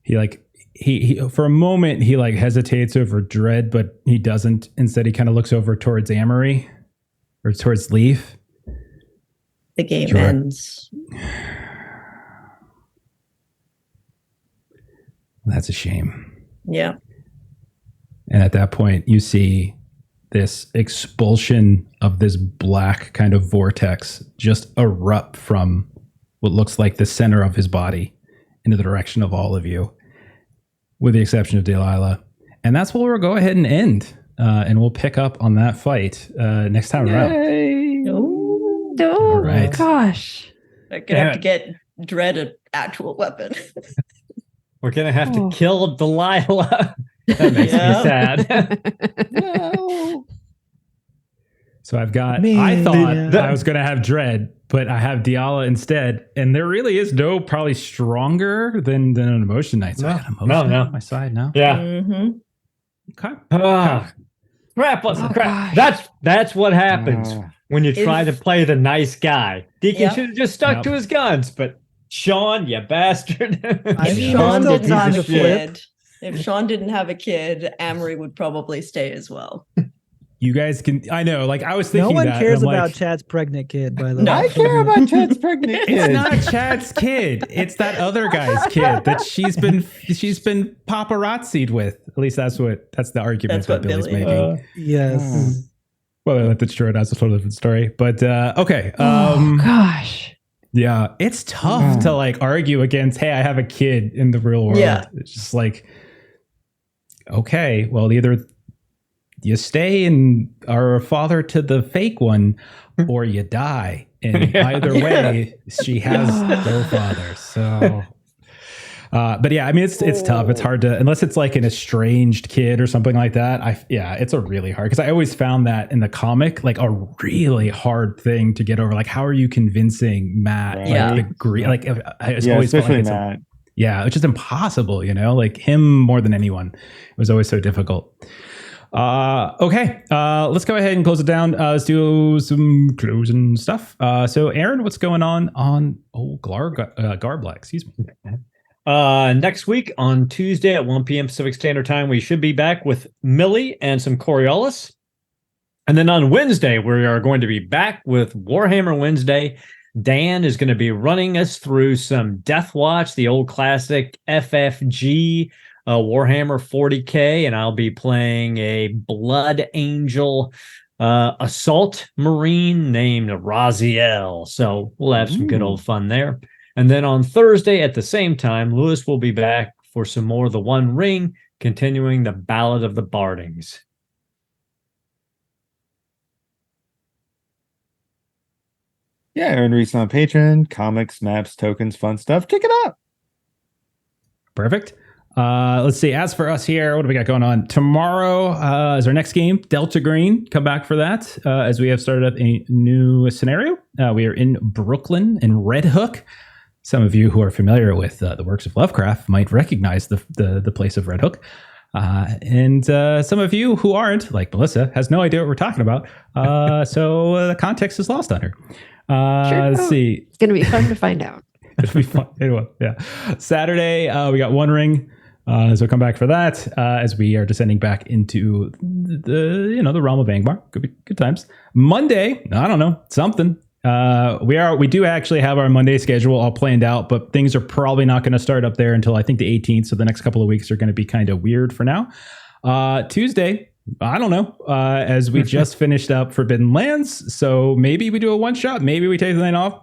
Speaker 1: He for a moment, he like hesitates over Dread, but he doesn't. Instead, he kind of looks over towards Amery or towards Leaf.
Speaker 4: The game ends.
Speaker 1: That's a shame.
Speaker 4: Yeah.
Speaker 1: And at that point, you see this expulsion of this black kind of vortex just erupt from what looks like the center of his body into the direction of all of you, with the exception of Delilah. And that's where we'll go ahead and end. And we'll pick up on that fight next time around.
Speaker 5: Oh,
Speaker 1: right.
Speaker 5: Gosh.
Speaker 4: I'm going to have to get Dread an actual weapon.
Speaker 2: We're going to have to kill Delilah. That makes me sad.
Speaker 5: No.
Speaker 1: So I've got, I thought I was going to have Dread, but I have Diala instead. And there really is no probably stronger than an Emotion Knight. So I got Emotion Knight on my side now.
Speaker 2: Yeah.
Speaker 4: Mm-hmm.
Speaker 1: Okay.
Speaker 2: Crap. That's what happens when you try to play the nice guy. Deacon should have just stuck to his guns, but Sean, you bastard.
Speaker 4: If Sean didn't have a kid, Amery would probably stay as well.
Speaker 1: You guys can, I know, like I was thinking
Speaker 3: no one
Speaker 1: that,
Speaker 3: cares
Speaker 1: about
Speaker 3: like, Chad's pregnant kid, by the
Speaker 4: No.
Speaker 3: way.
Speaker 6: I care about Chad's pregnant kid.
Speaker 1: It's not Chad's kid. It's that other guy's kid that she's been paparazzi'd with. At least that's the argument that Billy's making.
Speaker 3: Yes.
Speaker 1: Well, that's true. That's a totally different story. But okay.
Speaker 5: Gosh.
Speaker 1: Yeah, it's tough to like argue against, hey, I have a kid in the real world.
Speaker 4: Yeah.
Speaker 1: It's just like, okay, well, either you stay and are a father to the fake one, or you die. And either way, she has no father. So, but yeah, I mean, it's tough. It's hard to, unless it's like an estranged kid or something like that. It's a really hard, because I always found that in the comic, like a really hard thing to get over. Like, how are you convincing Matt?
Speaker 6: Right.
Speaker 1: Like, agree? Like, I just always felt like
Speaker 6: especially Matt.
Speaker 1: it's just impossible, like him more than anyone. It was always so difficult. Okay. Let's go ahead and close it down. Let's do some closing stuff. So Aaron, what's going on Garblack? Excuse me.
Speaker 2: Next week on Tuesday at 1 p.m. Pacific Standard Time, we should be back with Millie and some Coriolis. And then on Wednesday, we are going to be back with Warhammer Wednesday. Dan is going to be running us through some Death Watch, the old classic FFG, Warhammer 40K, and I'll be playing a Blood Angel assault marine named Raziel. So we'll have some good old fun there. And then on Thursday at the same time, Lewis will be back for some more of the One Ring, continuing the Ballad of the Bardings.
Speaker 6: Yeah, earn Reese on Patreon, comics, maps, tokens, fun stuff. Check it out.
Speaker 1: Perfect. Let's see. As for us here, what do we got going on? Tomorrow is our next game, Delta Green. Come back for that as we have started up a new scenario. We are in Brooklyn in Red Hook. Some of you who are familiar with the works of Lovecraft might recognize the place of Red Hook. And some of you who aren't, like Melissa, has no idea what we're talking about. So the context is lost on her. Let's see.
Speaker 5: It's going to be fun to find out.
Speaker 1: It'll be fun. Anyway, yeah. Saturday, we got One Ring. So come back for that as we are descending back into the realm of Angmar. Could be good times. Monday, I don't know, something. We do actually have our Monday schedule all planned out, but things are probably not going to start up there until I think the 18th. So the next couple of weeks are going to be kind of weird for now. Tuesday, I don't know, as we just finished up Forbidden Lands. So maybe we do a one shot, maybe we take the night off.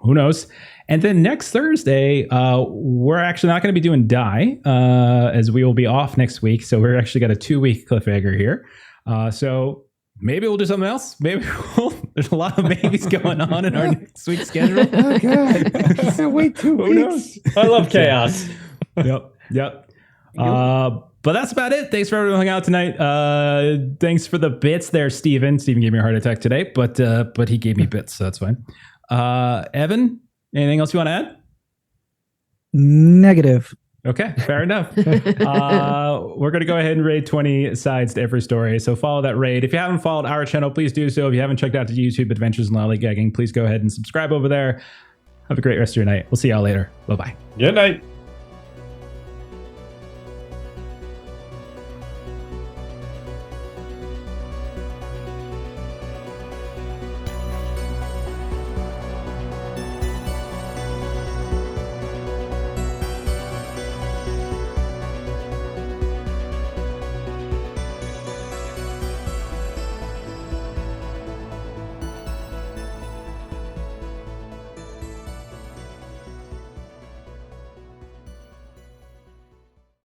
Speaker 1: Who knows? And then next Thursday, we're actually not going to be doing Die, as we will be off next week. So we're actually got a 2-week cliffhanger here. So maybe we'll do something else. Maybe there's a lot of maybes going on in our next week's schedule.
Speaker 6: Oh God! I can't wait 2 weeks.
Speaker 1: Who knows?
Speaker 2: I love chaos.
Speaker 1: Yep. But that's about it. Thanks for everyone hanging out tonight. Thanks for the bits there, Steven. Steven gave me a heart attack today, but he gave me bits, so that's fine. Evan, anything else you want to add?
Speaker 3: Negative.
Speaker 1: Okay, fair enough. We're going to go ahead and raid 20 sides to every story. So follow that raid. If you haven't followed our channel, please do so. If you haven't checked out the YouTube Adventures in Lollygagging, please go ahead and subscribe over there. Have a great rest of your night. We'll see y'all later. Bye-bye.
Speaker 2: Good night.